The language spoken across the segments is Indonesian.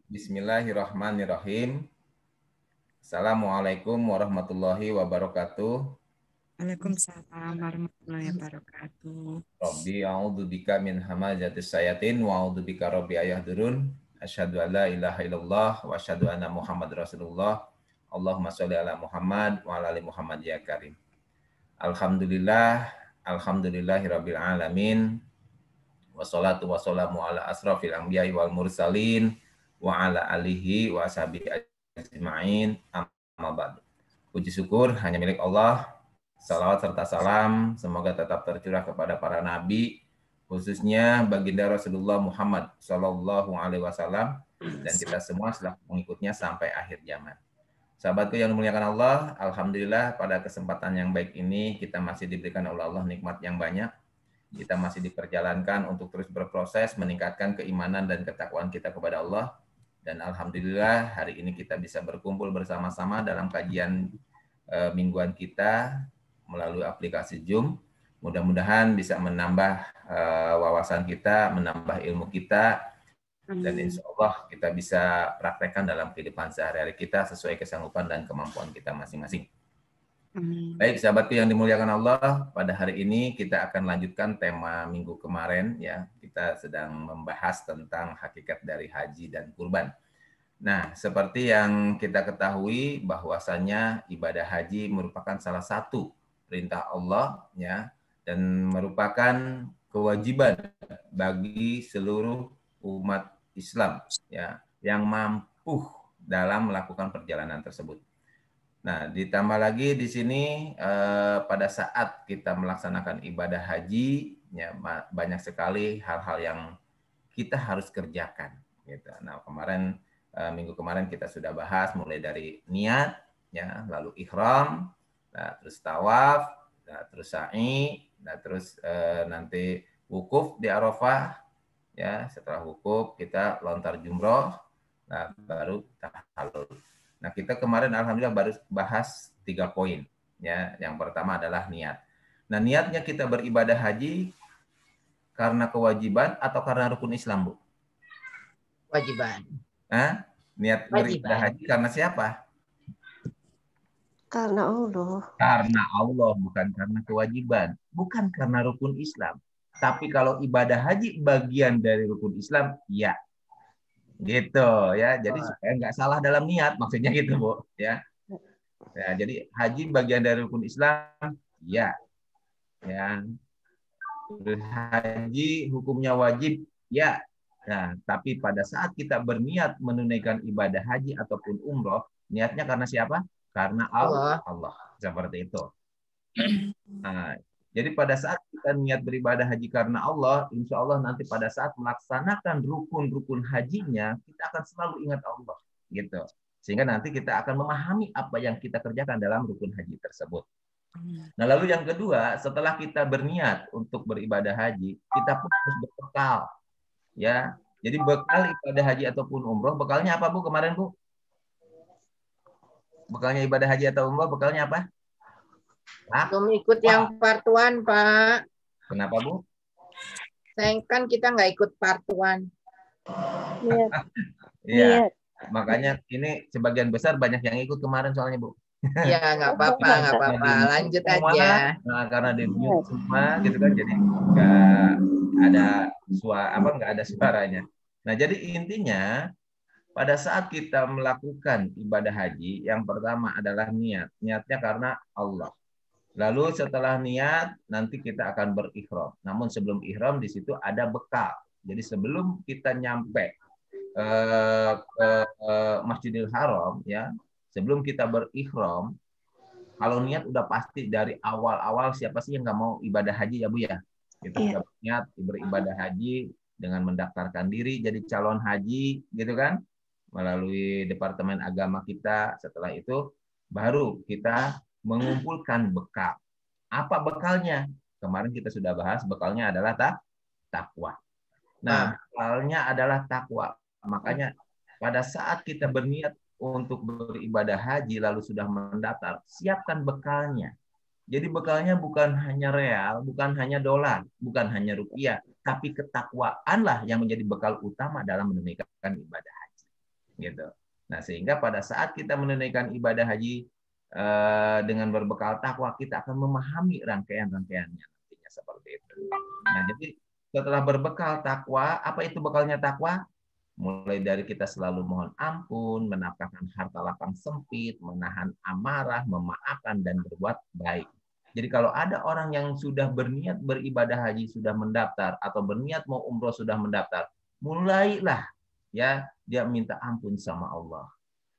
Bismillahirrahmanirrahim. Assalamualaikum warahmatullahi wabarakatuh. Waalaikumsalam warahmatullahi wabarakatuh. Rabbi a'udzubika min hamazatis sayatin wa a'udzubika rabbi ayahdurun. Asyhadu an la ilaha illallah wa asyhadu anna Muhammad Rasulullah. Allahumma sholli ala Muhammad wa ala ali Muhammad ya karim. Alhamdulillahirabbil alamin. Wassalatu wassalamu ala asrafil anbiya'i wal mursalin wa ala alihi wa ashabihi ajma'in, amma ba'du. Puji syukur hanya milik Allah. Salawat serta salam semoga tetap tercurah kepada para nabi, khususnya baginda Rasulullah Muhammad Sallallahu Alaihi Wasallam, dan kita semua setelah mengikutnya sampai akhir zaman. Sahabatku yang dimuliakan Allah, alhamdulillah pada kesempatan yang baik ini kita masih diberikan oleh Allah nikmat yang banyak. Kita masih diperjalankan untuk terus berproses meningkatkan keimanan dan ketakwaan kita kepada Allah. Dan alhamdulillah hari ini kita bisa berkumpul bersama-sama dalam kajian mingguan kita melalui aplikasi Zoom. Mudah-mudahan bisa menambah wawasan kita, menambah ilmu kita, dan insya Allah kita bisa praktekkan dalam kehidupan sehari-hari kita sesuai kesanggupan dan kemampuan kita masing-masing. Baik, sahabatku yang dimuliakan Allah, pada hari ini kita akan lanjutkan tema minggu kemarin ya. Kita sedang membahas tentang hakikat dari haji dan kurban. Nah, seperti yang kita ketahui bahwasannya ibadah haji merupakan salah satu perintah Allah ya, dan merupakan kewajiban bagi seluruh umat Islam ya yang mampu dalam melakukan perjalanan tersebut. Nah, ditambah lagi di sini pada saat kita melaksanakan ibadah haji, ya, banyak sekali hal-hal yang kita harus kerjakan. Gitu. Nah, minggu kemarin kita sudah bahas mulai dari niat, ya, lalu ihram, nah, terus tawaf, nah, terus sa'i, nah, terus nanti wukuf di Arafah, ya. Setelah wukuf kita lontar jumroh, nah, baru tahallul. Nah, kita kemarin alhamdulillah baru bahas 3 poin. Ya, yang pertama adalah niat. Nah, niatnya kita beribadah haji karena kewajiban atau karena rukun Islam, Bu? Kewajiban. Hah? Niat beribadah haji karena siapa? Karena Allah. Karena Allah, bukan karena kewajiban. Bukan karena rukun Islam. Tapi kalau ibadah haji bagian dari rukun Islam, ya. Gitu ya, jadi supaya nggak salah dalam niat, maksudnya gitu, Bu, ya. Ya, jadi haji bagian dari rukun Islam, ya. Ya. Haji hukumnya wajib, ya. Nah, tapi pada saat kita berniat menunaikan ibadah haji ataupun umroh, niatnya karena siapa? Karena Allah. Seperti itu. Nah, jadi pada saat kita niat beribadah haji karena Allah, insya Allah nanti pada saat melaksanakan rukun-rukun hajinya, kita akan selalu ingat Allah. Gitu. Sehingga nanti kita akan memahami apa yang kita kerjakan dalam rukun haji tersebut. Nah, lalu yang kedua, setelah kita berniat untuk beribadah haji, kita pun harus berbekal. Ya, jadi bekal ibadah haji ataupun umroh, bekalnya apa, Bu, kemarin, Bu? Bekalnya ibadah haji atau umroh, bekalnya apa? Belum ikut yang part 1, Pak. Kenapa, Bu? Sayang kan kita nggak ikut part 1. Iya. Makanya ini sebagian besar banyak yang ikut kemarin soalnya, Bu. Ya, nggak apa-apa. Lanjut aja. Nah, karena di mute semua gitu kan, jadi nggak ada suaranya. Nah, jadi intinya pada saat kita melakukan ibadah haji, yang pertama adalah niat. Niatnya karena Allah. Lalu setelah niat, nanti kita akan berihram. Namun sebelum ihram di situ ada bekal. Jadi sebelum kita nyampe ke Masjidil Haram, ya, sebelum kita berihram, kalau niat udah pasti dari awal-awal, siapa sih yang nggak mau ibadah haji, ya, Bu, ya? Kita sudah niat beribadah haji dengan mendaftarkan diri jadi calon haji, gitu kan? Melalui Departemen Agama kita. Setelah itu baru kita mengumpulkan bekal. Apa bekalnya? Kemarin kita sudah bahas, bekalnya adalah takwa. Nah, bekalnya adalah takwa. Makanya pada saat kita berniat untuk beribadah haji lalu sudah mendaftar, siapkan bekalnya. Jadi bekalnya bukan hanya real, bukan hanya dolar, bukan hanya rupiah, tapi ketakwaanlah yang menjadi bekal utama dalam menunaikan ibadah haji. Gitu. Nah, sehingga pada saat kita menunaikan ibadah haji dengan berbekal takwa, kita akan memahami rangkaian-rangkaiannya nantinya seperti itu. Nah, jadi setelah berbekal takwa, apa itu bekalnya takwa? Mulai dari kita selalu mohon ampun, menafkahkan harta lapang sempit, menahan amarah, memaafkan, dan berbuat baik. Jadi kalau ada orang yang sudah berniat beribadah haji, sudah mendaftar, atau berniat mau umroh sudah mendaftar, mulailah ya dia minta ampun sama Allah.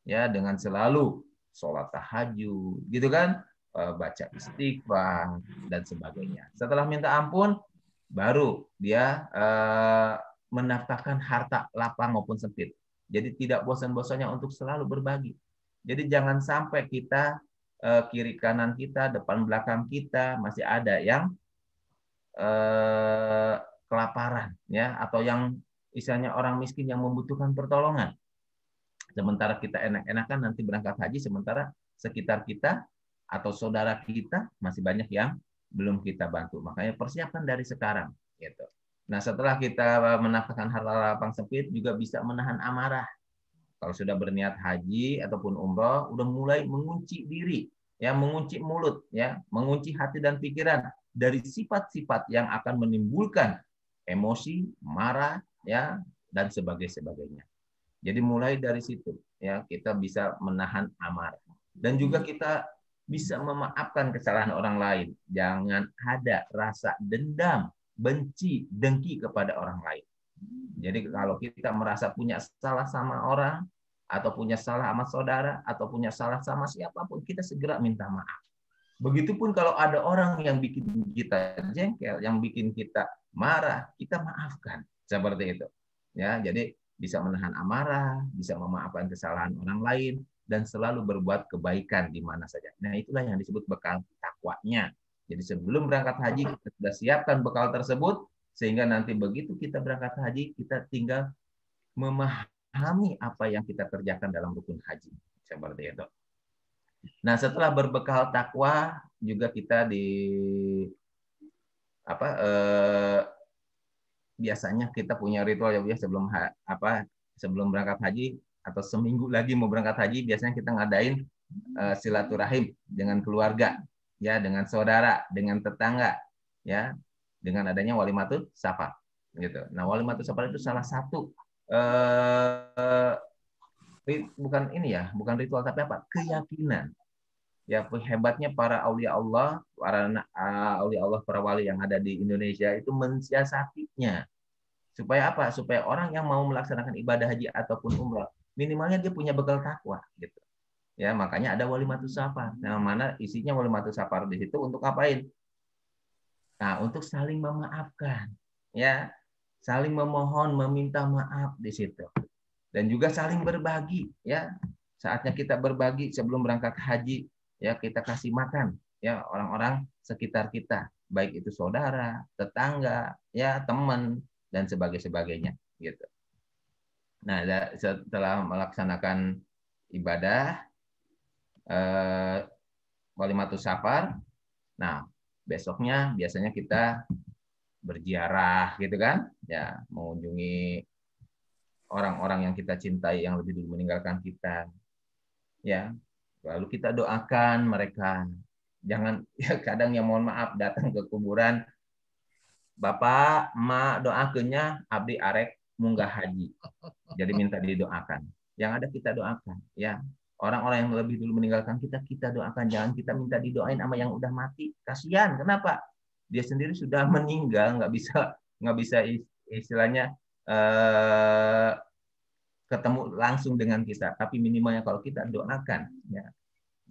Ya, dengan selalu sholat tahajud, gitu kan, baca istighfar, dan sebagainya. Setelah minta ampun, baru dia menafkahkan harta lapang maupun sempit. Jadi tidak bosan-bosannya untuk selalu berbagi. Jadi jangan sampai kita kiri kanan kita, depan belakang kita masih ada yang kelaparan, ya, atau yang istilahnya orang miskin yang membutuhkan pertolongan. Sementara kita enak-enakan nanti berangkat haji, sementara sekitar kita atau saudara kita masih banyak yang belum kita bantu. Makanya persiapkan dari sekarang, gitu. Nah, setelah kita menafkahkan harta lapang sempit, juga bisa menahan amarah. Kalau sudah berniat haji ataupun umroh, udah mulai mengunci diri, ya, mengunci mulut, ya, mengunci hati dan pikiran dari sifat-sifat yang akan menimbulkan emosi, marah, ya, dan sebagainya. Jadi mulai dari situ, ya, kita bisa menahan amarah. Dan juga kita bisa memaafkan kesalahan orang lain. Jangan ada rasa dendam, benci, dengki kepada orang lain. Jadi kalau kita merasa punya salah sama orang, atau punya salah sama saudara, atau punya salah sama siapapun, kita segera minta maaf. Begitupun kalau ada orang yang bikin kita jengkel, yang bikin kita marah, kita maafkan. Seperti itu. Ya, jadi bisa menahan amarah, bisa memaafkan kesalahan orang lain, dan selalu berbuat kebaikan di mana saja. Nah, itulah yang disebut bekal takwanya. Jadi sebelum berangkat haji, kita sudah siapkan bekal tersebut, sehingga nanti begitu kita berangkat haji, kita tinggal memahami apa yang kita kerjakan dalam rukun haji. Seperti itu. Nah, setelah berbekal takwa, juga kita biasanya kita punya ritual ya, sebelum berangkat haji atau seminggu lagi mau berangkat haji, biasanya kita ngadain silaturahim dengan keluarga, ya, dengan saudara, dengan tetangga, ya, dengan adanya walimatul safar, gitu. Nah, walimatul safar itu salah satu bukan ritual, tapi apa? Keyakinan. Ya, hebatnya para aulia Allah, para wali yang ada di Indonesia itu mensiasatinya. Supaya apa? Supaya orang yang mau melaksanakan ibadah haji ataupun umrah, minimalnya dia punya bekal takwa, gitu. Ya, makanya ada walimatul safar. Nah, mana isinya walimatul safar di situ untuk ngapain? Nah, untuk saling memaafkan, ya, saling memohon, meminta maaf di situ, dan juga saling berbagi, ya. Saatnya kita berbagi sebelum berangkat haji, ya, kita kasih makan, ya, orang-orang sekitar kita, baik itu saudara, tetangga, ya, teman, dan sebagainya, gitu. Nah, setelah melaksanakan ibadah walimatul safar, nah, besoknya biasanya kita berziarah, gitu kan, ya, mengunjungi orang-orang yang kita cintai yang lebih dulu meninggalkan kita, ya, lalu kita doakan mereka. Jangan, ya, kadang yang mohon maaf datang ke kuburan, Bapak, Emak, doakannya abdi arek munggah haji, jadi minta didoakan. Yang ada kita doakan, ya. Orang-orang yang lebih dulu meninggalkan kita doakan. Jangan kita minta didoain sama yang udah mati. Kasihan. Kenapa? Dia sendiri sudah meninggal, nggak bisa istilahnya ketemu langsung dengan kita. Tapi minimalnya kalau kita doakan, ya,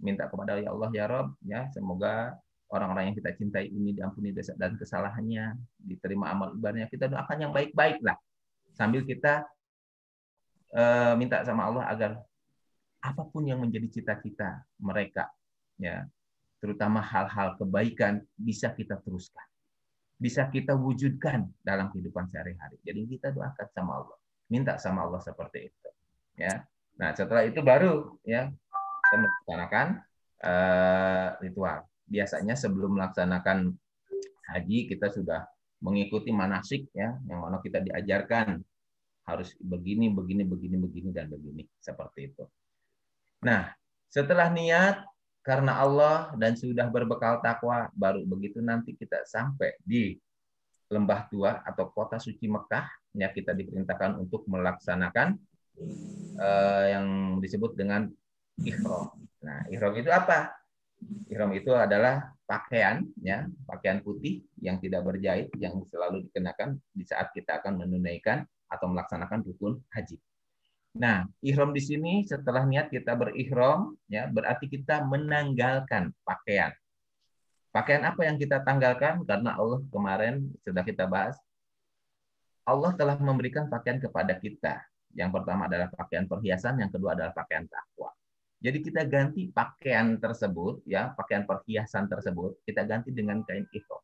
minta kepada ya Allah ya Rob, ya, semoga orang-orang yang kita cintai ini diampuni dosa dan kesalahannya, diterima amal ibadahnya. Kita doakan yang baik-baik lah, sambil kita minta sama Allah agar apapun yang menjadi cita-cita mereka, ya, terutama hal-hal kebaikan, bisa kita teruskan, bisa kita wujudkan dalam kehidupan sehari-hari. Jadi kita doakan sama Allah, minta sama Allah seperti itu, ya. Nah, setelah itu baru, ya, kita melaksanakan ritual. Biasanya sebelum melaksanakan haji kita sudah mengikuti manasik ya, yang mana kita diajarkan harus begini, dan begini, seperti itu. Nah, setelah niat karena Allah dan sudah berbekal takwa, baru begitu nanti kita sampai di Lembah Tua atau kota suci Mekah, ya kita diperintahkan untuk melaksanakan yang disebut dengan ihram. Nah, ihram itu apa? Ihram itu adalah pakaian, ya, pakaian putih yang tidak berjahit yang selalu dikenakan di saat kita akan menunaikan atau melaksanakan rukun haji. Nah, ihram di sini setelah niat kita berihram, ya, berarti kita menanggalkan pakaian. Pakaian apa yang kita tanggalkan? Karena Allah kemarin sudah kita bahas, Allah telah memberikan pakaian kepada kita. Yang pertama adalah pakaian perhiasan, yang kedua adalah pakaian takwa. Jadi kita ganti pakaian tersebut, ya, pakaian perhiasan tersebut, kita ganti dengan kain ihram.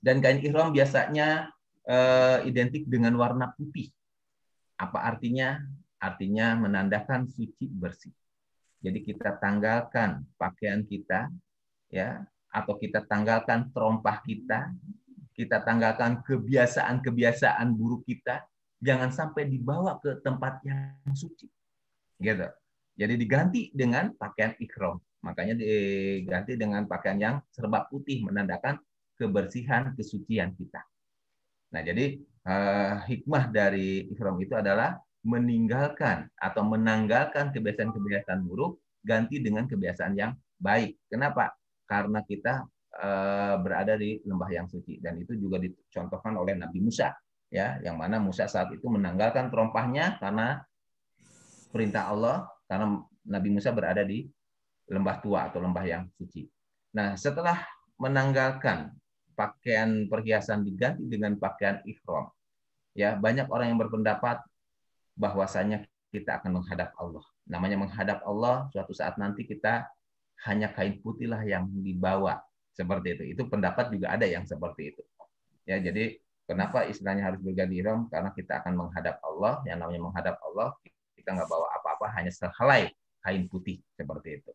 Dan kain ihram biasanya identik dengan warna putih. Apa artinya? Artinya menandakan suci bersih. Jadi kita tanggalkan pakaian kita, ya, atau kita tanggalkan terompah kita tanggalkan kebiasaan-kebiasaan buruk kita, jangan sampai dibawa ke tempat yang suci. Gitu. Jadi diganti dengan pakaian ihram. Makanya diganti dengan pakaian yang serba putih, menandakan kebersihan, kesucian kita. Nah, jadi hikmah dari ihram itu adalah meninggalkan atau menanggalkan kebiasaan-kebiasaan buruk, ganti dengan kebiasaan yang baik. Kenapa? Karena kita berada di lembah yang suci, dan itu juga dicontohkan oleh Nabi Musa, ya, yang mana Musa saat itu menanggalkan terompahnya karena perintah Allah, karena Nabi Musa berada di lembah tua atau lembah yang suci. Nah, setelah menanggalkan pakaian perhiasan diganti dengan pakaian ihram, ya, banyak orang yang berpendapat bahwasanya kita akan menghadap Allah. Namanya menghadap Allah, suatu saat nanti kita hanya kain putihlah yang dibawa, seperti itu. Itu pendapat juga ada yang seperti itu. Ya, jadi kenapa istilahnya harus berganti ihram? Karena kita akan menghadap Allah. Yang namanya menghadap Allah, kita nggak bawa apa-apa, hanya sehelai kain putih, seperti itu.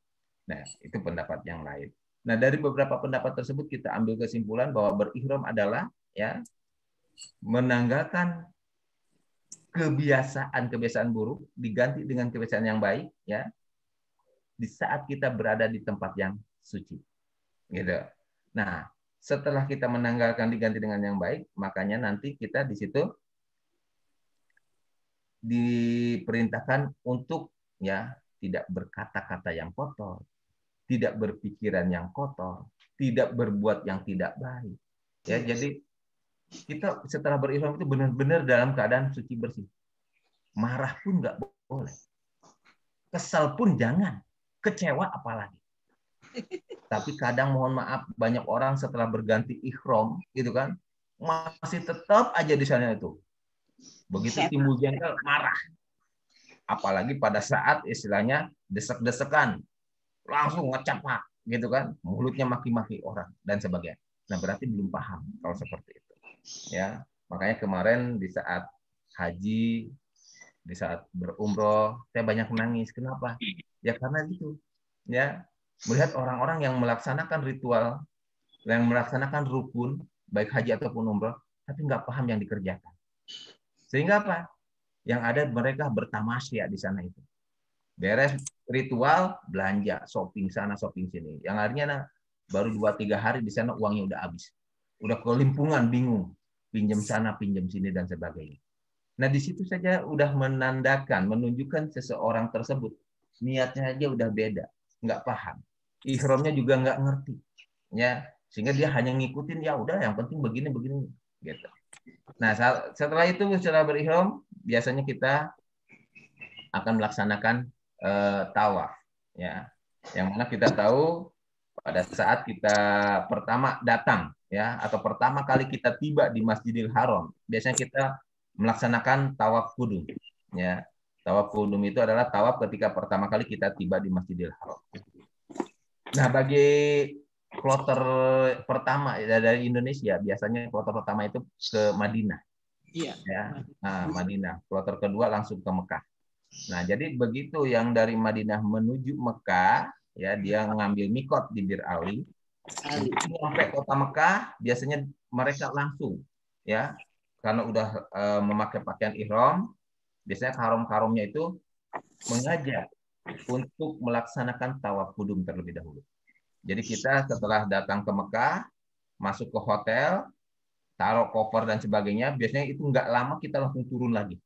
Nah, itu pendapat yang lain. Nah, dari beberapa pendapat tersebut kita ambil kesimpulan bahwa berihram adalah, ya, menanggalkan kebiasaan-kebiasaan buruk diganti dengan kebiasaan yang baik, ya, di saat kita berada di tempat yang suci. Gitu. Nah, setelah kita menanggalkan diganti dengan yang baik, makanya nanti kita di situ diperintahkan untuk, ya, tidak berkata-kata yang kotor, tidak berpikiran yang kotor, tidak berbuat yang tidak baik. Ya, jadi kita setelah berihram itu benar-benar dalam keadaan suci bersih. Marah pun nggak boleh. Kesal pun jangan. Kecewa apalagi. Tapi kadang mohon maaf, banyak orang setelah berganti ihram, gitu kan, masih tetap aja di sana itu. Begitu timbul jengkel, marah. Apalagi pada saat istilahnya desek-desekan, langsung ngecap, gitu kan, mulutnya maki-maki orang dan sebagainya. Nah, berarti belum paham kalau seperti itu. Ya, makanya kemarin di saat haji, di saat berumroh, saya banyak menangis. Kenapa? Ya karena itu, ya, melihat orang-orang yang melaksanakan ritual, yang melaksanakan rukun, baik haji ataupun umroh, tapi nggak paham yang dikerjakan. Sehingga apa? Yang ada mereka bertamasya di sana itu. Beres ritual, belanja, shopping sana, shopping sini. Yang artinya baru 2-3 hari di sana uangnya udah habis. Udah kelimpungan, bingung. Pinjam sana, pinjam sini, dan sebagainya. Nah, di situ saja udah menandakan, menunjukkan seseorang tersebut. Niatnya aja udah beda. Nggak paham. Ihramnya juga nggak ngerti. Ya, sehingga dia hanya ngikutin, ya udah yang penting begini, gitu. Nah, setelah itu, setelah berihram, biasanya kita akan melaksanakan tawaf, ya, yang mana kita tahu pada saat kita pertama datang, ya, atau pertama kali kita tiba di Masjidil Haram, biasanya kita melaksanakan tawaf kudum, ya. Tawaf kudum itu adalah tawaf ketika pertama kali kita tiba di Masjidil Haram. Nah, bagi kloter pertama dari Indonesia, biasanya kloter pertama itu ke Madinah. Iya. Ya. Nah, Madinah. Kloter kedua langsung ke Mekah. Nah, jadi begitu yang dari Madinah menuju Mekah, ya, dia ngambil mikot di Bir Ali. Sampai kota Mekah biasanya mereka langsung ya, karena udah memakai pakaian ihram, biasanya karom-karomnya itu mengajak untuk melaksanakan tawaf kudum terlebih dahulu. Jadi kita setelah datang ke Mekah, masuk ke hotel, taruh koper dan sebagainya, biasanya itu nggak lama kita langsung turun lagi,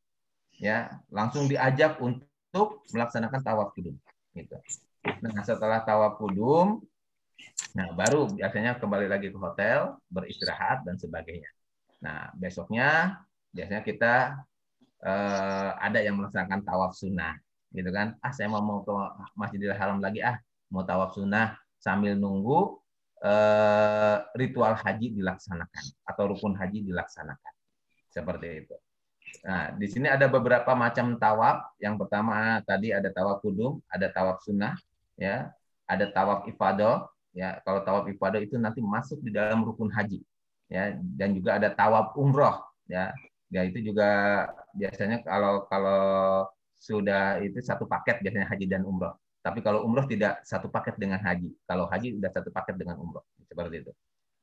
ya, langsung diajak untuk melaksanakan tawaf kudum. Gitu. Nah, setelah tawaf kudum, nah baru biasanya kembali lagi ke hotel, beristirahat dan sebagainya. Nah, besoknya biasanya kita ada yang melaksanakan tawaf sunnah, gitu kan? Saya mau ke Masjidil Haram lagi, mau tawaf sunnah sambil nunggu ritual haji dilaksanakan atau rukun haji dilaksanakan, seperti itu. Nah, di sini ada beberapa macam tawaf. Yang pertama tadi ada tawaf kudum, ada tawaf sunnah, ya, ada tawaf ifadah. Ya, kalau tawaf ifadah itu nanti masuk di dalam rukun haji, ya, dan juga ada tawaf umroh, ya. Ya itu juga biasanya kalau sudah itu satu paket biasanya haji dan umroh. Tapi kalau umroh tidak satu paket dengan haji. Kalau haji sudah satu paket dengan umroh, seperti itu.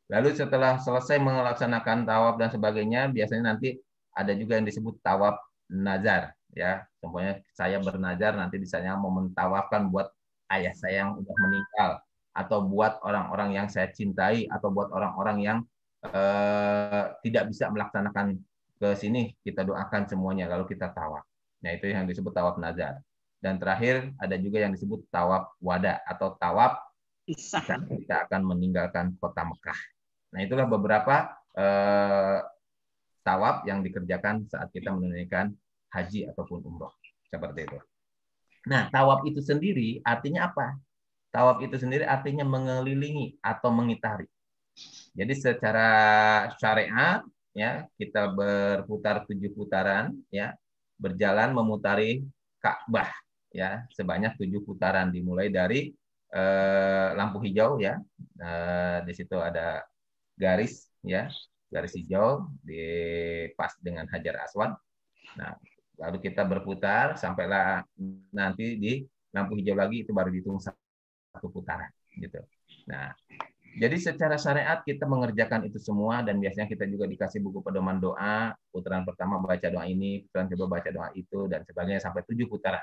Lalu setelah selesai melaksanakan tawaf dan sebagainya, biasanya nanti ada juga yang disebut tawaf nazar, ya. Contohnya saya bernazar nanti di sana mau mentawafkan buat ayah saya yang sudah meninggal, atau buat orang-orang yang saya cintai, atau buat orang-orang yang tidak bisa melaksanakan ke sini, kita doakan semuanya lalu kita tawaf. Nah, itu yang disebut tawaf nazar. Dan terakhir ada juga yang disebut tawaf wada atau tawaf saat kita akan meninggalkan kota Mekah. Nah, itulah beberapa tawaf yang dikerjakan saat kita menunaikan haji ataupun umroh. Seperti itu. Nah, tawaf itu sendiri artinya apa? Tawaf itu sendiri artinya mengelilingi atau mengitari. Jadi secara syariat, ya, kita berputar 7 putaran, ya, berjalan memutari Ka'bah, ya, sebanyak 7 putaran, dimulai dari lampu hijau, ya, di situ ada garis, ya, garis hijau di pas dengan Hajar Aswad. Nah, lalu kita berputar sampailah nanti di lampu hijau lagi, itu baru dihitung 1 putaran, gitu. Nah, jadi secara syariat kita mengerjakan itu semua, dan biasanya kita juga dikasih buku pedoman doa. Putaran pertama baca doa ini, putaran kedua baca doa itu, dan sebagainya sampai 7 putaran.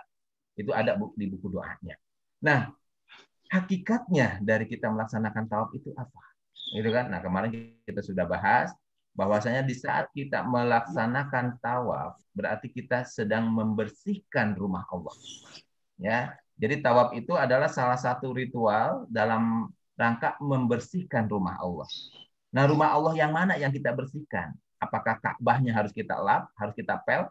Itu ada di buku doanya. Nah, hakikatnya dari kita melaksanakan tawaf itu apa? Gitu kan? Nah, kemarin kita sudah bahas bahwasanya di saat kita melaksanakan tawaf berarti kita sedang membersihkan rumah Allah. Ya. Jadi tawaf itu adalah salah satu ritual dalam rangka membersihkan rumah Allah. Nah, rumah Allah yang mana yang kita bersihkan? Apakah Ka'bahnya harus kita lap, harus kita pel?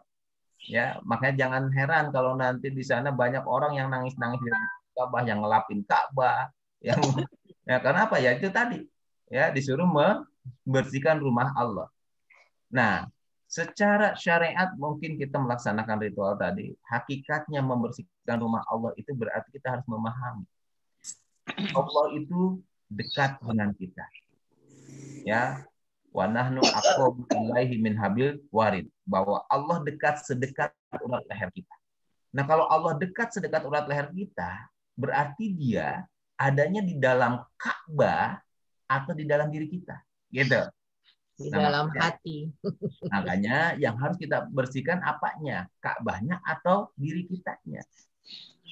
Ya, makanya jangan heran kalau nanti di sana banyak orang yang nangis-nangis di Ka'bah, yang ngelapin Ka'bah, yang ya karena apa? Ya itu tadi. Ya, disuruh membersihkan rumah Allah. Nah, secara syariat mungkin kita melaksanakan ritual tadi, hakikatnya membersihkan rumah Allah itu berarti kita harus memahami Allah itu dekat dengan kita. Ya, wa nahnu aqrabu ilaihi min hablil warid, bahwa Allah dekat sedekat urat leher kita. Nah, kalau Allah dekat sedekat urat leher kita, berarti dia adanya di dalam Ka'bah atau di dalam diri kita. Gitu. Di dalam hati. Makanya yang harus kita bersihkan apanya? Ka'bahnya atau diri kitanya.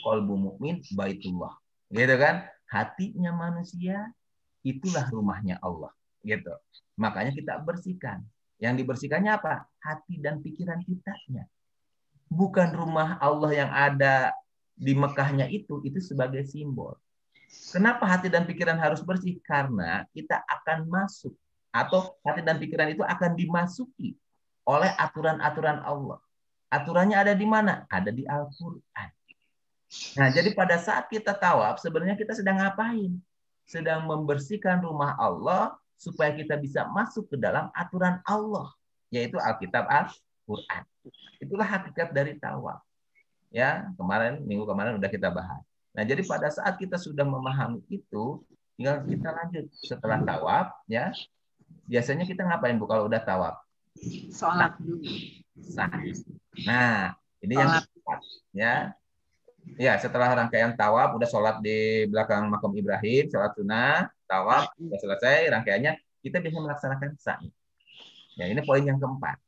Qalbu mukmin baitullah. Gitu kan? Hatinya manusia itulah rumahnya Allah. Gitu. Makanya kita bersihkan. Yang dibersihkannya apa? Hati dan pikiran kitanya. Bukan rumah Allah yang ada di Mekahnya itu sebagai simbol. Kenapa hati dan pikiran harus bersih? Karena kita akan masuk, atau hati dan pikiran itu akan dimasuki oleh aturan-aturan Allah. Aturannya ada di mana? Ada di Al-Quran. Nah, jadi pada saat kita tawaf, sebenarnya kita sedang ngapain? Sedang membersihkan rumah Allah supaya kita bisa masuk ke dalam aturan Allah, yaitu Alkitab Al-Quran. Itulah hakikat dari tawaf. Ya, minggu kemarin udah kita bahas. Nah, jadi pada saat kita sudah memahami itu, tinggal kita lanjut setelah tawaf, ya. Biasanya kita ngapain Bu kalau udah tawaf? Sholat dulu. Nah, ini yang keempat, ya. Ya, setelah rangkaian tawaf, udah sholat di belakang makam Ibrahim, sholat sunnah, tawaf, sudah selesai rangkaiannya, kita biasanya melaksanakan sa'i. Ya, ini poin yang keempat.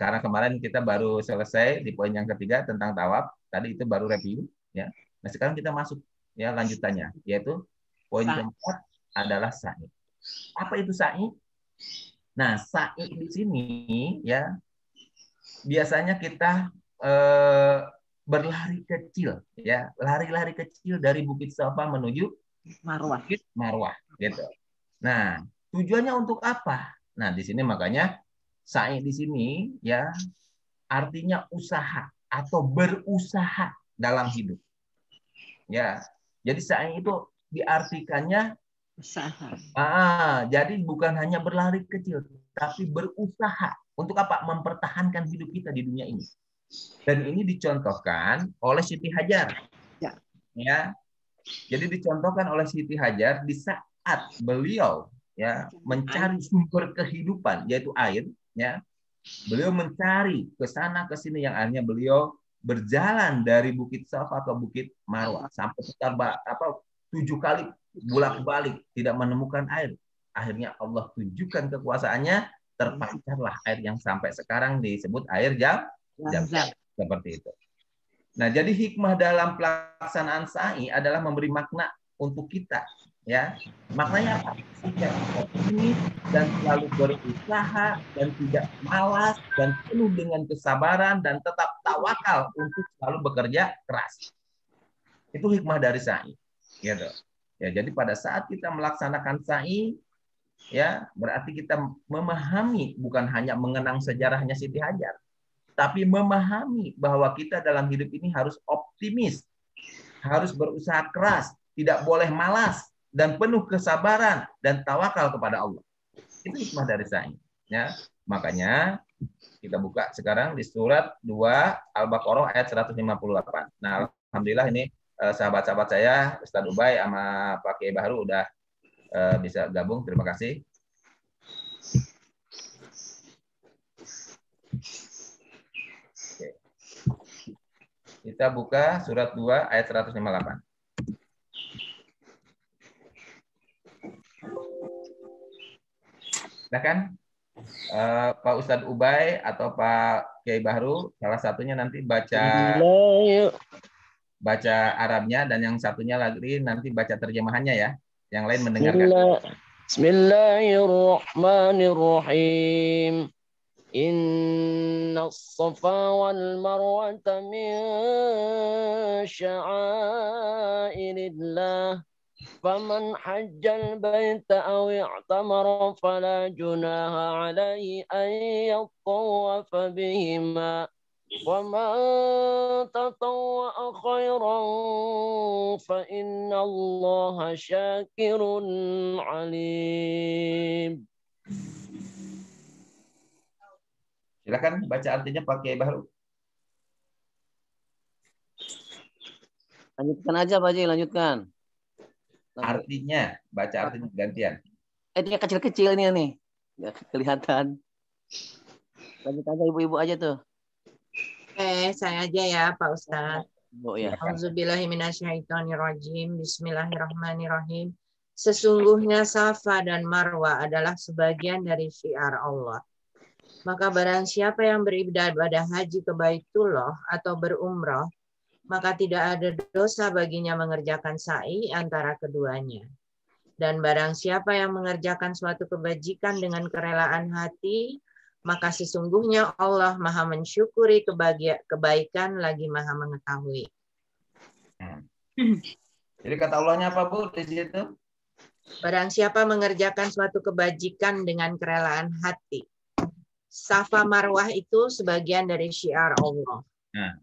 Karena kemarin kita baru selesai di poin yang ketiga tentang tawaf, tadi itu baru review, ya. Nah, sekarang kita masuk ya lanjutannya, yaitu poin keempat adalah sa'i. Apa itu sa'i? Nah, sa'i di sini ya biasanya kita berlari kecil, ya, lari-lari kecil dari Bukit Safa menuju Marwah. Bukit Marwah, gitu. Nah, tujuannya untuk apa? Nah, di sini makanya sa'i di sini ya artinya usaha atau berusaha dalam hidup. Ya, jadi sa'i itu diartikannya Usaha. jadi bukan hanya berlari kecil, tapi berusaha untuk apa? Mempertahankan hidup kita di dunia ini. Dan ini dicontohkan oleh Siti Hajar. Ya. Ya. Jadi dicontohkan oleh Siti Hajar di saat beliau ya mencari sumber kehidupan yaitu air, ya. Beliau mencari ke sana ke sini yang akhirnya beliau berjalan dari Bukit Safa ke Bukit Marwah sampai sekitar 7 kali bolak-balik tidak menemukan air. Akhirnya Allah tunjukkan kekuasaannya, terpancarlah air yang sampai sekarang disebut air Zam-Zam. Seperti itu. Nah, jadi hikmah dalam pelaksanaan sa'i adalah memberi makna untuk kita, ya. Maknanya apa? Sikap optimis dan selalu berusaha dan tidak malas dan penuh dengan kesabaran dan tetap tawakal untuk selalu bekerja keras. Itu hikmah dari sa'i, gitu. Ya, jadi pada saat kita melaksanakan sa'i, ya berarti kita memahami bukan hanya mengenang sejarahnya Siti Hajar, tapi memahami bahwa kita dalam hidup ini harus optimis, harus berusaha keras, tidak boleh malas, dan penuh kesabaran dan tawakal kepada Allah. Itu hikmah dari sa'i. Ya, makanya kita buka sekarang di surat 2 Al-Baqarah ayat 158. Nah, alhamdulillah ini sahabat-sahabat saya, Ustadz Ubay sama Pak Kiai Bahru udah bisa gabung. Terima kasih. Oke. Kita buka surat 2 ayat 158. Silakan Pak Ustadz Ubay atau Pak Kiai Bahru, salah satunya nanti baca Arabnya dan yang satunya lagi nanti baca terjemahannya ya. Yang lain mendengarkan. Bismillahirrahmanirrahim. Inna as-safa wal marwata min sya'airillah. فمن حج البيت أو اعتمر فلا جناح عليه أن يطوف بهما ومن تطوع خيرا فإن الله شاكر عليم. Silakan baca artinya Pak Kiai Bahru. Lanjutkan aja Pak Haji, lanjutkan. Artinya, baca artinya gantian. Ini kecil-kecil ini nih. Nggak kelihatan. Lanjut aja ibu-ibu aja tuh. Oke, saya aja ya Pak Ustadz. Bu ya. Auzubillahiminasyaitonirrajim. Bismillahirrahmanirrahim. Sesungguhnya Safa dan Marwa adalah sebagian dari syiar Allah. Maka barang siapa yang beribadah haji ke Baitullah atau berumrah, maka tidak ada dosa baginya mengerjakan sa'i antara keduanya. Dan barang siapa yang mengerjakan suatu kebajikan dengan kerelaan hati, maka sesungguhnya Allah Maha mensyukuri kebaikan lagi Maha mengetahui. Jadi kata Allahnya apa Bu di situ? Barang siapa mengerjakan suatu kebajikan dengan kerelaan hati. Safa Marwah itu sebagian dari syiar Allah. Nah,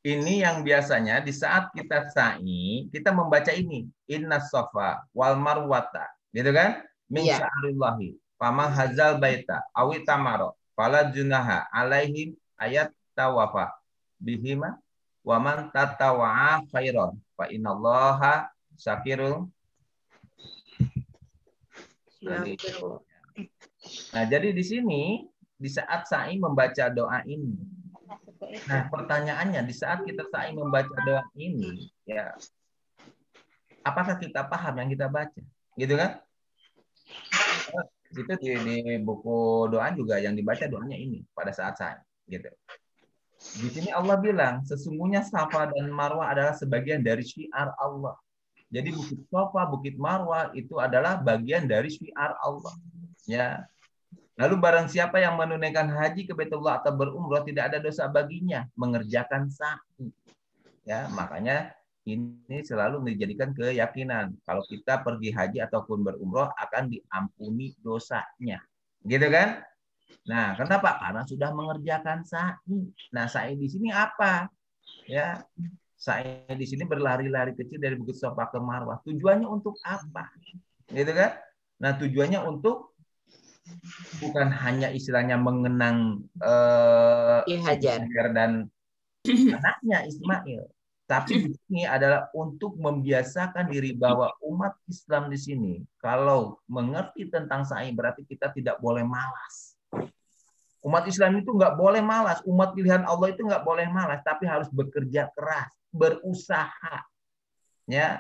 ini yang biasanya di saat kita sa'i, kita membaca ini. Inna safa wal marwata. Gitu kan? Min sya'arillahi. Fama hazal baita. Awi tamaro. Fala junaha alaihim ayat tawafa. Bihima. Waman tatawa'a khairon. Fa innallaha syakirun. Nah, jadi di sini, di saat sa'i membaca doa ini, nah, pertanyaannya di saat kita sa'i membaca doa ini, ya, apakah kita paham yang kita baca, gitu kan? Itu di buku doa juga yang dibaca doanya ini pada saat sa'i, gitu. Di sini Allah bilang sesungguhnya Safa dan Marwah adalah sebagian dari syiar Allah. Jadi Bukit Safa, Bukit Marwah itu adalah bagian dari syiar Allah. Ya. Lalu barang siapa yang menunaikan haji ke Baitullah atau berumrah tidak ada dosa baginya mengerjakan sa'i. Ya, makanya ini selalu dijadikan keyakinan kalau kita pergi haji ataupun berumrah akan diampuni dosanya. Gitu kan? Nah, kenapa? Karena sudah mengerjakan sa'i. Nah, sa'i di sini apa? Ya, sa'i di sini berlari-lari kecil dari Bukit Safa ke Marwah. Tujuannya untuk apa? Gitu kan? Nah, tujuannya untuk bukan hanya istilahnya mengenang Hajar. dan anaknya Ismail, tapi di sini adalah untuk membiasakan diri bahwa umat Islam di sini kalau mengerti tentang sa'i berarti kita tidak boleh malas. Umat Islam itu nggak boleh malas, umat pilihan Allah itu nggak boleh malas, tapi harus bekerja keras, berusaha, ya,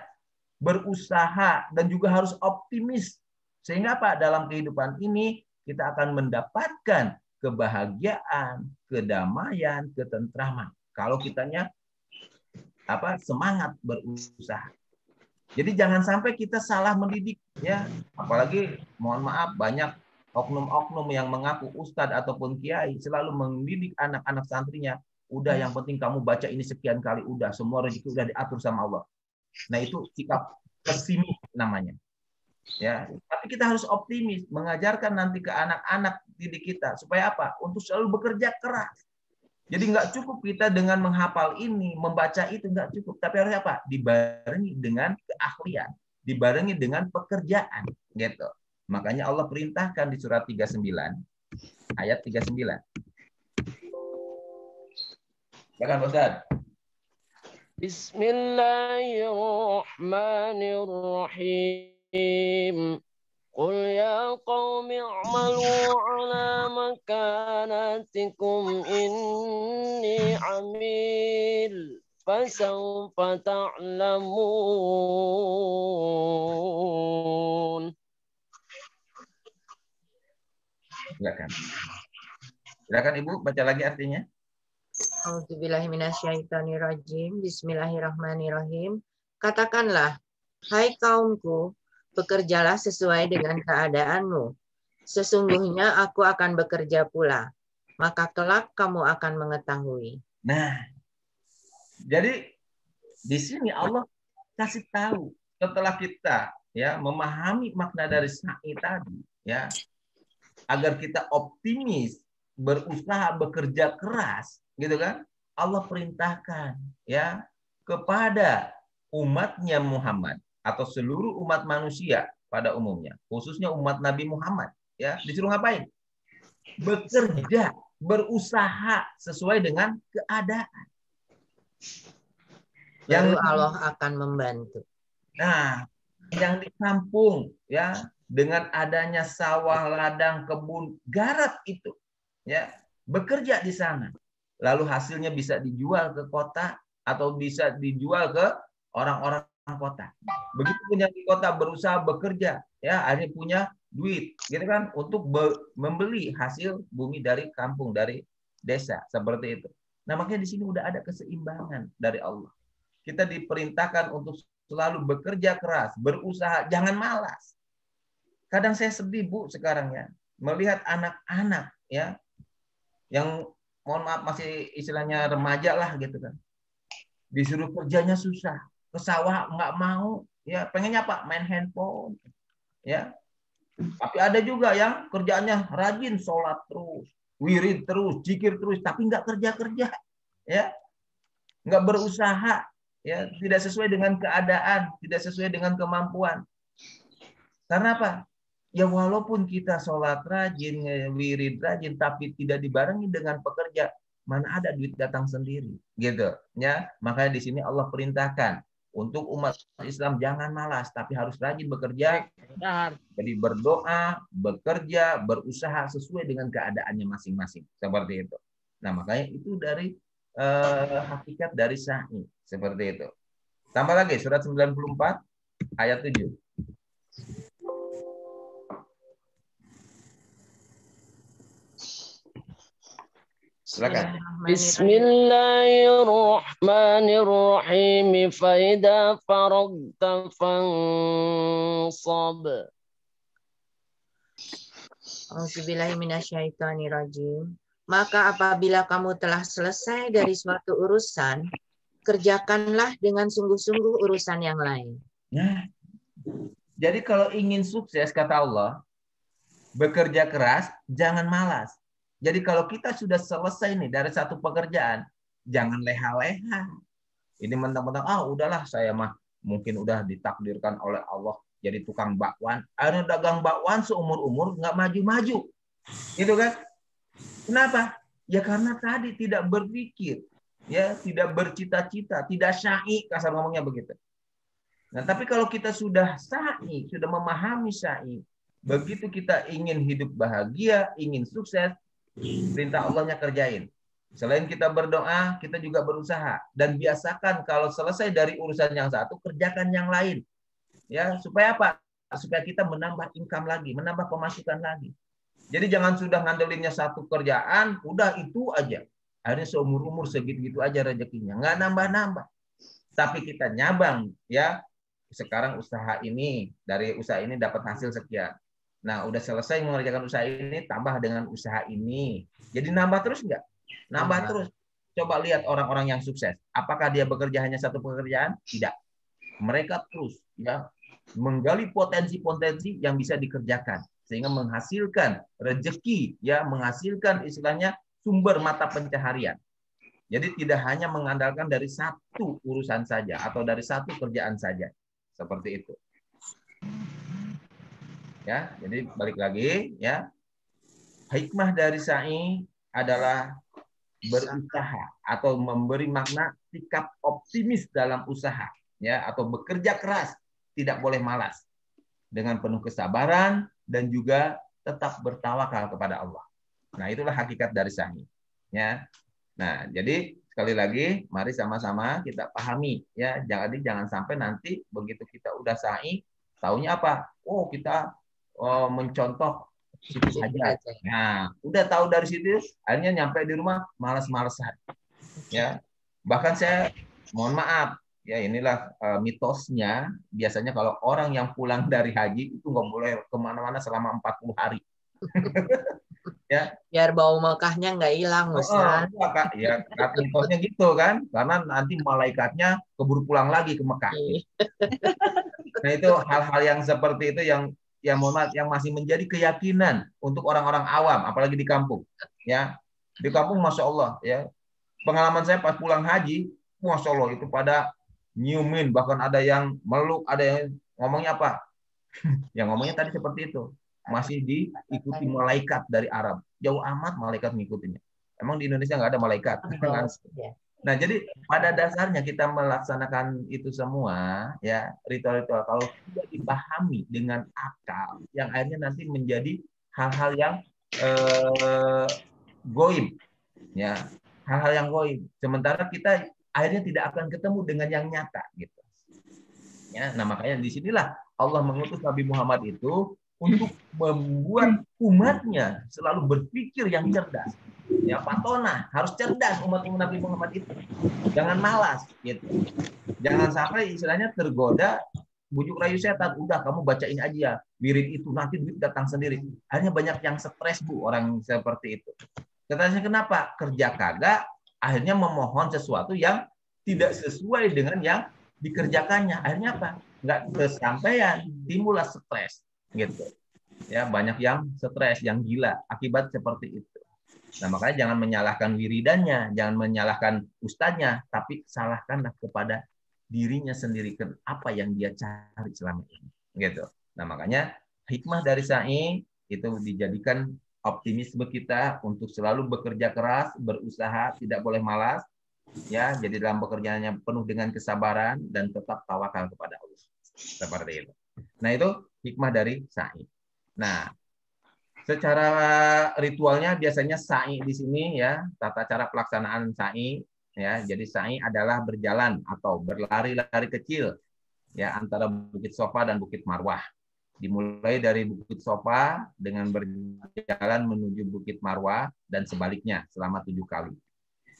berusaha dan juga harus optimis. Sehingga apa? Dalam kehidupan ini kita akan mendapatkan kebahagiaan, kedamaian, ketentraman. Kalau kitanya semangat berusaha. Jadi jangan sampai kita salah mendidik, ya. Apalagi mohon maaf banyak oknum-oknum yang mengaku ustadz ataupun kiai selalu mendidik anak-anak santrinya. Udah yang penting kamu baca ini sekian kali, udah semua rezeki udah diatur sama Allah. Nah itu sikap pesimis namanya. Ya, tapi kita harus optimis, mengajarkan nanti ke anak-anak didik kita supaya apa? Untuk selalu bekerja keras. Jadi nggak cukup kita dengan menghafal ini, membaca itu nggak cukup, tapi harus apa? Dibarengi dengan keahlian, dibarengi dengan pekerjaan, gitu. Makanya Allah perintahkan di surat 39 ayat 39. Silakan Ustaz. Bismillahirrahmanirrahim. Qul ya qaumi a'malu ala makanatikum inni amil fasawfa ta'lamun. Silakan Ibu baca lagi artinya. Auzubillahiminasyaitonirrajim. Bismillahirrahmanirrahim. Katakanlah, hai kaumku, bekerjalah sesuai dengan keadaanmu. Sesungguhnya aku akan bekerja pula, maka kelak kamu akan mengetahui. Nah, jadi di sini Allah kasih tahu setelah kita ya memahami makna dari sa'i tadi, ya, agar kita optimis, berusaha, bekerja keras, gitu kan? Allah perintahkan ya kepada umatnya Muhammad atau seluruh umat manusia pada umumnya, khususnya umat Nabi Muhammad, ya, disuruh ngapain? Bekerja, berusaha sesuai dengan keadaan. Lalu Allah akan membantu. Nah, yang di kampung, ya, dengan adanya sawah, ladang, kebun, garap itu, ya, bekerja di sana. Lalu hasilnya bisa dijual ke kota atau bisa dijual ke orang-orang kota. Begitu punya di kota berusaha bekerja, ya, akhirnya punya duit, gitu kan, untuk membeli hasil bumi dari kampung, dari desa, seperti itu. Nah, makanya di sini udah ada keseimbangan dari Allah. Kita diperintahkan untuk selalu bekerja keras, berusaha, jangan malas. Kadang saya sedih, Bu, sekarang ya, melihat anak-anak ya yang mohon maaf masih istilahnya remaja lah gitu kan. Disuruh kerjanya susah, ke sawah nggak mau, ya pengennya apa? Main handphone. Ya. Tapi ada juga yang kerjaannya rajin, sholat terus, wirid terus, zikir terus, tapi nggak kerja-kerja. Ya. Nggak berusaha. Ya, tidak sesuai dengan keadaan, tidak sesuai dengan kemampuan. Karena apa? Ya walaupun kita sholat rajin, wirid rajin, tapi tidak dibarengi dengan pekerja, mana ada duit datang sendiri, gitu. Ya, makanya di sini Allah perintahkan untuk umat Islam jangan malas, tapi harus rajin bekerja. Jadi berdoa, bekerja, berusaha sesuai dengan keadaannya masing-masing, seperti itu. Nah, makanya itu dari hakikat dari sa'i, seperti itu. Tambah lagi surat 94 ayat 7. Silakan. Bismillahirrahmanirrahim. Faida faragta fansab. Auzubillahiminasyaitonirrajim. Maka apabila kamu telah selesai dari suatu urusan, kerjakanlah dengan sungguh-sungguh urusan yang lain. Nah, jadi kalau ingin sukses, kata Allah, bekerja keras, jangan malas. Jadi kalau kita sudah selesai nih dari satu pekerjaan, jangan leha-leha. Ini mentang-mentang, udahlah saya mah mungkin udah ditakdirkan oleh Allah jadi tukang bakwan. Ada dagang bakwan seumur-umur nggak maju-maju. Gitu kan? Kenapa? Ya karena tadi tidak berpikir, ya tidak bercita-cita, tidak syai, kasar ngomongnya begitu. Nah, tapi kalau kita sudah syai, sudah memahami syai, begitu kita ingin hidup bahagia, ingin sukses, perintah Allahnya kerjain. Selain kita berdoa, kita juga berusaha dan biasakan kalau selesai dari urusan yang satu, kerjakan yang lain. Ya, supaya apa? Supaya kita menambah income lagi, menambah pemasukan lagi. Jadi jangan sudah ngandelinnya satu kerjaan, udah itu aja. Akhirnya seumur-umur segitu-gitu aja rezekinya, nggak nambah-nambah. Tapi kita nyabang, ya. Sekarang usaha ini, dari usaha ini dapat hasil sekian. Nah, udah selesai mengerjakan usaha ini, tambah dengan usaha ini. Jadi nambah terus nggak? Nambah terus. Coba lihat orang-orang yang sukses. Apakah dia bekerja hanya satu pekerjaan? Tidak. Mereka terus ya menggali potensi-potensi yang bisa dikerjakan sehingga menghasilkan rezeki, ya menghasilkan istilahnya sumber mata pencaharian. Jadi tidak hanya mengandalkan dari satu urusan saja atau dari satu kerjaan saja. Seperti itu. Ya, jadi balik lagi ya. Hikmah dari sa'i adalah berusaha atau memberi makna sikap optimis dalam usaha ya atau bekerja keras, tidak boleh malas. Dengan penuh kesabaran dan juga tetap bertawakal kepada Allah. Nah, itulah hakikat dari sa'i ya. Nah, jadi sekali lagi mari sama-sama kita pahami ya, jangan sampai nanti begitu kita udah sa'i taunya apa? Oh, kita mencontoh situ saja. Nah, udah tahu dari situ, akhirnya nyampe di rumah malas-malesan. Ya, bahkan saya mohon maaf, ya inilah mitosnya. Biasanya kalau orang yang pulang dari haji itu nggak boleh kemana-mana selama 40 hari. Ya, biar bau Mekahnya nggak hilang, Ustaz. Ya, mitosnya gitu kan, karena nanti malaikatnya keburu pulang lagi ke Mekah. Nah, itu hal-hal yang seperti itu yang mohon maaf, yang masih menjadi keyakinan untuk orang-orang awam, apalagi di kampung. Ya, di kampung, masya Allah, ya pengalaman saya pas pulang haji, masya Allah itu pada nyiumin, bahkan ada yang meluk, ada yang ngomongnya apa? Yang ngomongnya tadi seperti itu, masih diikuti malaikat dari Arab, jauh amat malaikat mengikutinya. Emang di Indonesia nggak ada malaikat? Nah, jadi pada dasarnya kita melaksanakan itu semua, ya ritual-ritual kalau tidak dipahami dengan akal, yang akhirnya nanti menjadi hal-hal yang goib, ya hal-hal yang goib. Sementara kita akhirnya tidak akan ketemu dengan yang nyata, gitu. Ya, nah makanya disinilah Allah mengutus Nabi Muhammad itu untuk membuat umatnya selalu berpikir yang cerdas. Ya, patona, harus cerdas umat Nabi Muhammad itu. Jangan malas gitu. Jangan sampai istilahnya tergoda bujuk rayu setan. Udah kamu bacain aja wirid itu, nanti duit datang sendiri. Akhirnya banyak yang stres, Bu, orang seperti itu. Katanya kenapa? Kerja kagak, akhirnya memohon sesuatu yang tidak sesuai dengan yang dikerjakannya. Akhirnya apa? Nggak kesampaian, timbullah stres gitu. Ya, banyak yang stres, yang gila akibat seperti itu. Nah, makanya jangan menyalahkan wiridannya, jangan menyalahkan ustadznya, tapi salahkanlah kepada dirinya sendiri, apa yang dia cari selama ini. Gitu. Nah, makanya hikmah dari sa'i itu dijadikan optimisme kita untuk selalu bekerja keras, berusaha, tidak boleh malas. Ya, jadi dalam pekerjaannya penuh dengan kesabaran dan tetap tawakal kepada Allah. Seperti itu. Nah, itu hikmah dari sa'i. Nah, secara ritualnya biasanya sa'i di sini ya, tata cara pelaksanaan sa'i ya. Jadi sa'i adalah berjalan atau berlari-lari kecil ya antara Bukit Sofa dan Bukit Marwah. Dimulai dari Bukit Sofa dengan berjalan menuju Bukit Marwah dan sebaliknya selama 7 kali.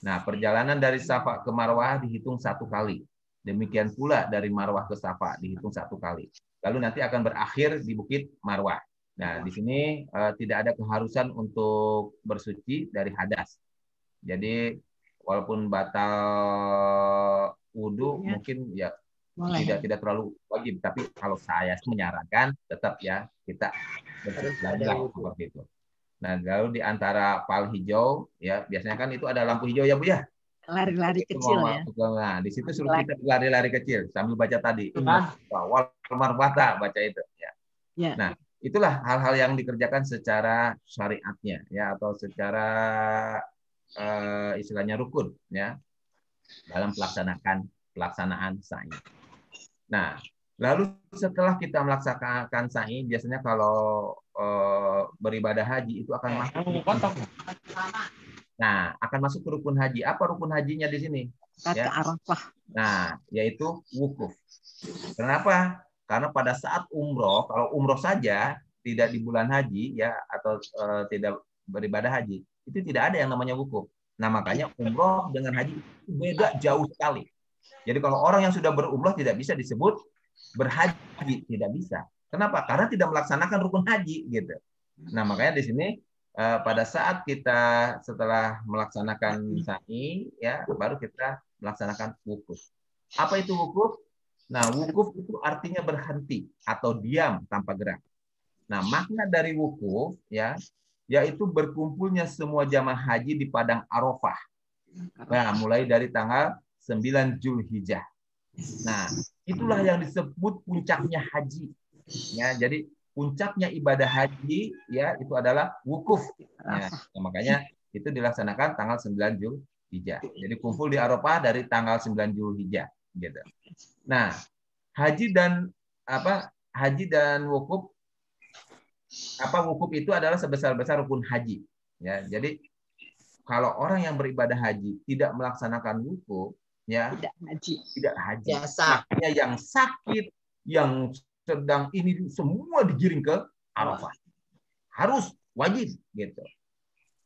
Nah, perjalanan dari Safa ke Marwah dihitung 1 kali. Demikian pula dari Marwah ke Safa dihitung 1 kali. Lalu nanti akan berakhir di Bukit Marwah. Nah, di sini tidak ada keharusan untuk bersuci dari hadas. Jadi walaupun batal wudhu mungkin ya tidak terlalu wajib, tapi kalau saya menyarankan tetap ya kita bersuci seperti itu. Nah, lalu di antara pal hijau ya biasanya kan itu ada lampu hijau ya Bu ya. Lari-lari kecil ya. Nah, di situ suruh kita lari-lari kecil sambil baca tadi. Wal marwata baca itu ya. Nah, itulah hal-hal yang dikerjakan secara syariatnya ya atau secara istilahnya rukun ya dalam pelaksanaan sa'i. Nah, lalu setelah kita melaksanakan sa'i, biasanya kalau beribadah haji itu akan masuk. Nah, akan masuk ke rukun haji. Apa rukun hajinya di sini? Ya. Arafah. Nah, yaitu wukuf. Kenapa? Karena pada saat umroh, kalau umroh saja tidak di bulan haji ya atau tidak beribadah haji, itu tidak ada yang namanya wukuf. Nah, makanya umroh dengan haji itu beda jauh sekali. Jadi kalau orang yang sudah berumroh tidak bisa disebut berhaji, tidak bisa. Kenapa? Karena tidak melaksanakan rukun haji gitu. Nah, makanya di sini pada saat kita setelah melaksanakan sa'i ya baru kita melaksanakan wukuf. Apa itu wukuf? Nah, wukuf itu artinya berhenti atau diam tanpa gerak. Nah, makna dari wukuf ya yaitu berkumpulnya semua jamaah haji di padang Arafah. Nah, mulai dari tanggal 9 Zulhijjah. Nah, itulah yang disebut puncaknya haji. Ya, jadi puncaknya ibadah haji ya itu adalah wukuf. Ya, makanya itu dilaksanakan tanggal 9 Zulhijjah. Jadi kumpul di Arafah dari tanggal 9 Zulhijjah gitu. Nah, haji dan wukuf wukuf itu adalah sebesar-besar rukun haji. Ya, jadi kalau orang yang beribadah haji tidak melaksanakan wukuf, ya tidak haji. Makanya yang sakit, yang sedang ini semua digiring ke Arafah. Harus wajib gitu.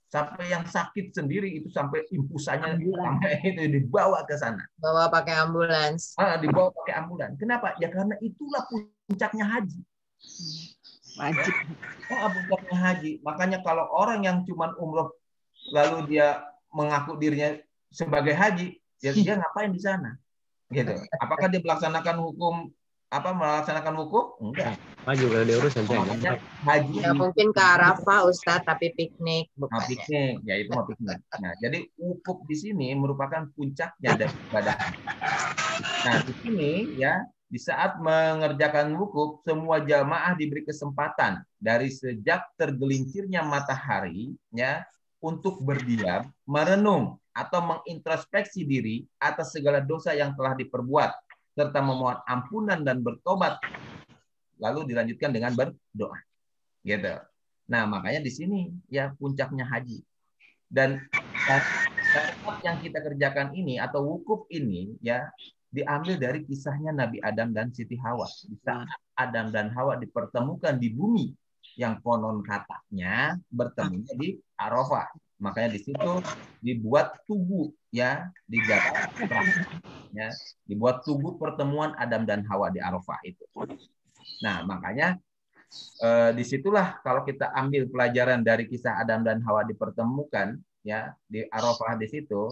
Sampai yang sakit sendiri itu sampai impusannya sampai itu dibawa ke sana. Bawa pakai ambulans. Dibawa pakai ambulans. Kenapa? Ya karena itulah puncaknya haji. Wajib. Puncaknya haji. Makanya kalau orang yang cuma umroh lalu dia mengaku dirinya sebagai haji, ya dia ngapain di sana? Gitu. Apakah dia melaksanakan wukuf? Enggak. Maju kalau diurus saja. Haji Ya mungkin ke Arafah Ustaz, tapi piknik bukan. Piknik, ya itu mau piknik. Nah, jadi wukuf di sini merupakan puncaknya dari ibadah. Nah, di sini ya di saat mengerjakan wukuf, semua jamaah diberi kesempatan dari sejak tergelincirnya matahari ya untuk berdiam, merenung atau mengintrospeksi diri atas segala dosa yang telah diperbuat serta memohon ampunan dan bertobat. Lalu dilanjutkan dengan berdoa. Gitu. Nah, makanya di sini ya puncaknya haji. Dan yang kita kerjakan ini atau wukuf ini ya diambil dari kisahnya Nabi Adam dan Siti Hawa. Di saat Adam dan Hawa dipertemukan di bumi yang konon katanya bertemunya di Arafah. Makanya di situ dibuat tugu ya di Jakarta. Ya, dibuat tugu pertemuan Adam dan Hawa di Arafah itu. Nah, makanya disitulah kalau kita ambil pelajaran dari kisah Adam dan Hawa dipertemukan ya di Arafah di situ.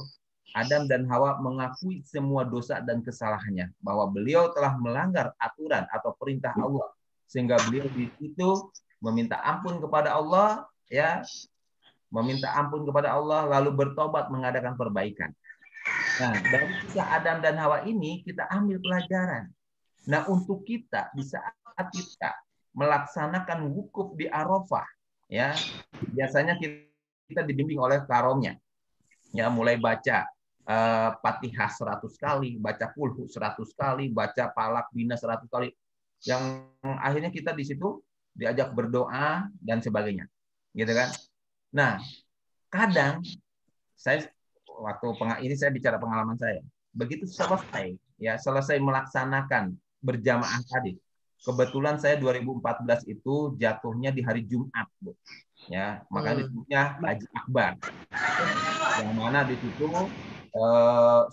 Adam dan Hawa mengakui semua dosa dan kesalahannya bahwa beliau telah melanggar aturan atau perintah Allah sehingga beliau di situ meminta ampun kepada Allah ya meminta ampun kepada Allah lalu bertobat mengadakan perbaikan. Nah, dari kisah Adam dan Hawa ini kita ambil pelajaran. Nah, untuk kita di saat kita melaksanakan wukuf di Arafah ya biasanya kita dibimbing oleh karomnya ya mulai baca Fatihah 100 kali, baca Qulhu 100 kali, baca Falak Bina 100 kali. Yang akhirnya kita di situ diajak berdoa dan sebagainya. Gitu kan? Nah, kadang saya waktu ini saya bicara pengalaman saya. Begitu selesai melaksanakan berjamaah tadi, kebetulan saya 2014 itu jatuhnya di hari Jumat, Bu. Ya, makanya disebutnya Haji Akbar. Yang mana di situ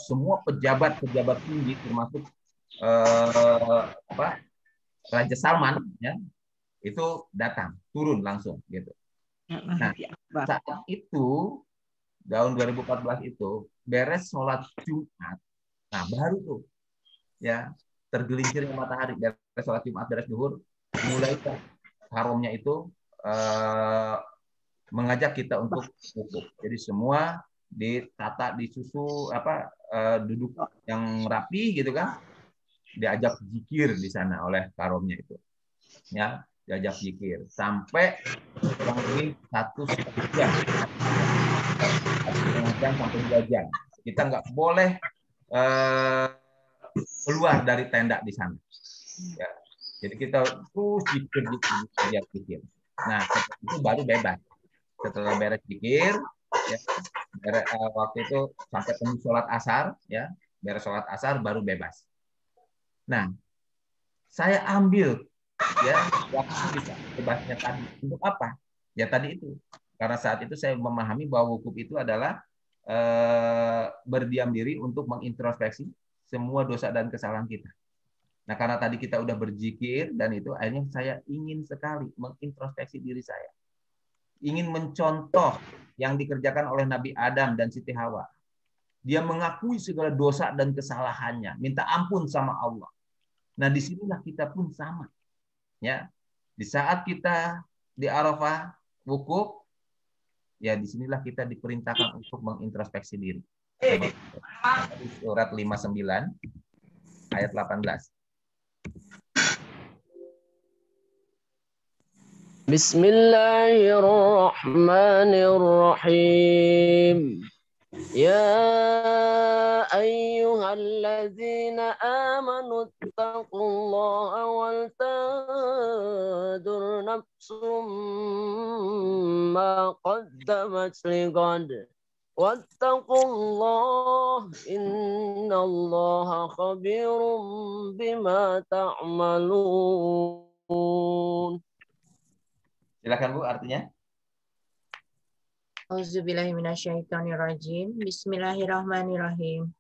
semua pejabat-pejabat tinggi termasuk Raja Salman ya, itu datang, turun langsung gitu. Nah, saat itu tahun 2014 itu beres sholat Jumat. Nah, baru tuh ya tergelincirnya matahari, beres sholat Jumat, beres zuhur, mulai harumnya itu mengajak kita untuk wukuf. Jadi semua ditata, disusu duduk yang rapi gitu kan, diajak zikir di sana oleh karomnya itu. Ya, diajak zikir sampai kurang lebih 1,5 jam. 1,5 jam sampai 2 jam. Kita nggak boleh keluar dari tenda di sana. Ya. Jadi kita terus zikir. Nah, setelah itu baru bebas. Setelah beres zikir, ya, waktu itu sampai tunggu sholat asar, ya, beres sholat asar baru bebas. Nah, saya ambil ya waktu bisa bebasnya tadi untuk apa? Ya tadi itu, karena saat itu saya memahami bahwa wukuf itu adalah berdiam diri untuk mengintrospeksi semua dosa dan kesalahan kita. Nah, karena tadi kita udah berzikir dan itu akhirnya saya ingin sekali mengintrospeksi diri saya. Ingin mencontoh yang dikerjakan oleh Nabi Adam dan Siti Hawa. Dia mengakui segala dosa dan kesalahannya, minta ampun sama Allah. Nah, disinilah kita pun sama. Ya, di saat kita di Arafah wukuf, ya disinilah kita diperintahkan untuk mengintrospeksi diri. Surat 59 ayat 18. Bismillahirrahmanirrahim. Ya ayyuhalladzina amanu taqullaha wal tanzur nafsum ma qaddamat lighad wattaqullah innallaha khabirum bima ta'malun. Silakan Bu, artinya. Auzubillahiminasyaitonirrajim. Bismillahirrahmanirrahim.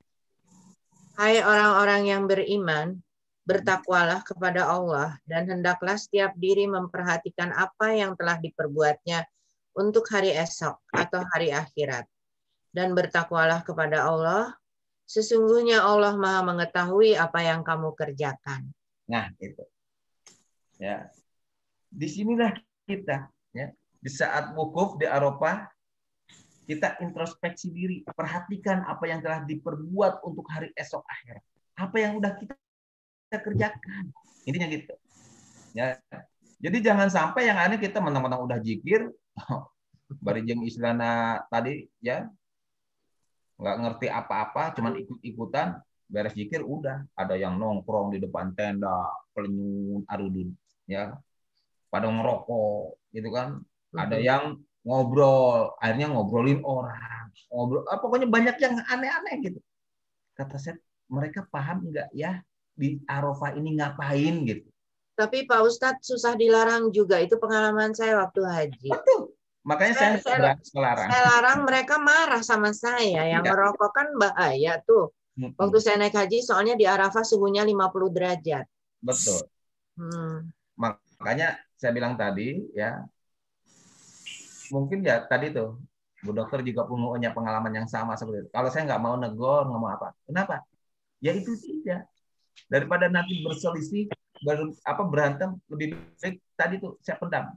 Hai orang-orang yang beriman, bertakwalah kepada Allah dan hendaklah setiap diri memperhatikan apa yang telah diperbuatnya untuk hari esok atau hari akhirat. Dan bertakwalah kepada Allah, sesungguhnya Allah Maha mengetahui apa yang kamu kerjakan. Nah, itu. Ya. Disinilah kita, ya. Di saat wukuf di Arafah, kita introspeksi diri, perhatikan apa yang telah diperbuat untuk hari esok akhirat. Apa yang udah kita kerjakan. Intinya gitu. Ya. Jadi jangan sampai yang aneh kita menang-menang udah zikir, barijeng istilahna tadi ya, nggak ngerti apa-apa, cuman ikut-ikutan, beres zikir udah ada yang nongkrong di depan tenda, pelenyun arudun, ya, pada ngerokok, gitu kan. Ada yang ngobrol, akhirnya ngobrolin orang, pokoknya banyak yang aneh-aneh gitu. Kata saya, mereka paham nggak ya di Arafah ini ngapain gitu? Tapi Pak Ustadz susah dilarang juga, itu pengalaman saya waktu haji. Betul, makanya saya larang. Saya larang, mereka marah sama saya. Yang merokok kan bahaya tuh. Waktu saya naik haji, soalnya di Arafah suhunya 50 derajat. Betul. Makanya saya bilang tadi ya. Mungkin ya tadi tuh Bu Dokter juga punya pengalaman yang sama seperti itu. Kalau saya nggak mau negor, nggak mau apa, kenapa? Ya itu tidak. Daripada nanti berselisih, berantem, lebih baik tadi tuh saya pendam.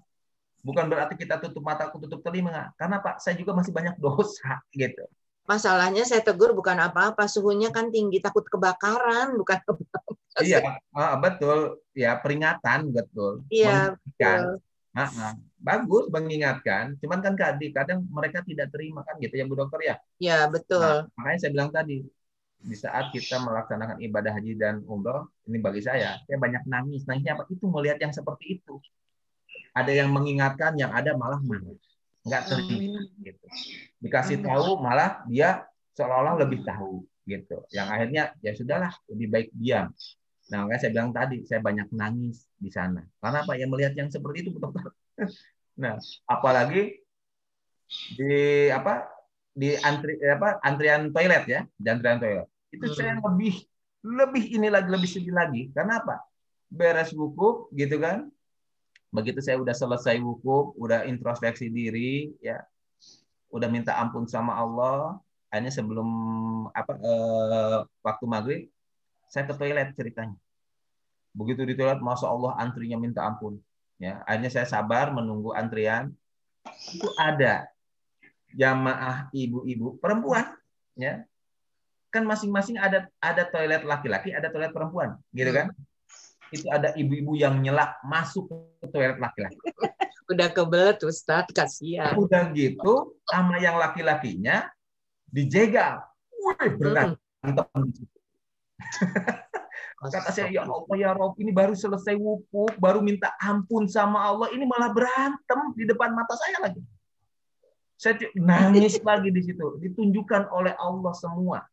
Bukan berarti kita tutup mata, tutup telinga. Karena Pak, saya juga masih banyak dosa gitu. Masalahnya saya tegur bukan apa-apa, suhunya kan tinggi, takut kebakaran, bukan kebakaran. Iya, betul. Ya peringatan betul. Iya, betul. Bagus mengingatkan, cuman kan kadang mereka tidak terima kan gitu ya Bu Dokter ya. Iya, betul. Nah, makanya saya bilang tadi, di saat kita melaksanakan ibadah haji dan umroh, ini bagi saya banyak nangis. Nangisnya apa? Itu melihat yang seperti itu. Ada yang mengingatkan, yang ada malah marah, nggak terima gitu. Dikasih tahu malah dia seolah-olah lebih tahu gitu. Yang akhirnya ya sudahlah, lebih baik diam. Nah, makanya saya bilang tadi, saya banyak nangis di sana. Karena apa? Ya melihat yang seperti itu, betul-betul. Nah, apalagi di apa? Di antrian toilet ya, di antrian toilet. Itu saya lebih ini lagi, lebih sedih lagi. Karena apa? Beres wukuf gitu kan. Begitu saya udah selesai wukuf, udah introspeksi diri ya, udah minta ampun sama Allah, akhirnya sebelum waktu maghrib saya ke toilet ceritanya. Begitu di toilet, masya Allah antrinya minta ampun. Ya, akhirnya saya sabar menunggu antrian. Itu ada jamaah ibu-ibu perempuan, ya kan masing-masing ada toilet laki-laki, ada toilet perempuan, gitu kan? Itu ada ibu-ibu yang nyelak masuk ke toilet laki-laki. Udah kebelet Ustadz, kasihan. Udah gitu, sama yang laki-lakinya dijegal. Wih, berantem. Kata saya, ya Allah ya Rob, ini baru selesai wukuf, baru minta ampun sama Allah, ini malah berantem di depan mata saya lagi. Saya nangis lagi di situ. Ditunjukkan oleh Allah semua.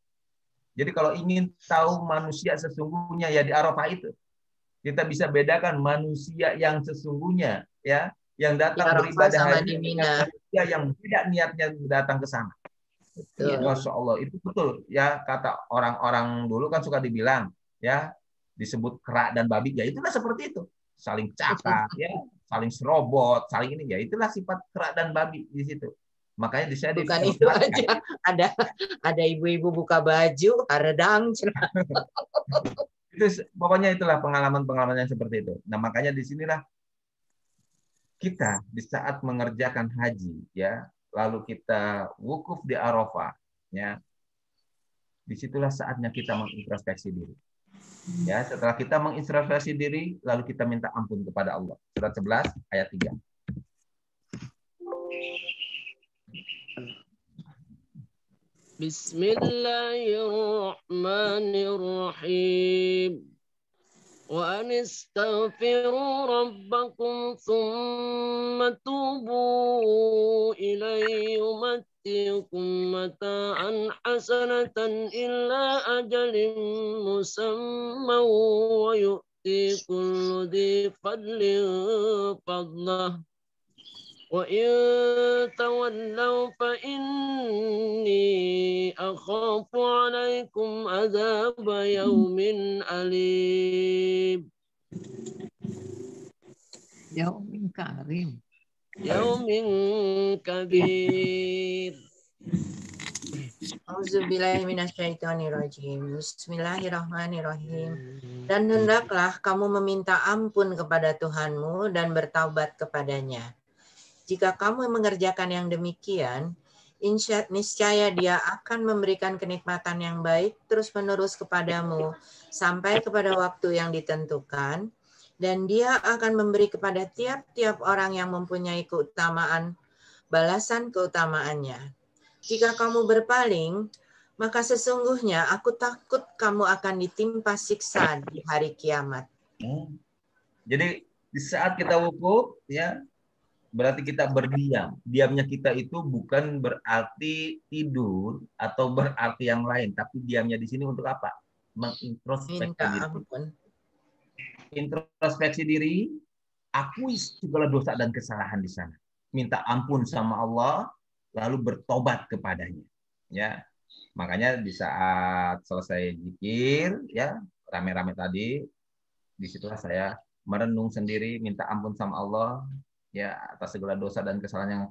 Jadi kalau ingin tahu manusia sesungguhnya ya di Arafah itu. Kita bisa bedakan manusia yang sesungguhnya ya, yang datang beribadah haji dengan manusia yang tidak niatnya datang ke sana. Masya Allah, itu betul ya, kata orang-orang dulu kan suka dibilang ya, disebut kerak dan babi, ya itulah seperti itu, saling cakap ya, saling serobot, saling ini, ya itulah sifat kerak dan babi di situ. Makanya di saya bukan itu aja, ada ibu-ibu buka baju, haredang. Itu pokoknya itulah pengalaman-pengalaman yang seperti itu. Nah, makanya di sinilah kita di saat mengerjakan haji ya, lalu kita wukuf di Arafah ya. Disitulah saatnya kita mengintrospeksi diri. Ya, setelah kita mengintrospeksi diri, lalu kita minta ampun kepada Allah. Surat 11 ayat 3. Bismillahirrahmanirrahim. Wa anistaghfiru rabbakum thumma tubu ilayhi yumatikum mata'an hasanatan illa ajalin musamman wa yu'ti kullu dhi fadlin fadlah. وَإِن تَوَلَّوْا فَإِنِّي أَخَافُ عَلَيْكُمْ عَذَابَ يَوْمٍ أَلِيمٍ. Yaumin karim. Yaumin kabir. Auzubillahiminasyaitonirrajim. Bismillahirrahmanirrahim. Dan hendaklah kamu meminta ampun kepada Tuhanmu dan bertaubat kepadanya. Jika kamu mengerjakan yang demikian, niscaya Dia akan memberikan kenikmatan yang baik terus-menerus kepadamu sampai kepada waktu yang ditentukan, dan Dia akan memberi kepada tiap-tiap orang yang mempunyai keutamaan balasan keutamaannya. Jika kamu berpaling, maka sesungguhnya aku takut kamu akan ditimpa siksa di hari kiamat. Jadi di saat kita wukuf ya, berarti kita berdiam. Diamnya kita itu bukan berarti tidur atau berarti yang lain, tapi diamnya di sini untuk apa? Mengintrospeksi diri. Introspeksi diri, akui segala dosa dan kesalahan di sana. Minta ampun sama Allah, lalu bertobat kepadanya. Ya, makanya di saat selesai zikir, ya rame-rame tadi, disitulah saya merenung sendiri, minta ampun sama Allah. Ya, atas segala dosa dan kesalahan yang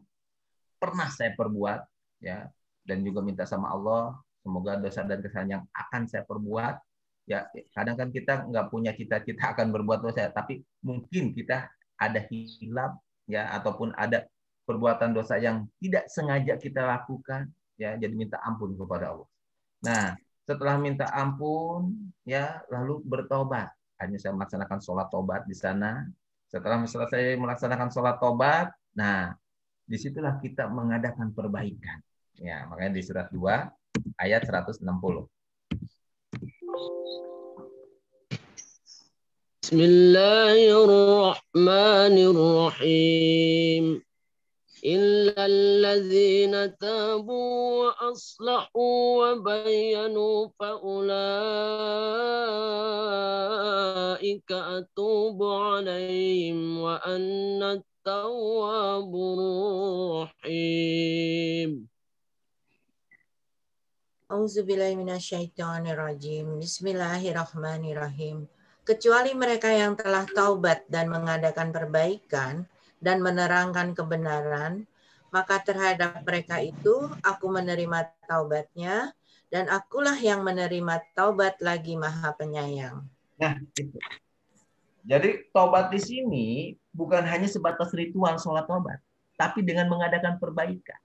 pernah saya perbuat ya, dan juga minta sama Allah semoga dosa dan kesalahan yang akan saya perbuat ya, kadang kan kita nggak punya cita-cita akan berbuat dosa, tapi mungkin kita ada hilap ya, ataupun ada perbuatan dosa yang tidak sengaja kita lakukan ya, jadi minta ampun kepada Allah. Nah, setelah minta ampun ya, lalu bertobat. Hanya saya melaksanakan sholat tobat di sana. Setelah selesai melaksanakan sholat tobat, nah disitulah kita mengadakan perbaikan. Ya, makanya di surat 2 ayat 160. Bismillahirrahmanirrahim. إلا الذين تابوا وأصلحوا وبينوا فأولئك إليك أتوب عليهم وأنت التواب الرحيم. Auzubillahiminasyaitonirrajim. Bismillahirrahmanirrahim. Kecuali mereka yang telah taubat dan mengadakan perbaikan dan menerangkan kebenaran, maka terhadap mereka itu aku menerima taubatnya, dan akulah yang menerima taubat lagi Maha Penyayang. Nah, itu. Jadi taubat di sini bukan hanya sebatas ritual sholat taubat, tapi dengan mengadakan perbaikan.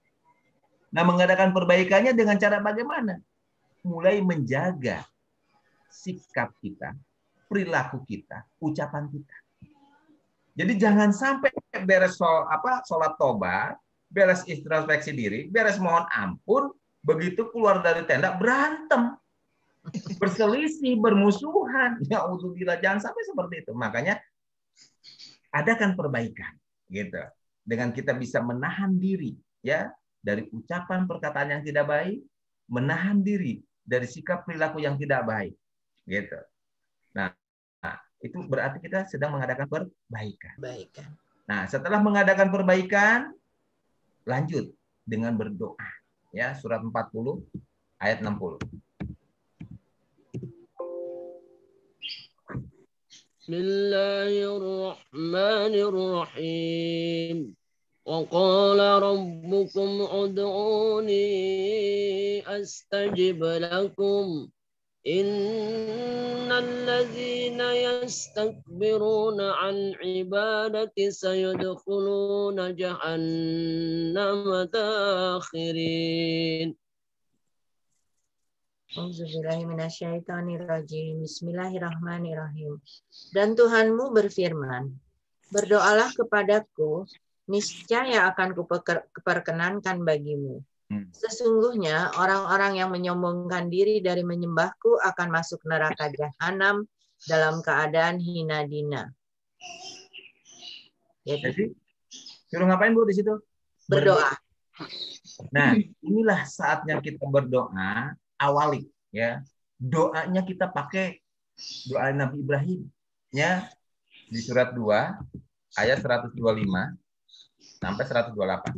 Nah, mengadakan perbaikannya dengan cara bagaimana? Mulai menjaga sikap kita, perilaku kita, ucapan kita. Jadi jangan sampai beres sholat taubat, beres introspeksi diri, beres mohon ampun, begitu keluar dari tenda berantem, berselisih, bermusuhan. Ya udzubillah, jangan sampai seperti itu. Makanya adakan perbaikan, gitu. Dengan kita bisa menahan diri, ya, dari ucapan perkataan yang tidak baik, menahan diri dari sikap perilaku yang tidak baik, gitu. Nah, itu berarti kita sedang mengadakan perbaikan. Nah, setelah mengadakan perbaikan, lanjut dengan berdoa, ya, surat 40 ayat 60. Bismillahirrahmanirrahim. Wa qala rabbukum ud'uni astajib lakum. Innal ladzina yastakbiruna an ibadati sayadkhuluna jahannama dakhirin. Auzubillahiminasyaitonirrajim. Bismillahirrahmanirrahim. Dan Tuhanmu berfirman, berdoalah kepadaku, niscaya akan kuperkenankan bagimu. Sesungguhnya orang-orang yang menyombongkan diri dari menyembahku akan masuk neraka jahanam dalam keadaan hina dina. Jadi suruh ngapain Bu di situ? Berdoa. Nah, inilah saatnya kita berdoa. Awali, ya, doanya kita pakai doa Nabi Ibrahim, ya, di surat 2 ayat 125 sampai 128.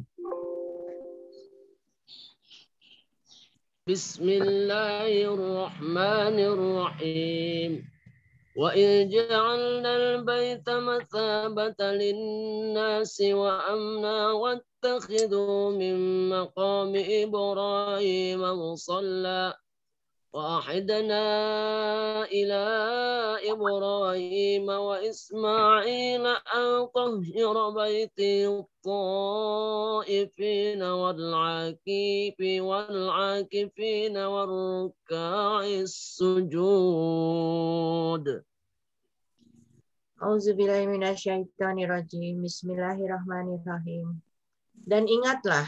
Bismillahirrahmanirrahim. Wa ij'alnal baita mathabatan lin-nasi wa amna wattakhidhu min maqami Ibrahim musalla wa ahidna ila Ibrahim wa Ismail an tahhira baiti at-ta'ifin wal-'akifin war-ruk'is sujud. Auzubillahiminasyaitonirrajim. Bismillahirrahmanirrahim. Dan ingatlah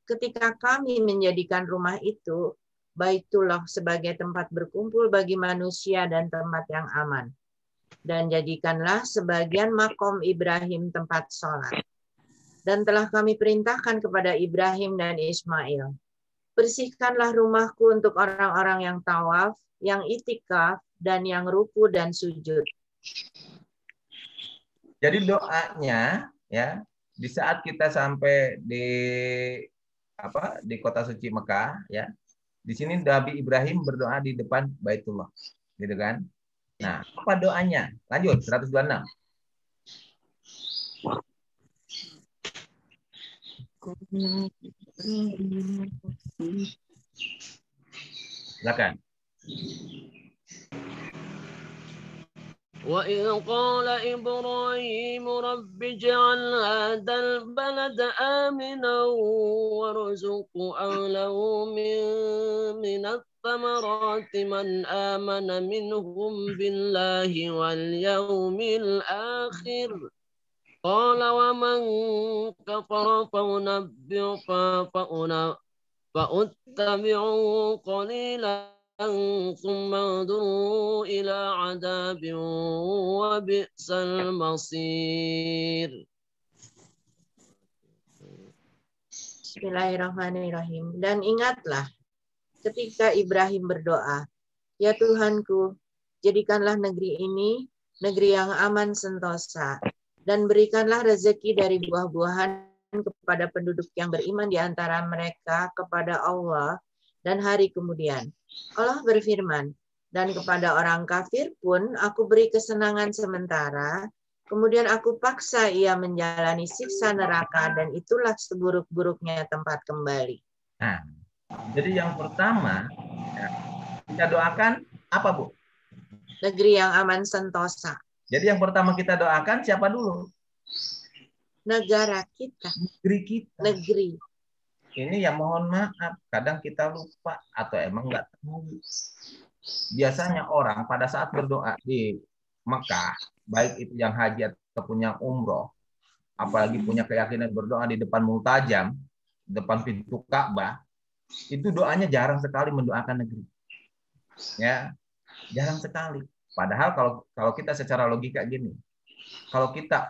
ketika kami menjadikan rumah itu, Baitullah, sebagai tempat berkumpul bagi manusia dan tempat yang aman. Dan jadikanlah sebagian makom Ibrahim tempat sholat. Dan telah kami perintahkan kepada Ibrahim dan Ismail, bersihkanlah rumahku untuk orang-orang yang tawaf, yang itikaf, dan yang ruku dan sujud. Jadi doanya, ya, di saat kita sampai di kota suci Mekah, ya, di sini Nabi Ibrahim berdoa di depan Baitullah, gitu kan? Nah, apa doanya? Lanjut 126. Silakan. وَإِذْ قَالَ إِبْرَاهِيمُ رَبِّ اجْعَلْ هَذَا الْبَلَدَ آمِنًا وَارْزُقْ أَهْلَهُ مِنَ الثَّمَرَاتِ مَنْ آمَنَ مِنْهُمْ بِاللَّهِ وَالْيَوْمِ الْآخِرِ قَالَ وَمَنْ كَفَرَ فَأُتَّبِعُهُ قَلِيلًا ثم انظروا إلى عذاب وبئس المصير. Bismillahirrahmanirrahim. Dan ingatlah ketika Ibrahim berdoa, ya Tuhanku, jadikanlah negeri ini negeri yang aman sentosa. Dan berikanlah rezeki dari buah-buahan kepada penduduk yang beriman di antara mereka kepada Allah dan hari kemudian. Allah berfirman, dan kepada orang kafir pun aku beri kesenangan sementara, kemudian aku paksa ia menjalani siksa neraka, dan itulah seburuk-buruknya tempat kembali. Nah, jadi yang pertama ya, kita doakan apa, Bu? Negeri yang aman sentosa. Jadi yang pertama kita doakan siapa dulu? Negara kita. Negeri kita. Negeri. Ini yang mohon maaf, kadang kita lupa atau emang nggak tahu. Biasanya orang pada saat berdoa di Mekah, baik itu yang haji ataupun yang umroh, apalagi punya keyakinan berdoa di depan multajam, depan pintu Ka'bah, itu doanya jarang sekali mendoakan negeri. Ya, jarang sekali. Padahal kalau kita secara logika gini, kalau kita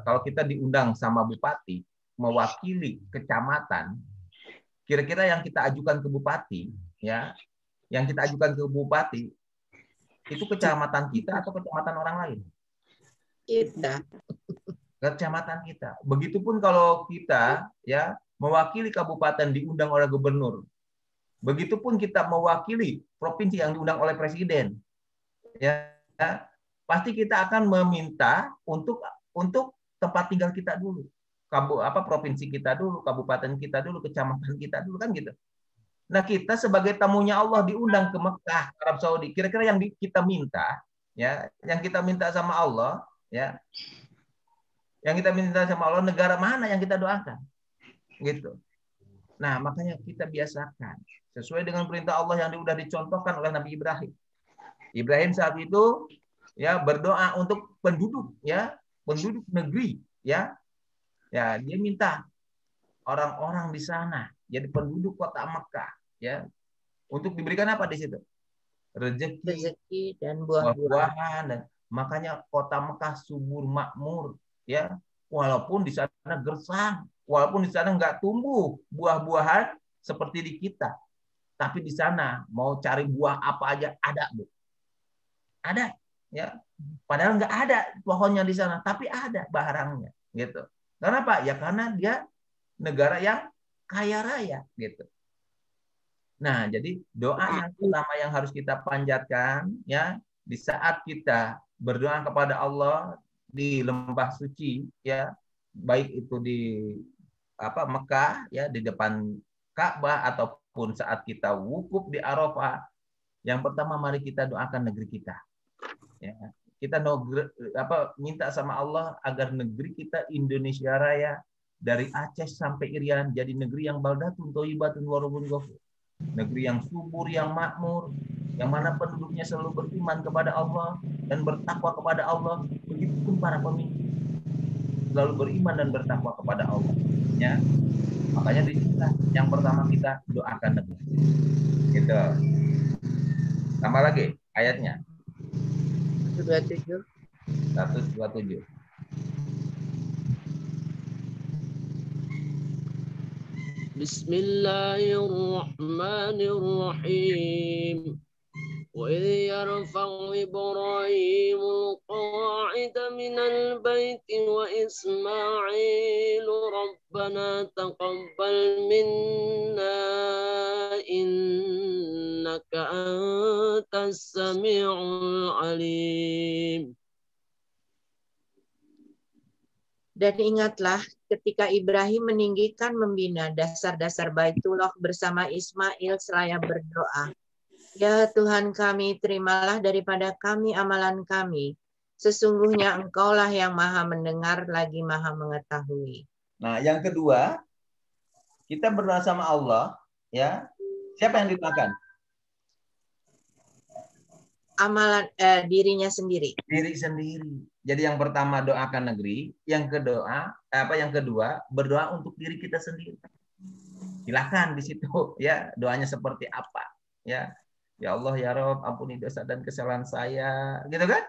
kalau kita diundang sama bupati mewakili kecamatan, kira-kira yang kita ajukan ke bupati, ya, yang kita ajukan ke bupati itu kecamatan kita atau kecamatan orang lain? Kita. Kecamatan kita. Begitupun kalau kita ya mewakili kabupaten diundang oleh gubernur. Begitupun kita mewakili provinsi yang diundang oleh presiden. Ya, pasti kita akan meminta untuk tempat tinggal kita dulu. Provinsi kita dulu, kabupaten kita dulu, kecamatan kita dulu, kan gitu. Nah, kita sebagai tamunya Allah diundang ke Mekah, Arab Saudi. Kira-kira yang kita minta, ya, yang kita minta sama Allah, ya, yang kita minta sama Allah, negara mana yang kita doakan, gitu. Nah, makanya kita biasakan sesuai dengan perintah Allah yang sudah dicontohkan oleh Nabi Ibrahim. Ibrahim saat itu, ya, berdoa untuk penduduk, ya, penduduk negeri, ya. Ya, dia minta orang-orang di sana jadi penduduk kota Mekah, ya, untuk diberikan apa di situ? Rezeki dan buah-buahan. Dan makanya kota Mekah subur makmur, ya, walaupun di sana gersang, walaupun di sana nggak tumbuh buah-buahan seperti di kita, tapi di sana mau cari buah apa aja ada, Bu. Ada, ya. Padahal nggak ada pohonnya di sana, tapi ada barangnya, gitu. Kenapa? Ya karena dia negara yang kaya raya, gitu. Nah, jadi doa yang pertama yang harus kita panjatkan, ya, di saat kita berdoa kepada Allah di lembah suci, ya, baik itu di Mekah, ya, di depan Ka'bah ataupun saat kita wukuf di Arafah, yang pertama mari kita doakan negeri kita. Ya. Kita minta sama Allah agar negeri kita Indonesia Raya dari Aceh sampai Irian jadi negeri yang baldatun thayyibatun wa rabbun ghafur. Negeri yang subur, yang makmur, yang mana penduduknya selalu beriman kepada Allah dan bertakwa kepada Allah. Begitupun para pemimpin selalu beriman dan bertakwa kepada Allah. Ya. Makanya di sini yang pertama kita doakan negeri. Gitu. Tambah lagi ayatnya. 127. Bismillahirrahmanirrahim. وإذ يرفع إبراهيم القواعد من البيت وإسماعيل ربنا تقبل منا إنك أنت السميع العليم. Dan ingatlah ketika Ibrahim meninggikan membina dasar-dasar Baitullah bersama Ismail seraya berdoa. Ya Tuhan kami, terimalah daripada kami amalan kami. Sesungguhnya Engkaulah yang maha mendengar lagi maha mengetahui. Nah, yang kedua, kita berdoa sama Allah, ya. Siapa yang didoakan? Amalan dirinya sendiri. Diri sendiri. Jadi yang pertama doakan negeri, yang kedua berdoa untuk diri kita sendiri. Silakan di situ, ya, doanya seperti apa, ya. Ya Allah, ya Rob, ampuni dosa dan kesalahan saya, gitu kan?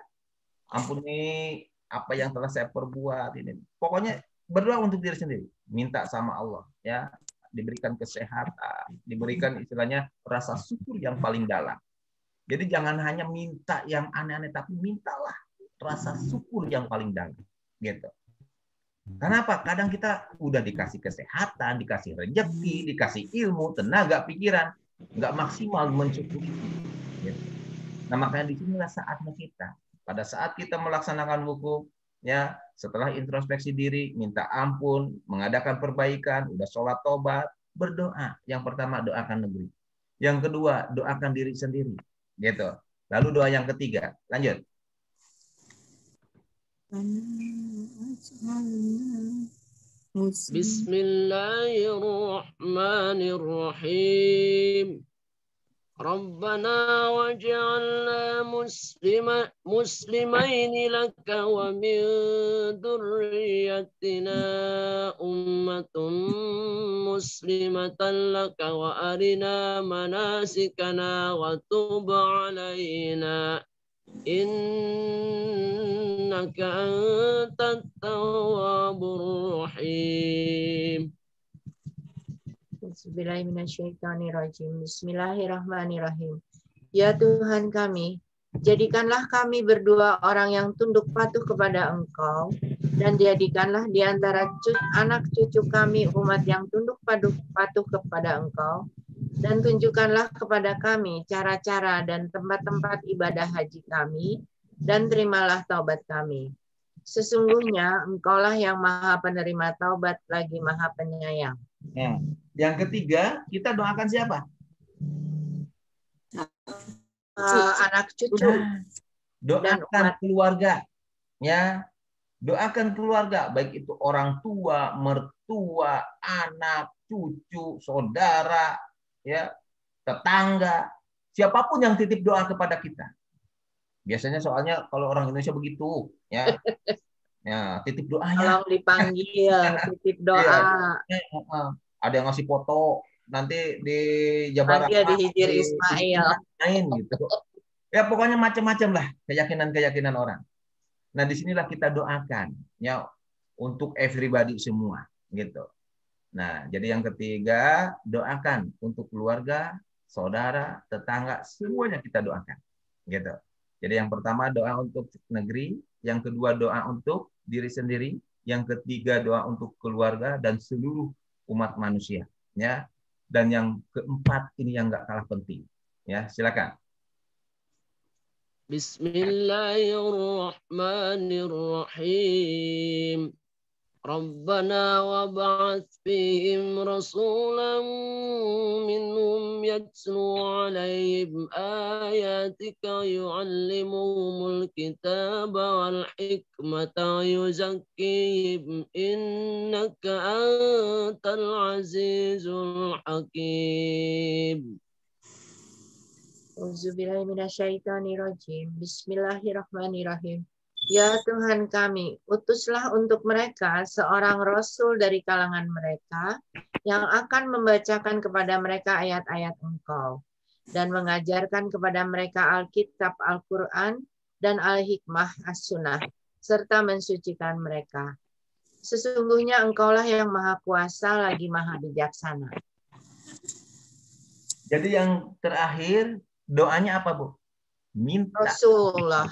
Ampuni apa yang telah saya perbuat ini. Pokoknya berdoa untuk diri sendiri, minta sama Allah, ya, diberikan kesehatan, diberikan istilahnya rasa syukur yang paling dalam. Jadi jangan hanya minta yang aneh-aneh, tapi mintalah rasa syukur yang paling dalam. Gitu. Kenapa? Kadang kita udah dikasih kesehatan, dikasih rezeki, dikasih ilmu, tenaga, pikiran, nggak maksimal mensyukuri. Gitu. Nah makanya disinilah saatnya kita. Pada saat kita melaksanakan wukuf, ya setelah introspeksi diri, minta ampun, mengadakan perbaikan, udah sholat tobat, berdoa. Yang pertama doakan negeri. Yang kedua doakan diri sendiri. Gitu. Lalu doa yang ketiga, lanjut. Bismillahirrahmanirrahim. Rabbana waj'alna muslimaini laka wa min dzurriyyatina ummatun muslimatan laka wa arina manasikana wa tub 'alaina innaka antat tawwabur rahim. Bismillahirrahmanirrahim. Ya Tuhan kami, jadikanlah kami berdua orang yang tunduk patuh kepada Engkau, dan jadikanlah di antara anak cucu kami umat yang tunduk patuh kepada Engkau, dan tunjukkanlah kepada kami cara-cara dan tempat-tempat ibadah haji kami, dan terimalah taubat kami. Sesungguhnya Engkaulah yang Maha Penerima Taubat lagi Maha Penyayang. Nah, yang ketiga, kita doakan siapa? Anak cucu. Doakan keluarga. Ya, doakan keluarga, baik itu orang tua, mertua, anak, cucu, saudara, ya, tetangga, siapapun yang titip doa kepada kita. Biasanya soalnya kalau orang Indonesia begitu, ya. Ya, titip doa ya. Tolong dipanggil, titip doa. Ya, ada yang ngasih foto, nanti di Jabar Nanti di Hijir Ismail. Main gitu. Ya pokoknya macam-macam lah keyakinan-keyakinan orang. Nah disinilah kita doakan ya untuk everybody semua gitu. Nah jadi yang ketiga doakan untuk keluarga, saudara, tetangga, semuanya kita doakan gitu. Jadi yang pertama doa untuk negeri, yang kedua doa untuk diri sendiri, yang ketiga doa untuk keluarga dan seluruh umat manusia, ya. Dan yang keempat ini yang nggak kalah penting, ya. Silakan. Bismillahirrahmanirrahim. Rabbana wab'ats fihim rasulan minhum yatlu 'alaihim ayatika yu'allimuhumul kitaba wal hikmata yuzakkihim innaka antal azizul hakim. Auzubillahi minasyaitonirrajim. Bismillahirrahmanirrahim. Ya Tuhan kami, utuslah untuk mereka seorang rasul dari kalangan mereka yang akan membacakan kepada mereka ayat-ayat Engkau dan mengajarkan kepada mereka Alkitab, Al-Quran, dan Al-Hikmah, As-Sunnah, serta mensucikan mereka. Sesungguhnya Engkaulah yang Maha Kuasa lagi Maha Bijaksana. Jadi yang terakhir doanya apa, Bu? Minta. Rasulullah.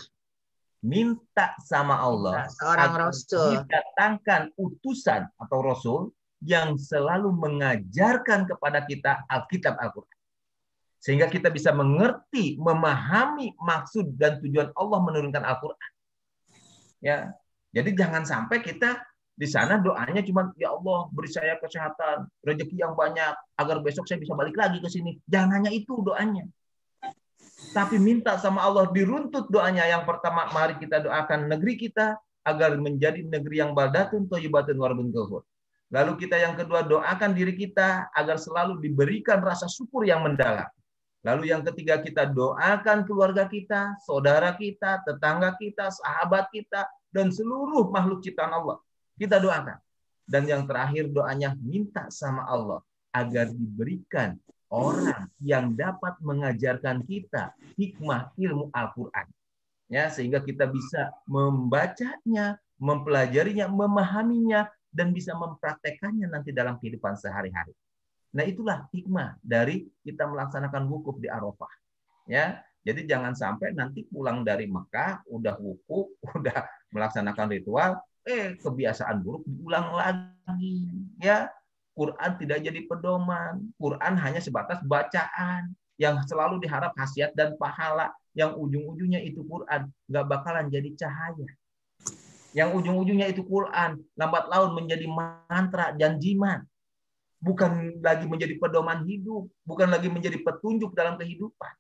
Minta sama Allah seorang rasul didatangkan utusan atau rasul yang selalu mengajarkan kepada kita Alkitab Al-Quran. Sehingga kita bisa mengerti, memahami maksud dan tujuan Allah menurunkan Al-Quran. Ya, jadi jangan sampai kita di sana doanya cuma ya Allah beri saya kesehatan, rezeki yang banyak agar besok saya bisa balik lagi ke sini. Jangan hanya itu doanya. Tapi minta sama Allah diruntut doanya. Yang pertama, mari kita doakan negeri kita agar menjadi negeri yang baldatun thayyibatun warbun ghafur. Lalu kita yang kedua doakan diri kita agar selalu diberikan rasa syukur yang mendalam. Lalu yang ketiga kita doakan keluarga kita, saudara kita, tetangga kita, sahabat kita, dan seluruh makhluk ciptaan Allah. Kita doakan. Dan yang terakhir doanya minta sama Allah agar diberikan orang yang dapat mengajarkan kita hikmah ilmu Al-Quran. Ya, sehingga kita bisa membacanya, mempelajarinya, memahaminya, dan bisa mempraktekannya nanti dalam kehidupan sehari-hari. Nah itulah hikmah dari kita melaksanakan wukuf di Arafah. Ya, Jadi jangan sampai nanti pulang dari Mekah, udah wukuf, udah melaksanakan ritual, kebiasaan buruk diulang lagi. Ya, Quran tidak jadi pedoman. Quran hanya sebatas bacaan yang selalu diharap khasiat dan pahala. Yang ujung-ujungnya itu Quran, nggak bakalan jadi cahaya. Yang ujung-ujungnya itu Quran, lambat laun menjadi mantra dan jimat. Bukan lagi menjadi pedoman hidup, bukan lagi menjadi petunjuk dalam kehidupan.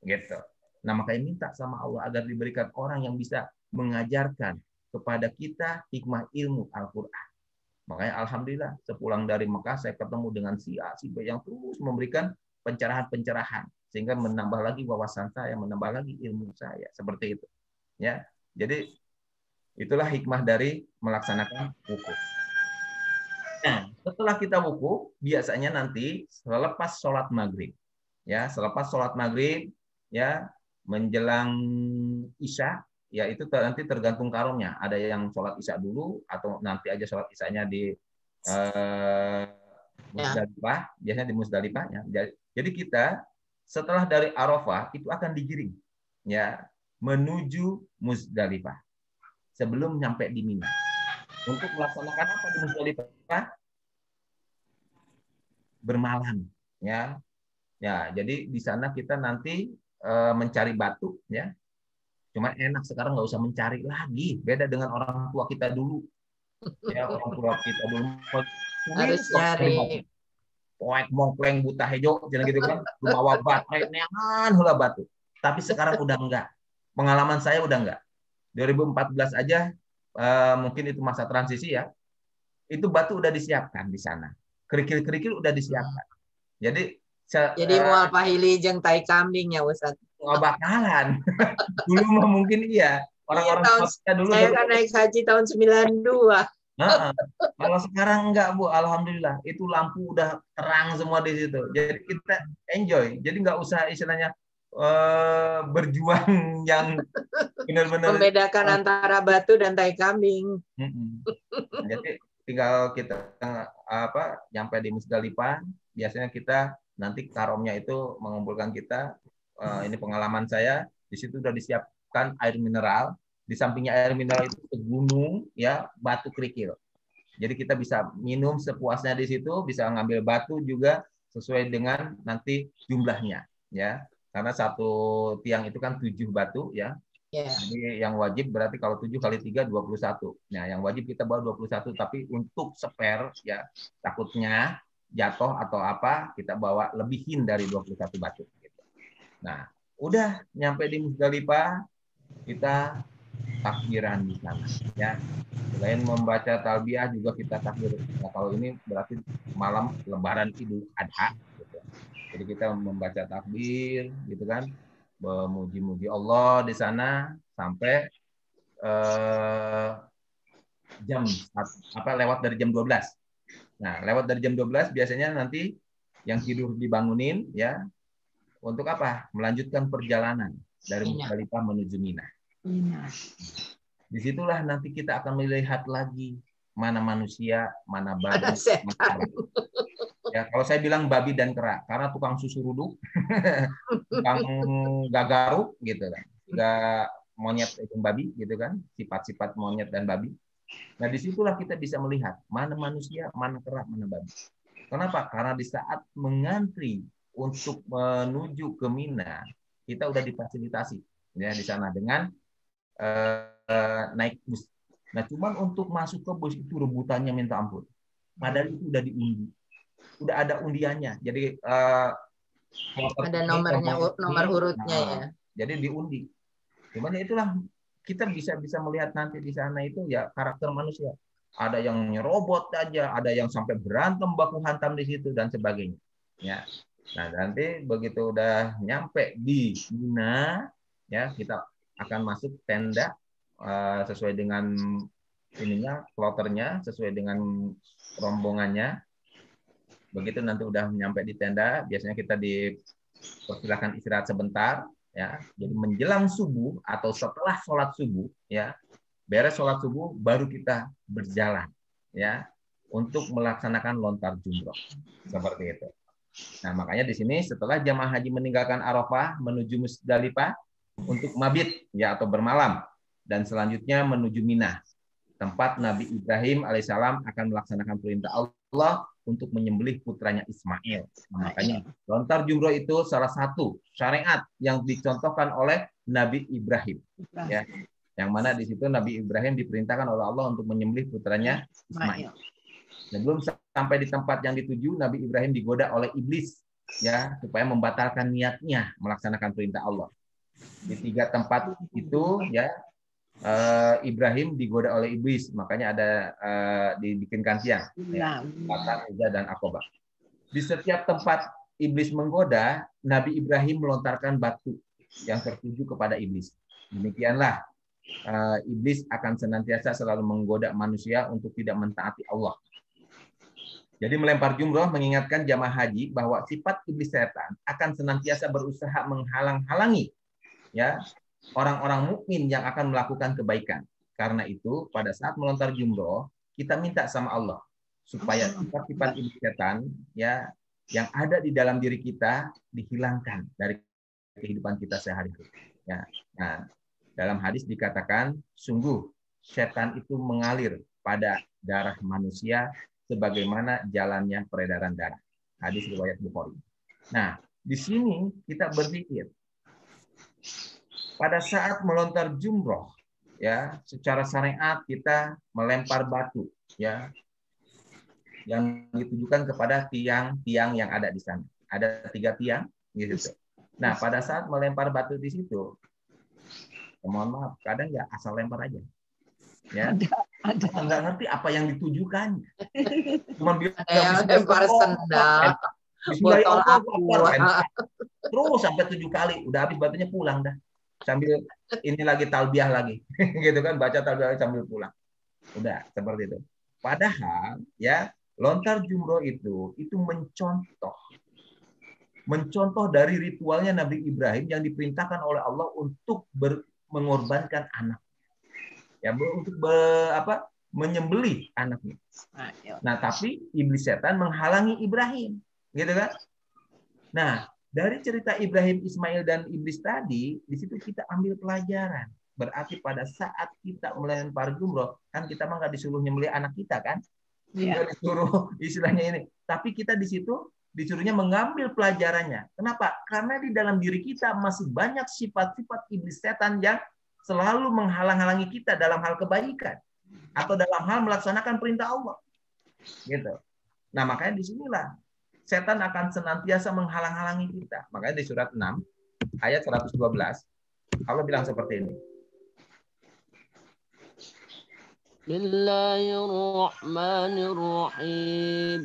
Gitu. Nah, makanya minta sama Allah agar diberikan orang yang bisa mengajarkan kepada kita hikmah ilmu Al-Quran. Makanya alhamdulillah sepulang dari Mekah saya ketemu dengan si A, si B yang terus memberikan pencerahan-pencerahan sehingga menambah lagi wawasan saya, menambah lagi ilmu saya, seperti itu. Ya. Jadi itulah hikmah dari melaksanakan wukuf. Nah, setelah kita wukuf, biasanya nanti selepas sholat maghrib, ya, selepas sholat maghrib, ya, menjelang isya, ya itu nanti tergantung karomnya. Ada yang sholat isya dulu atau nanti aja sholat isyanya di Musdalifah, biasanya di Musdalifah. Ya. Jadi kita setelah dari Arafah itu akan digiring, ya, menuju Musdalifah sebelum sampai di Mina. Untuk melaksanakan apa di Musdalifah? Bermalam, ya. Ya, jadi di sana kita nanti mencari batu, ya. Cuma enak sekarang nggak usah mencari lagi. Beda dengan orang tua kita dulu. Ya, orang tua kita dulu harus nyari. Poek mongkleng buta hejo, jangan gitu kan. Bawa baterai neangan hula batu. Tapi sekarang udah enggak. Pengalaman saya udah enggak. 2014 aja mungkin itu masa transisi ya. Itu batu udah disiapkan di sana. Kerikil-kerikil udah disiapkan. Jadi mual pahili jeung tai kambing ya Ustaz. Nggak bakalan. Dulu mah mungkin iya. Orang-orang dulu saya kan naik haji tahun 92. Kalau sekarang enggak, Bu. Alhamdulillah. Itu lampu udah terang semua di situ. Jadi kita enjoy. Jadi nggak usah istilahnya berjuang yang benar-benar membedakan antara batu dan tai kambing. Jadi tinggal kita nyampe di Musdalifah, biasanya kita nanti karomnya itu mengumpulkan kita. Ini pengalaman saya, di situ sudah disiapkan air mineral, di sampingnya air mineral itu gunung, ya, batu kerikil. Jadi kita bisa minum sepuasnya di situ, bisa ngambil batu juga sesuai dengan nanti jumlahnya, ya. Karena satu tiang itu kan 7 batu, ya. Jadi yang wajib berarti kalau 7 kali 3 21. Nah, yang wajib kita bawa 21, tapi untuk spare, ya, takutnya jatuh atau apa, kita bawa lebihin dari 21 batu. Nah, udah nyampe di Musdalifah, kita takbiran di sana, ya. Selain membaca talbiyah juga kita takbir. Nah, kalau ini berarti malam Lebaran Idul Adha, gitu. Jadi kita membaca takbir, gitu kan, memuji-muji Allah di sana sampai lewat dari jam 12. Nah, lewat dari jam 12 biasanya nanti yang tidur dibangunin, ya. Untuk apa? Melanjutkan perjalanan dari Musdalifah menuju Mina. Disitulah nanti kita akan melihat lagi mana manusia, mana babi, mana kera. Ya, kalau saya bilang babi dan kera, karena tukang susu ruduk, tukang gagaruk, gitu kan, nggak monyet itu babi, gitu kan, sifat-sifat monyet dan babi. Nah, disitulah kita bisa melihat mana manusia, mana kera, mana babi. Kenapa? Karena di saat mengantri untuk menuju ke Mina, kita udah difasilitasi, ya, di sana dengan naik bus. Nah, cuman untuk masuk ke bus itu rebutannya minta ampun. Padahal itu udah diundi, udah ada undiannya. Jadi ada nomor urutnya, ya. Jadi diundi. Cuman ya itulah kita bisa melihat nanti di sana itu ya karakter manusia. Ada yang nyerobot aja, ada yang sampai berantem baku hantam di situ dan sebagainya. Ya. Nah, nanti begitu udah nyampe di Mina, ya, kita akan masuk tenda sesuai dengan ininya, kloternya, sesuai dengan rombongannya. Begitu nanti udah nyampe di tenda, biasanya kita dipersilakan istirahat sebentar, ya. Jadi menjelang subuh atau setelah sholat subuh, ya, beres sholat subuh baru kita berjalan, ya, untuk melaksanakan lontar jumroh, seperti itu. Nah, makanya di sini setelah jamaah haji meninggalkan Arafah menuju Musdalifah untuk mabit ya atau bermalam dan selanjutnya menuju Mina, tempat Nabi Ibrahim alaihissalam akan melaksanakan perintah Allah untuk menyembelih putranya Ismail. Nah, makanya lontar jumroh itu salah satu syariat yang dicontohkan oleh Nabi Ibrahim. Ya, yang mana di situ Nabi Ibrahim diperintahkan oleh Allah untuk menyembelih putranya Ismail. Sebelum sampai di tempat yang dituju, Nabi Ibrahim digoda oleh iblis ya supaya membatalkan niatnya melaksanakan perintah Allah. Di 3 tempat itu ya Ibrahim digoda oleh iblis, makanya ada dibikinkan tiang. Ya, Lata, Uza, dan Aqobah. Di setiap tempat iblis menggoda, Nabi Ibrahim melontarkan batu yang tertuju kepada iblis. Demikianlah iblis akan senantiasa selalu menggoda manusia untuk tidak mentaati Allah. Jadi melempar jumroh mengingatkan jamaah haji bahwa sifat iblis setan akan senantiasa berusaha menghalang-halangi ya orang-orang mukmin yang akan melakukan kebaikan. Karena itu pada saat melontar jumroh kita minta sama Allah supaya sifat-sifat iblis setan ya yang ada di dalam diri kita dihilangkan dari kehidupan kita sehari-hari. Ya. Nah, dalam hadis dikatakan sungguh setan itu mengalir pada darah manusia sebagaimana jalannya peredaran darah. Hadis riwayat Bukhari. Nah, di sini kita berpikir pada saat melontar jumroh, ya, secara syariat kita melempar batu, ya, yang ditujukan kepada tiang-tiang yang ada di sana. Ada 3 tiang, gitu. Nah, pada saat melempar batu di situ, mohon maaf, kadang ya asal lempar aja, ya. Ada. Nggak ngerti apa yang ditujukan. Cuma yang lempar sendal, botol aqua. Terus sampai 7 kali, udah habis batunya pulang dah. Sambil ini lagi talbiah lagi, gitu kan, baca talbiah sambil pulang. Udah seperti itu. Padahal ya lontar jumroh itu mencontoh dari ritualnya Nabi Ibrahim yang diperintahkan oleh Allah untuk mengorbankan anak. Ya, untuk menyembelih anaknya. Nah, tapi iblis setan menghalangi Ibrahim, gitu kan? Nah, dari cerita Ibrahim, Ismail, dan iblis tadi, di situ kita ambil pelajaran. Berarti pada saat kita melempar jumroh, kan kita mah nggak disuruh nyembelih anak kita, kan? Nggak disuruh istilahnya ini. Tapi kita di situ disuruhnya mengambil pelajarannya. Kenapa? Karena di dalam diri kita masih banyak sifat-sifat iblis setan yang selalu menghalang-halangi kita dalam hal kebaikan atau dalam hal melaksanakan perintah Allah. Gitu. Nah, makanya disinilah setan akan senantiasa menghalang-halangi kita. Makanya di surat 6 ayat 112 Allah bilang seperti ini. Bismillahirrahmanirrahim.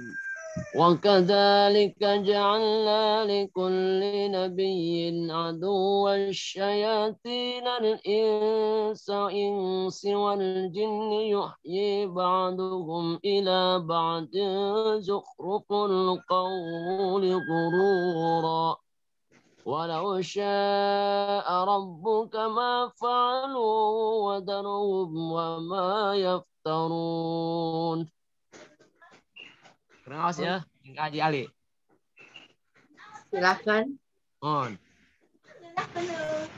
وكذلك جعلنا لكل نبي عدوا الشياطين الإنس والجن يحيي بعضهم إلى بعض زخرف القول غرورا ولو شاء ربك ما فعلوا وذرهم وما يفترون. Terima kasih ya, Haji Ali. Silahkan.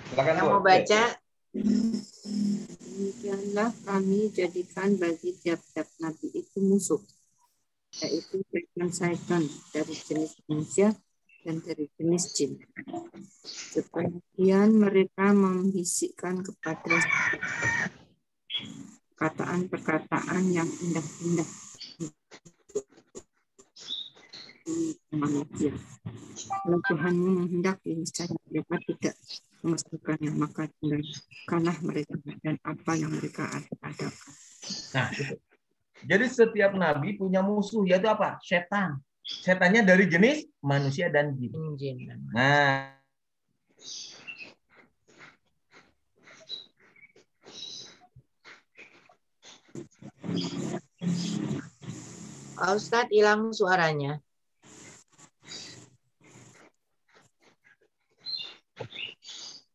Silakan yang mau baca. Demikianlah kami jadikan bagi tiap-tiap nabi itu musuh, yaitu syaitan dari jenis manusia dan dari jenis jin. Sebagian mereka membisikkan kepada perkataan yang indah-indah manusia. Kalau Tuhanmu menghendaki, niscaya mereka tidak mengerjakannya, maka tinggalkanlah mereka dan apa yang mereka adakan. Nah, itu. Jadi setiap nabi punya musuh, yaitu apa? Setan. Setannya dari jenis manusia dan jin. Nah, Pak Ustadz hilang suaranya.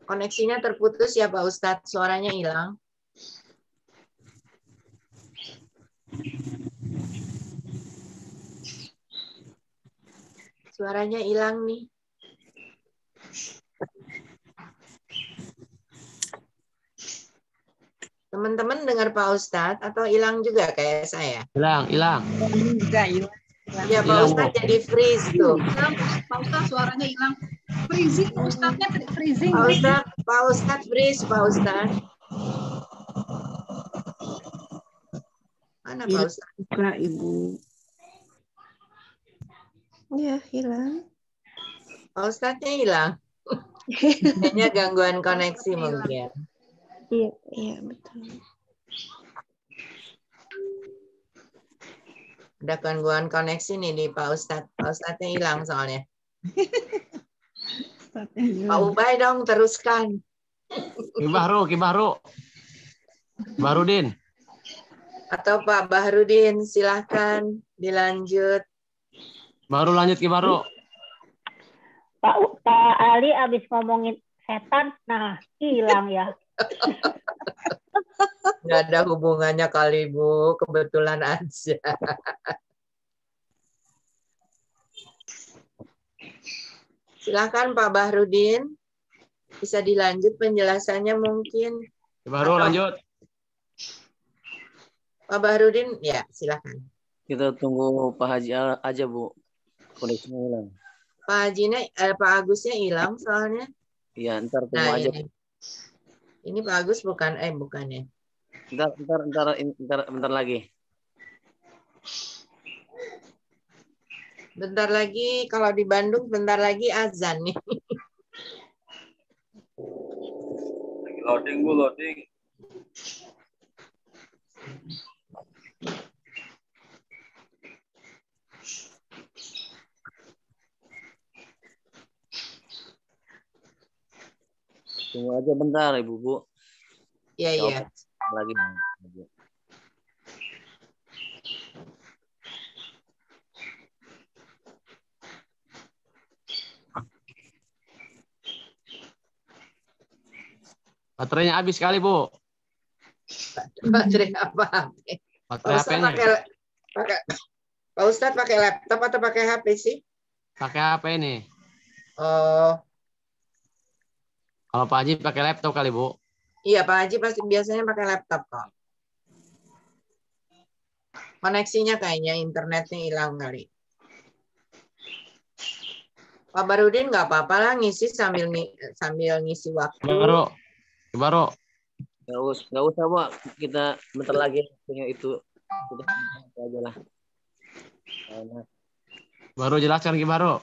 Koneksinya terputus ya Pak Ustadz, suaranya hilang. Suaranya hilang nih. Teman-teman dengar Pak Ustadz atau hilang juga kayak saya? Hilang. Enggak, hilang. Ya Pak Hilang, Ustadz Bu. jadi freeze tuh. Hilang, Pak Ustadz suaranya hilang. Freezing, Ustadznya freezing. Pak Ustadz freeze, Pak Ustadz. Mana Pak Ustadz? Enggak, Ibu. Ya, hilang. Pak Ustadznya hilang. Kayaknya gangguan koneksi mungkin. Iya, betul. Ada gangguan koneksi nih di Pak Ustadz. Pak Ustadznya hilang soalnya. Pak Ubay dong, teruskan. Kibahru. Bahrudin. Atau Pak Bahrudin, silahkan dilanjut. Baru lanjut Kibahru. Pak Ali abis ngomongin setan, nah hilang ya. Nggak ada hubungannya kali Bu, kebetulan aja. Silahkan Pak Bahrudin, bisa dilanjut penjelasannya mungkin. Baru lanjut. Pak Bahrudin, ya silahkan. Kita tunggu Pak Haji aja, Bu. Koneksinya hilang. Pak Hajinya, Pak Agusnya hilang soalnya. Iya, ntar tunggu Nah aja. ini Pak Agus bukan ya. Bentar lagi. Bentar lagi, kalau di Bandung bentar lagi azan nih. Loading, Bu, loading. Tunggu aja bentar, Ibu, Bu. Iya. Lagi. Baterainya habis kali, Bu. Baterai apa? Baterai HP-nya. Pak Ustadz pakai laptop atau pakai HP sih? Pakai HP ini. Oh. Kalau Pak Haji pakai laptop kali, Bu. Iya, Pak Haji pasti biasanya pakai laptop kok. Koneksinya kayaknya internetnya hilang kali. Pak Barudin nggak apa-apa lah ngisi sambil ngisi waktu. Baru. Nggak usah, Bu. Kita bentar lagi punya itu. Udah aja lah. Baru jelaskan Baru.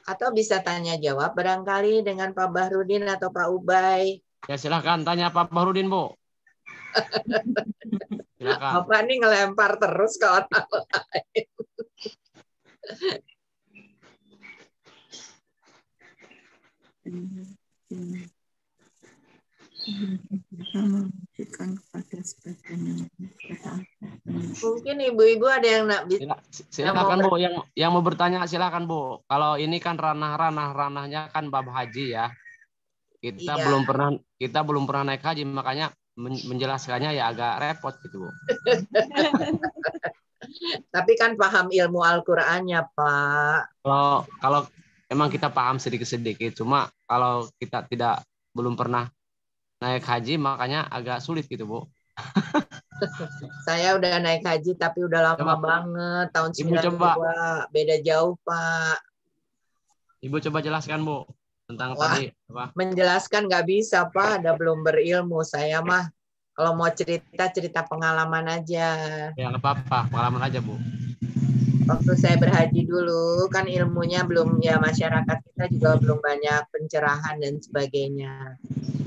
Atau bisa tanya jawab barangkali dengan Pak Bahrudin atau Pak Ubay. Ya silahkan tanya Pak Bahrudin, Bu. Silakan. Bapak ini ngelempar terus ke orang lain. Mungkin ibu-ibu ada yang nak silakan Bu, yang mau bertanya silakan Bu. Kalau ini kan ranahnya kan bab haji ya. Kita belum pernah naik haji, makanya menjelaskannya ya agak repot gitu Bu. Tapi kan paham ilmu Al-Qur'annya, Pak. Kalau emang kita paham sedikit-sedikit, cuma kalau kita belum pernah naik haji makanya agak sulit gitu Bu. Saya udah naik haji tapi udah lama banget, tahun 92. Beda jauh, Pak. Ibu coba jelaskan, Bu, tentang tadi apa? Menjelaskan nggak bisa, Pak. Ada belum berilmu. Saya mah kalau mau cerita pengalaman aja. Ya nggak apa-apa, pengalaman aja, Bu. Waktu saya berhaji dulu, kan ilmunya belum, ya masyarakat kita juga belum banyak pencerahan dan sebagainya.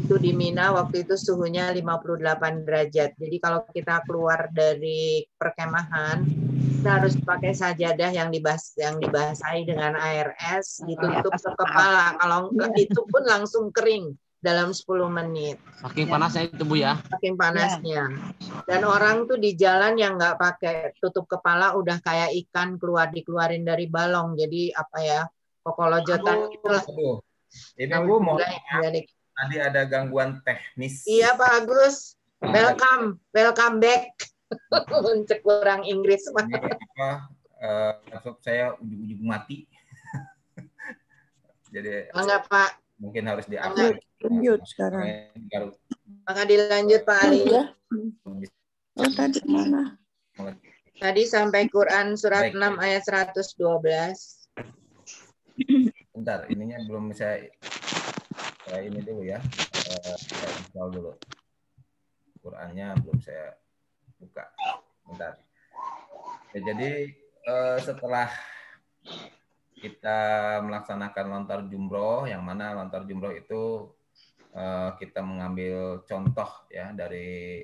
Itu di Mina waktu itu suhunya 58 derajat. Jadi kalau kita keluar dari perkemahan, kita harus pakai sajadah yang dibasahi dengan air es, ditutup ke kepala. Kalau enggak, itu pun langsung kering dalam 10 menit. Saking panasnya itu Bu ya. Saking panasnya. Dan orang tuh di jalan yang nggak pakai tutup kepala udah kayak ikan dikeluarin dari balong. Jadi apa ya, kokolojotan itulah. Ini Bu mau tadi ada gangguan teknis. Iya Pak Agus. Welcome back. Kurang Inggris. laptop saya ujung-ujung mati. Jadi enggak Pak. mungkin harus diupdate. Lanjut sekarang. Maka dilanjut Pak Ali. Ya. Oh, tadi mana? Tadi sampai Quran surat 6 ayat 112. Bentar, ininya belum saya ini dulu ya. Saya install dulu. Qurannya belum saya buka. Bentar. Ya, jadi setelah kita melaksanakan lontar jumroh, yang mana lontar jumroh itu kita mengambil contoh ya dari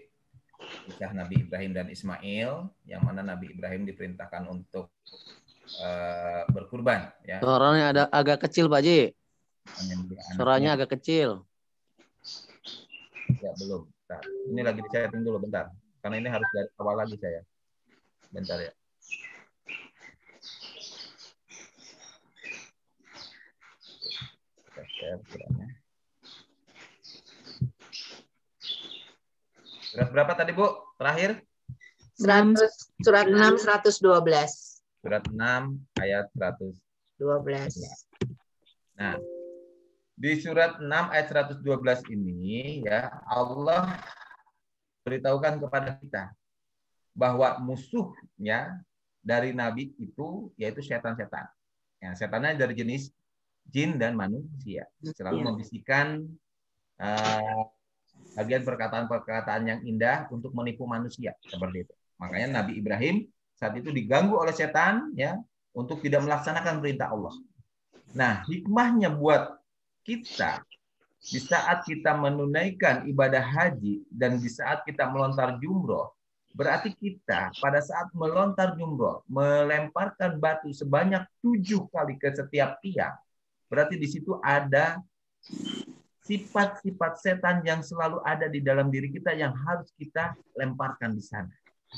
kisah Nabi Ibrahim dan Ismail, yang mana Nabi Ibrahim diperintahkan untuk berkurban. Ya. Suaranya ada agak kecil, Pak Ji. Suaranya agak kecil. Ya belum. Nah, ini lagi disetting dulu bentar, karena ini harus dari awal lagi saya. Bentar ya. Surat berapa tadi Bu? Terakhir? Surat 6 112. Surat 6 ayat 112. Nah, di surat 6 ayat 112 ini ya Allah beritahukan kepada kita bahwa musuhnya dari Nabi itu yaitu setan-setan. Ya, setannya dari jenis jin dan manusia. Selalu membisikkan bagian perkataan-perkataan yang indah untuk menipu manusia seperti itu. Makanya Nabi Ibrahim saat itu diganggu oleh setan ya untuk tidak melaksanakan perintah Allah. Nah, hikmahnya buat kita di saat kita menunaikan ibadah haji dan di saat kita melontar jumroh, berarti kita pada saat melontar jumroh melemparkan batu sebanyak 7 kali ke setiap tiang. Berarti di situ ada sifat-sifat setan yang selalu ada di dalam diri kita yang harus kita lemparkan di sana.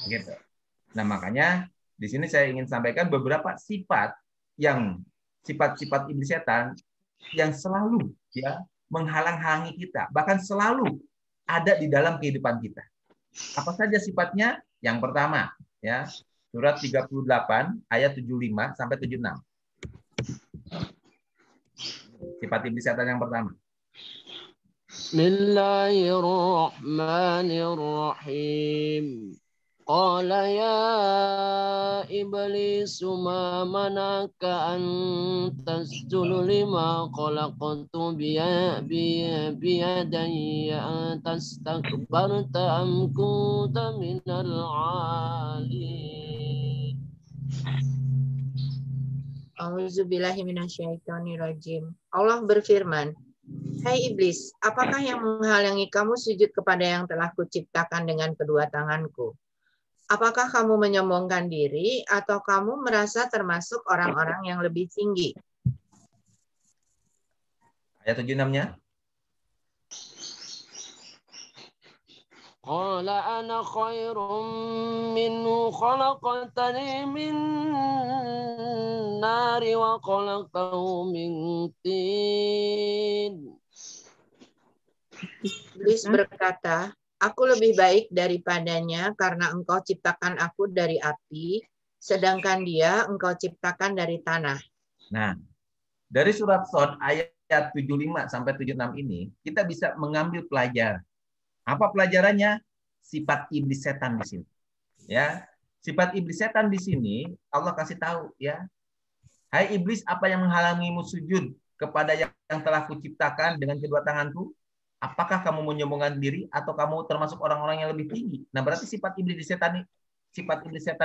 Gitu. Nah, makanya di sini saya ingin sampaikan beberapa sifat yang sifat-sifat iblis setan yang selalu ya menghalang-halangi kita, bahkan selalu ada di dalam kehidupan kita. Apa saja sifatnya? Yang pertama, ya, surat 38 ayat 75 sampai 76. Sifat iblis setan yang pertama. Bismillahirrahmanirrahim. Qala ya iblis ma manaka an tasjudu lima khalaqtu biyadayya tastakbarta am kunta minal alin. A'udzubillahi minasyaitonirrajim. Allah berfirman, hai iblis, apakah yang menghalangi kamu sujud kepada yang telah kuciptakan dengan kedua tanganku? Apakah kamu menyombongkan diri atau kamu merasa termasuk orang-orang yang lebih tinggi? Ayat 76-nya. Qala ana khairum minhu khalaqtani min nari wa khalaqtahu min tin. Iblis berkata, aku lebih baik daripadanya karena engkau ciptakan aku dari api, sedangkan dia engkau ciptakan dari tanah. Nah, dari surat Shad ayat 75 sampai 76 ini, kita bisa mengambil pelajaran. Apa pelajarannya? Sifat iblis setan di sini. Ya, sifat iblis setan di sini Allah kasih tahu ya. Hai iblis, apa yang menghalangimu sujud kepada yang telah kuciptakan dengan kedua tanganku? Apakah kamu menyombongkan diri atau kamu termasuk orang-orang yang lebih tinggi? Nah, berarti sifat iblis setan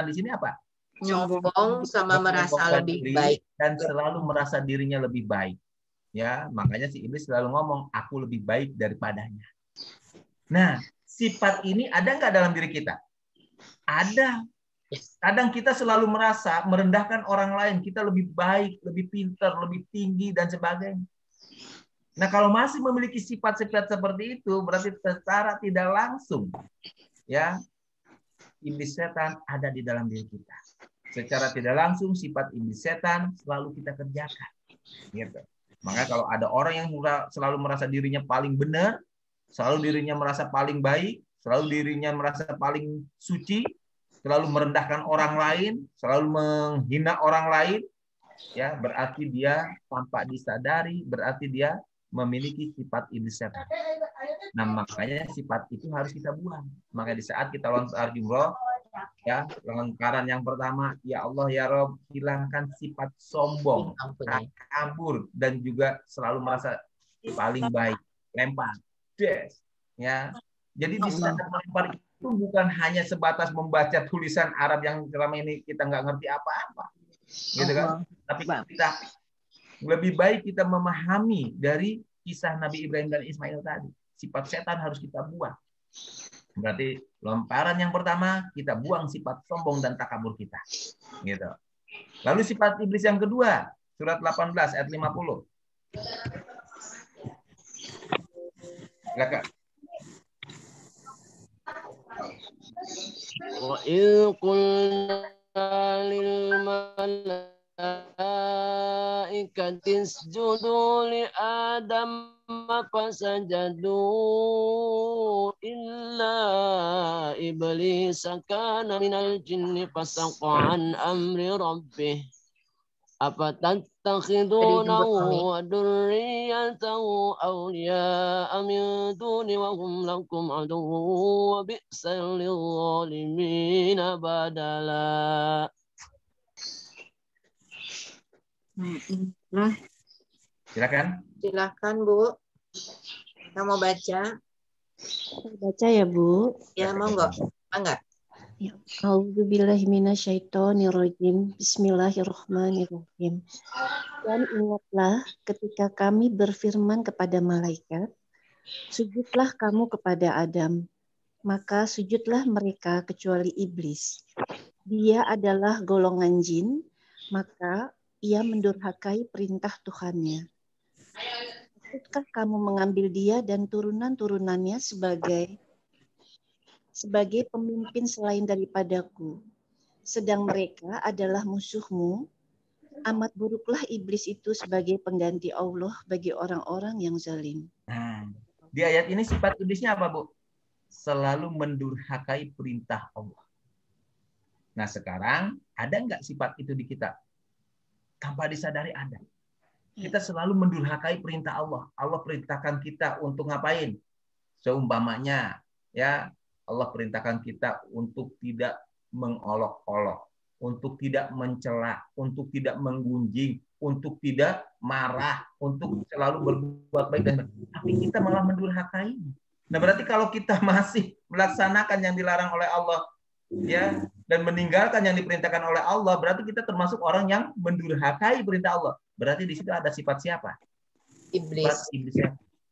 di sini apa? Nyombong sama merasa lebih baik dan selalu merasa dirinya lebih baik. Ya, makanya si iblis selalu ngomong, aku lebih baik daripadanya. Nah, sifat ini ada nggak dalam diri kita? Ada. Kadang kita selalu merasa merendahkan orang lain, kita lebih baik, lebih pintar, lebih tinggi dan sebagainya. Nah, kalau masih memiliki sifat-sifat seperti itu, berarti secara tidak langsung, ya, iblis setan ada di dalam diri kita. Secara tidak langsung, sifat iblis setan selalu kita kerjakan. Gitu. Maka kalau ada orang yang selalu merasa dirinya paling benar, selalu dirinya merasa paling baik, selalu dirinya merasa paling suci, selalu merendahkan orang lain, selalu menghina orang lain, ya berarti dia tanpa disadari, berarti dia memiliki sifat iblis setan. Nah, makanya sifat itu harus kita buang. Maka di saat kita lontar jumroh, ya lontaran yang pertama, ya Allah ya Rob, hilangkan sifat sombong, kabur, dan juga selalu merasa paling baik. Lempar, yes. Ya. Jadi di saat melempar itu bukan hanya sebatas membaca tulisan Arab yang selama ini kita nggak ngerti apa-apa, gitu kan? Tapi kita lebih baik kita memahami dari kisah Nabi Ibrahim dan Ismail tadi. Sifat setan harus kita buang. Berarti lomparan yang pertama kita buang sifat sombong dan takabur kita. Gitu. Lalu sifat iblis yang kedua, surat 18 ayat 50. Silakan. Wa in qulna lil malaikati isjudu li Adam fasajadu illa iblis kana minal jinni fasaqa an amri rabbih afatattakhidunahu wa dzurriyyatahu awliya'a min duni wa hum lakum aduwwun wa bi'sal lil-zalimina badala. Silakan. Silakan Bu. Yang mau baca? Baca ya Bu. Ya monggo. Enggak. Ya. A'udzubillahi minasyaitonirrajim. Bismillahirrahmanirrahim. Dan ingatlah ketika kami berfirman kepada malaikat, sujudlah kamu kepada Adam. Maka sujudlah mereka kecuali iblis. Dia adalah golongan jin, maka ia mendurhakai perintah Tuhannya. Maksudkah kamu mengambil dia dan turunan-turunannya sebagai pemimpin selain daripadaku, sedang mereka adalah musuhmu? Amat buruklah iblis itu sebagai pengganti Allah bagi orang-orang yang zalim. Nah, di ayat ini sifat iblisnya apa, Bu? Selalu mendurhakai perintah Allah. Nah, sekarang ada nggak sifat itu di kita? Tanpa disadari ada. Kita selalu mendurhakai perintah Allah. Allah perintahkan kita untuk ngapain? Seumpamanya, ya Allah perintahkan kita untuk tidak mengolok-olok, untuk tidak mencela, untuk tidak menggunjing, untuk tidak marah, untuk selalu berbuat baik dan tapi kita malah mendurhakai. Nah, berarti kalau kita masih melaksanakan yang dilarang oleh Allah, ya, dan meninggalkan yang diperintahkan oleh Allah, berarti kita termasuk orang yang mendurhakai perintah Allah. Berarti di situ ada sifat siapa? Iblis. Sifat iblis.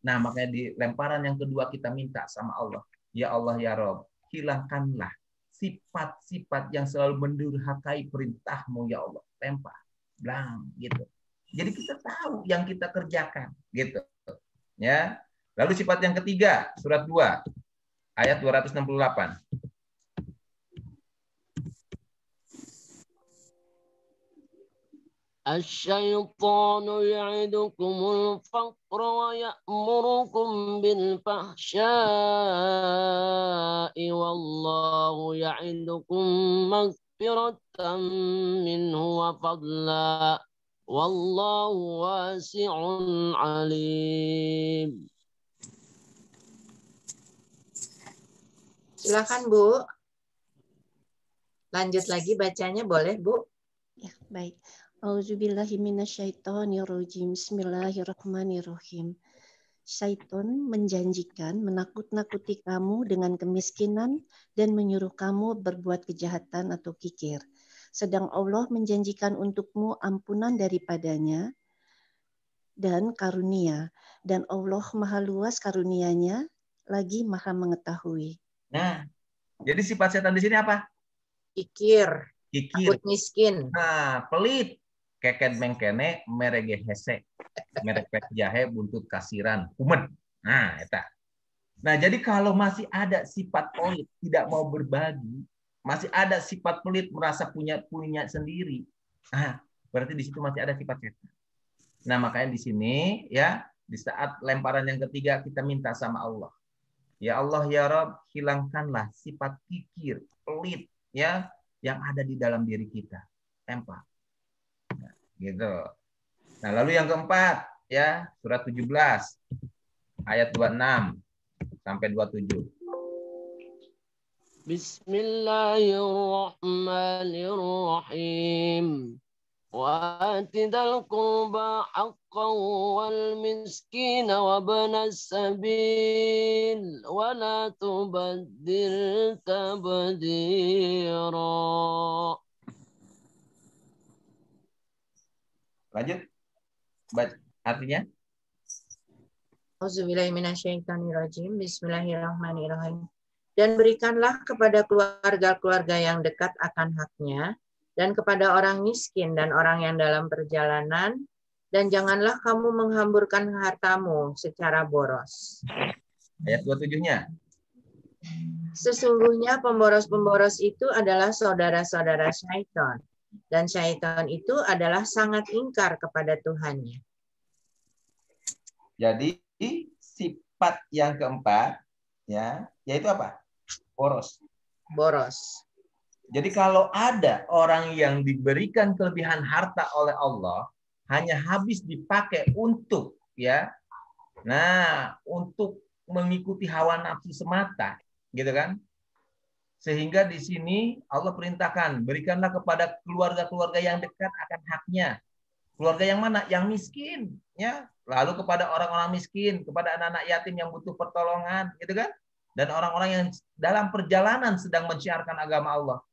Nah, makanya di lemparan yang kedua kita minta sama Allah, ya Allah ya Rob, hilangkanlah sifat-sifat yang selalu mendurhakai perintahmu ya Allah. Lempar, blang, gitu. Jadi kita tahu yang kita kerjakan, gitu. Ya. Lalu sifat yang ketiga, surat 2 ayat 268. Asy-syaitanu ya'idukumul faqra wa ya'murukum bil fahsya'i wallahu ya'idukum maghfiratan minhu wa fadla wallahu wasi'un alim. Silakan Bu. Lanjut lagi bacanya boleh Bu? Ya, baik. Auzubillahi minasyaitonirrajim. Bismillahirrahmanirrahim. Syaiton menjanjikan menakut-nakuti kamu dengan kemiskinan dan menyuruh kamu berbuat kejahatan atau kikir. Sedang Allah menjanjikan untukmu ampunan daripadanya dan karunia. Dan Allah maha luas karunianya, lagi maha mengetahui. Nah, jadi sifat setan di sini apa? Kikir. Kikir. Takut miskin. Nah, pelit. Keket mengkene merege hese. Merek jahe buntut kasiran. Umet. Nah, eta. Nah, jadi kalau masih ada sifat pelit, tidak mau berbagi, masih ada sifat pelit merasa punya sendiri. Nah, berarti di situ masih ada sifat setan. Nah, makanya di sini ya, di saat lemparan yang ketiga kita minta sama Allah. Ya Allah ya Rabb, hilangkanlah sifat kikir, pelit, ya yang ada di dalam diri kita. Tempa. Nah, gitu. Nah, lalu yang keempat ya, surat 17 ayat 26 sampai 27. Bismillahirrahmanirrahim. وآت ذا القربى حقه والمسكين وابن السبيل ولا تبذر تبذيرا. Lanjut. Artinya? Auzubillahiminasyaitonirrajim. Bismillahirrahmanirrahim. Dan berikanlah kepada keluarga-keluarga yang dekat akan haknya, dan kepada orang miskin dan orang yang dalam perjalanan, dan janganlah kamu menghamburkan hartamu secara boros. Ayat 27-nya. Sesungguhnya pemboros-pemboros itu adalah saudara-saudara syaitan, dan syaitan itu adalah sangat ingkar kepada Tuhannya. Jadi sifat yang keempat ya, yaitu apa? Boros. Boros. Jadi kalau ada orang yang diberikan kelebihan harta oleh Allah, hanya habis dipakai untuk ya, nah untuk mengikuti hawa nafsu semata, gitu kan? Sehingga di sini Allah perintahkan berikanlah kepada keluarga-keluarga yang dekat akan haknya. Keluarga yang mana? Yang miskin, ya. Lalu kepada orang-orang miskin, kepada anak-anak yatim yang butuh pertolongan, gitu kan? Dan orang-orang yang dalam perjalanan sedang mensiarkan agama Allah.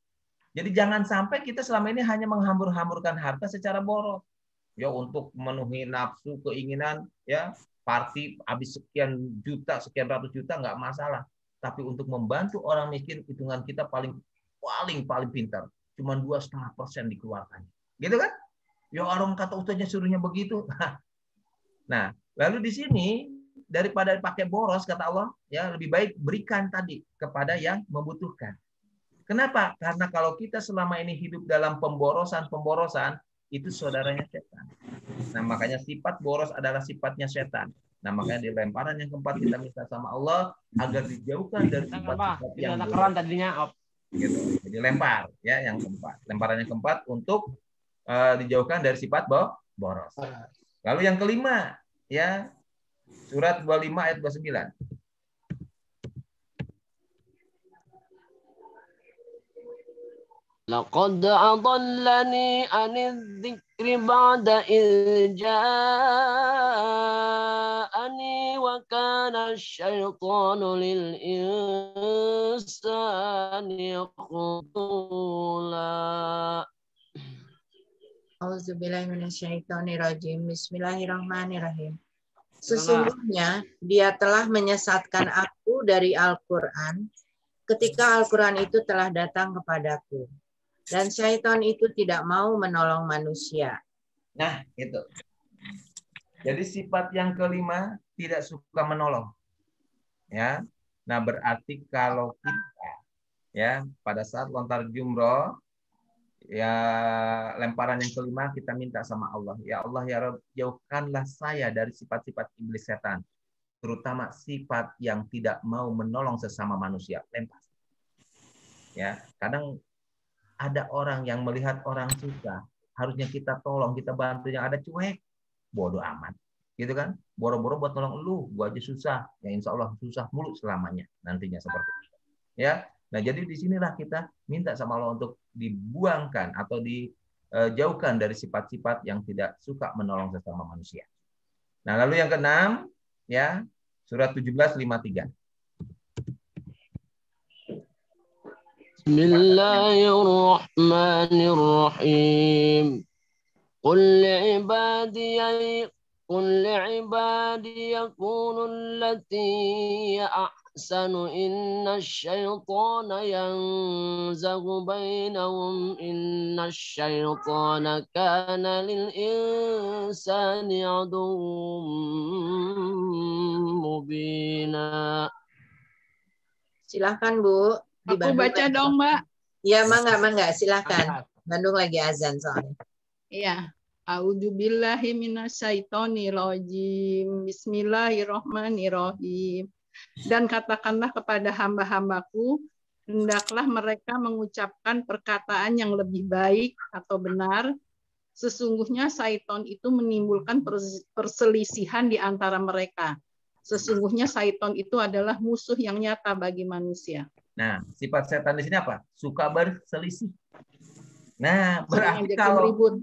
Jadi jangan sampai kita selama ini hanya menghambur-hamburkan harta secara boros. Ya untuk memenuhi nafsu, keinginan, ya party habis sekian juta, sekian ratus juta nggak masalah. Tapi untuk membantu orang miskin, hitungan kita paling pintar. Cuma 2,5% dikeluarkan. Gitu kan? Ya orang kata ustaznya suruhnya begitu. Nah, lalu di sini daripada pakai boros kata Allah, ya lebih baik berikan tadi kepada yang membutuhkan. Kenapa? Karena kalau kita selama ini hidup dalam pemborosan, itu saudaranya setan. Nah, makanya sifat boros adalah sifatnya setan. Nah, makanya di lemparan yang keempat kita minta sama Allah agar dijauhkan dari sifat-sifat yang keren tadinya. Gitu. Jadi lempar ya yang keempat. Lemparan yang keempat untuk dijauhkan dari sifat boros. Lalu yang kelima ya surat 25 ayat 29. لقد أضلني عن الذكر بعد إذ جاءني وكان الشيطان للإنسان خذولا. Auzubillahiminasyaitonirrajim. Bismillahirrahmanirrahim. Sesungguhnya dia telah menyesatkan aku dari Al-Quran ketika Al-Quran itu telah datang kepadaku. Dan syaitan itu tidak mau menolong manusia. Nah, itu. Jadi sifat yang kelima tidak suka menolong. Ya. Nah, berarti kalau kita ya pada saat lontar jumroh ya lemparan yang kelima kita minta sama Allah, ya Allah ya Rabb, jauhkanlah saya dari sifat-sifat iblis setan, terutama sifat yang tidak mau menolong sesama manusia. Lempar. Ya, kadang ada orang yang melihat orang susah, harusnya kita tolong, kita bantu, yang ada cuek, bodoh amat, gitu kan? Boro-boro buat nolong lu, gua aja susah, ya insya Allah susah mulu selamanya nantinya seperti itu. Ya, nah jadi disinilah kita minta sama Allah untuk dibuangkan atau dijauhkan dari sifat-sifat yang tidak suka menolong sesama manusia. Nah lalu yang keenam, ya surat 17:53. Bismillahirrahmanirrahim. Qul li'ibadi yakunu allati ahsanu inna syaitana yanzagu bainahum inna syaitana kana lil insani aduwwum mubina. Silahkan Bu. Aku baca dong, Mbak. Iya, mangga, silahkan. Bandung lagi azan soalnya. Iya. A'udzubillahi minasyaitonirrajim. Bismillahirrahmanirrahim. Dan katakanlah kepada hamba-hambaku, hendaklah mereka mengucapkan perkataan yang lebih baik atau benar. Sesungguhnya syaitan itu menimbulkan perselisihan di antara mereka. Sesungguhnya syaitan itu adalah musuh yang nyata bagi manusia. Nah, sifat setan di sini apa? Suka berselisih. Nah, berarti Ngajakin kalau ribut.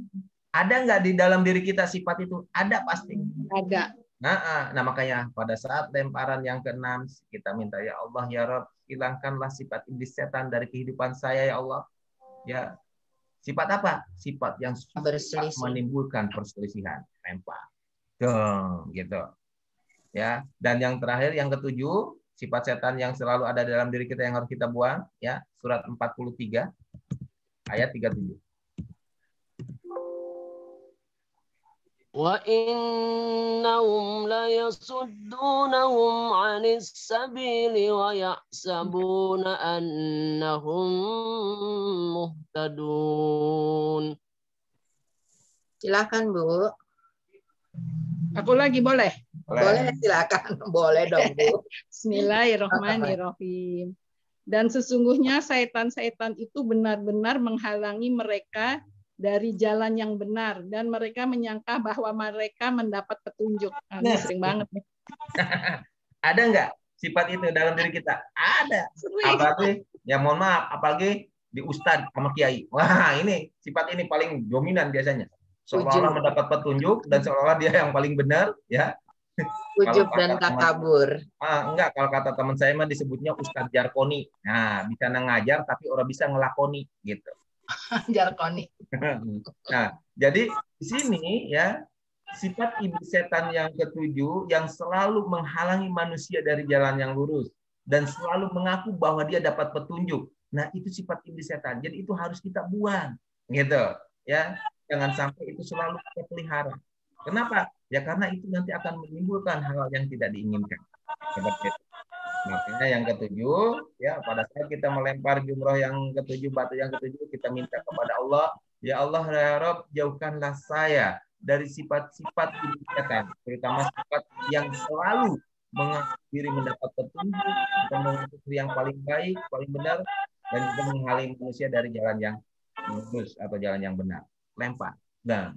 ada nggak di dalam diri kita sifat itu? Ada pasti. Ada. Nah, makanya pada saat lemparan yang ke-6 kita minta, ya Allah ya Rabb, hilangkanlah sifat iblis setan dari kehidupan saya ya Allah. Ya, sifat apa? Sifat yang suka menimbulkan perselisihan, lempar. Gitu. Ya, dan yang terakhir yang ke-7, sifat setan yang selalu ada dalam diri kita yang harus kita buang, ya, surat 43 ayat 37. Wa innahum la yasuddunahum 'anis sabili wa yahsabuna annahum muhtadun. Silakan, Bu. Aku lagi boleh? Boleh, silakan. Boleh dong, Bu. Bismillahirrahmanirrahim. Dan sesungguhnya setan-setan itu benar-benar menghalangi mereka dari jalan yang benar, dan mereka menyangka bahwa mereka mendapat petunjuk. Ini sering banget nih. Ada nggak sifat itu dalam diri kita? Ada. Apalagi, ya mohon maaf, apalagi di ustadz sama kiai. Wah, ini sifat ini paling dominan biasanya. Seolah-olah mendapat petunjuk dan seolah-olah dia yang paling benar, ya. Ujub dan takabur. Enggak, kalau kata teman saya mah disebutnya Ustadz Jarkoni. Nah, bisa ngajar tapi orang bisa ngelakoni gitu. Jarkoni. Nah, jadi di sini ya sifat iblis setan yang ke-7 yang selalu menghalangi manusia dari jalan yang lurus dan selalu mengaku bahwa dia dapat petunjuk. Nah, itu sifat iblis setan. Jadi itu harus kita buang, gitu. Ya, jangan sampai itu selalu kita pelihara. Kenapa? Ya karena itu nanti akan menimbulkan hal yang tidak diinginkan. Seperti itu. Makanya yang ke-7, ya pada saat kita melempar jumroh yang ke-7, batu yang ke-7, kita minta kepada Allah, ya Allah ya Rabb, jauhkanlah saya dari sifat-sifat iblis setan, terutama sifat yang selalu mengaku diri mendapat petunjuk, atau mengaku diri yang paling baik, paling benar, dan juga menghalangi manusia dari jalan yang lurus atau jalan yang benar. Lempar. Dan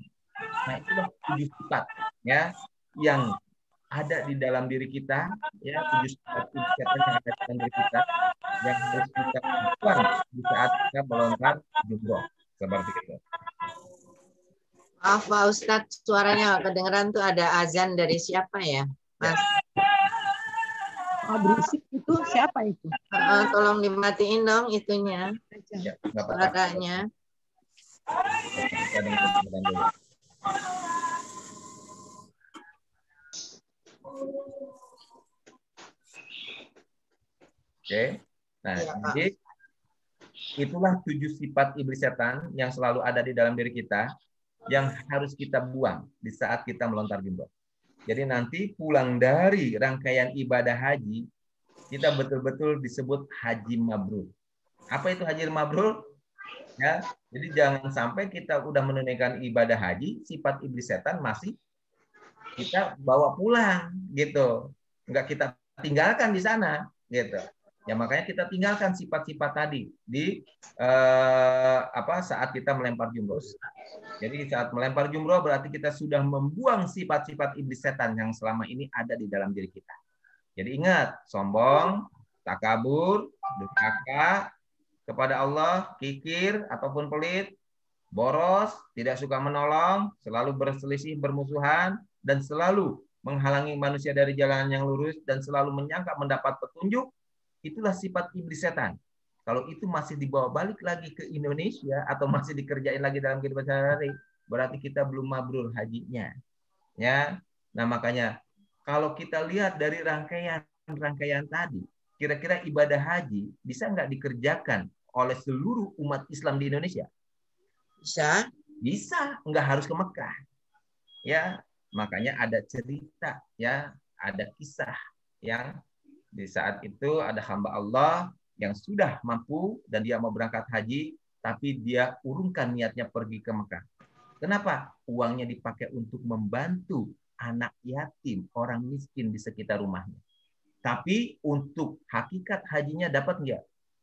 nah itulah 7 sifat ya yang ada di dalam diri kita, ya 7 sifat yang ada di dalam diri kita yang harus kita lakukan di saat kita melontar jumroh seperti itu. Maaf Pak Ustadz, suaranya kedengeran tuh ada azan dari siapa ya, Mas? Oh, berisik itu siapa itu? Tolong dimatiin dong itunya, ya, suaranya. Oke, nah jadi itulah 7 sifat iblis setan yang selalu ada di dalam diri kita yang harus kita buang di saat kita melontar jumroh. Jadi nanti pulang dari rangkaian ibadah haji kita betul-betul disebut haji mabrur. Apa itu haji mabrur? Ya, jadi jangan sampai kita udah menunaikan ibadah haji, sifat iblis setan masih kita bawa pulang gitu, nggak kita tinggalkan di sana gitu. Ya makanya kita tinggalkan sifat-sifat tadi di saat kita melempar jumroh. Jadi saat melempar jumroh berarti kita sudah membuang sifat-sifat iblis setan yang selama ini ada di dalam diri kita. Jadi ingat, sombong, takabur, durhaka kepada Allah, kikir ataupun pelit, boros, tidak suka menolong, selalu berselisih, bermusuhan, dan selalu menghalangi manusia dari jalan yang lurus dan selalu menyangka mendapat petunjuk. Itulah sifat iblis setan. Kalau itu masih dibawa balik lagi ke Indonesia atau masih dikerjain lagi dalam kehidupan sehari-hari, berarti kita belum mabrur hajinya. Ya, nah makanya kalau kita lihat dari rangkaian tadi, kira-kira ibadah haji bisa nggak dikerjakan oleh seluruh umat Islam di Indonesia? Bisa. Bisa, nggak harus ke Mekah. Ya, makanya ada cerita, ya, ada kisah yang di saat itu ada hamba Allah yang sudah mampu dan dia mau berangkat haji, tapi dia urungkan niatnya pergi ke Mekah. Kenapa? Uangnya dipakai untuk membantu anak yatim, orang miskin di sekitar rumahnya. Tapi untuk hakikat hajinya dapat nggak?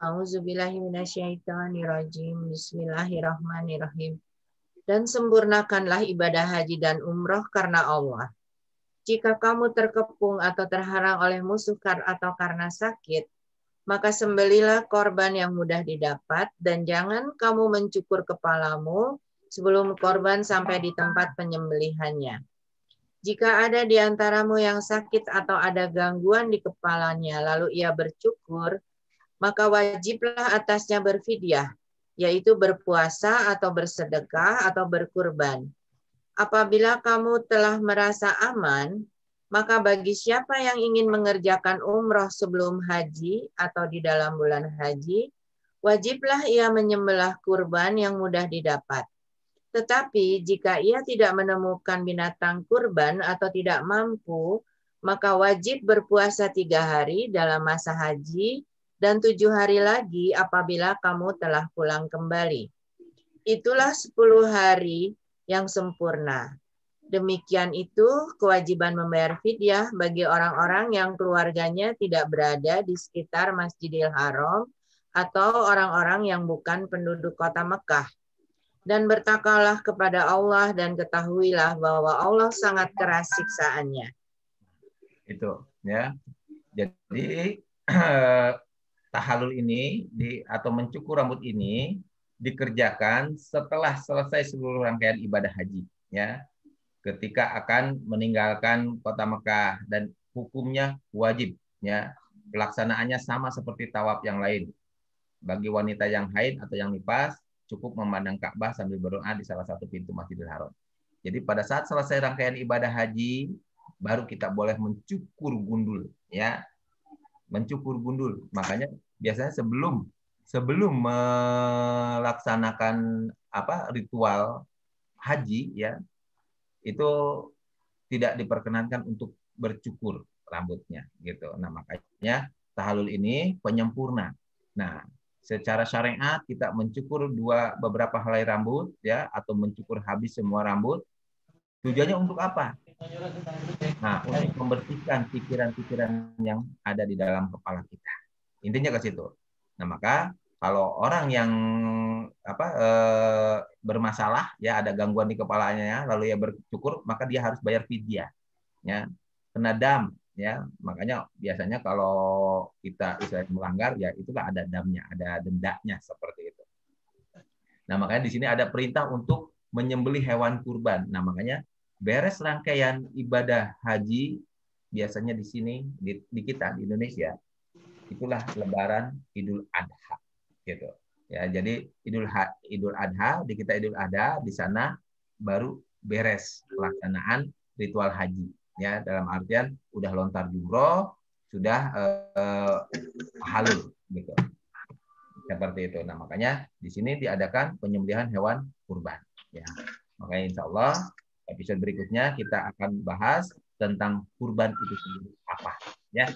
A'udzubillahi minasyaitonirrajim. Bismillahirrahmanirrahim. Dan sempurnakanlah ibadah haji dan umroh karena Allah. Jika kamu terkepung atau terhalang oleh musuh atau karena sakit, maka sembelilah korban yang mudah didapat dan jangan kamu mencukur kepalamu sebelum korban sampai di tempat penyembelihannya. Jika ada di antaramu yang sakit atau ada gangguan di kepalanya, lalu ia bercukur, maka wajiblah atasnya berfidyah, yaitu berpuasa atau bersedekah atau berkurban. Apabila kamu telah merasa aman, maka bagi siapa yang ingin mengerjakan umroh sebelum haji atau di dalam bulan haji, wajiblah ia menyembelih kurban yang mudah didapat. Tetapi jika ia tidak menemukan binatang kurban atau tidak mampu, maka wajib berpuasa 3 hari dalam masa haji dan 7 hari lagi apabila kamu telah pulang kembali. Itulah 10 hari yang sempurna. Demikian itu kewajiban membayar fidyah bagi orang-orang yang keluarganya tidak berada di sekitar Masjidil Haram atau orang-orang yang bukan penduduk kota Mekah. Dan bertakwalah kepada Allah dan ketahuilah bahwa Allah sangat keras siksaannya. Itu ya. Jadi tahalul ini atau mencukur rambut ini dikerjakan setelah selesai seluruh rangkaian ibadah haji, ya. Ketika akan meninggalkan kota Mekah dan hukumnya wajib, ya. Pelaksanaannya sama seperti tawaf yang lain. Bagi wanita yang haid atau yang nifas cukup memandang Ka'bah sambil berdoa di salah satu pintu Masjidil Haram. Jadi pada saat selesai rangkaian ibadah haji baru kita boleh mencukur gundul, ya. Mencukur gundul. Makanya biasanya sebelum melaksanakan ritual haji, ya, itu tidak diperkenankan untuk bercukur rambutnya gitu. Nah, makanya tahallul ini penyempurna. Nah, secara syariat kita mencukur beberapa helai rambut, ya, atau mencukur habis semua rambut. Tujuannya untuk apa? Nah, untuk membersihkan pikiran-pikiran yang ada di dalam kepala kita. Intinya ke situ. Nah, maka kalau orang yang bermasalah, ya, ada gangguan di kepalanya, lalu ya bercukur, maka dia harus bayar fidyah, ya, kena dam, ya. Makanya biasanya kalau kita melanggar, ya itulah ada damnya, ada dendanya seperti itu. Nah, makanya di sini ada perintah untuk menyembelih hewan kurban. Nah, makanya beres rangkaian ibadah haji biasanya di sini di kita di Indonesia itulah Lebaran Idul Adha gitu, ya. Jadi Idul Adha di kita, Idul Adha di sana baru beres pelaksanaan ritual haji, ya, dalam artian udah lontar jumroh, sudah halul gitu, seperti itu. Nah, makanya di sini diadakan penyembelihan hewan kurban, ya. Makanya insya Allah episode berikutnya kita akan bahas tentang kurban itu sendiri apa, ya.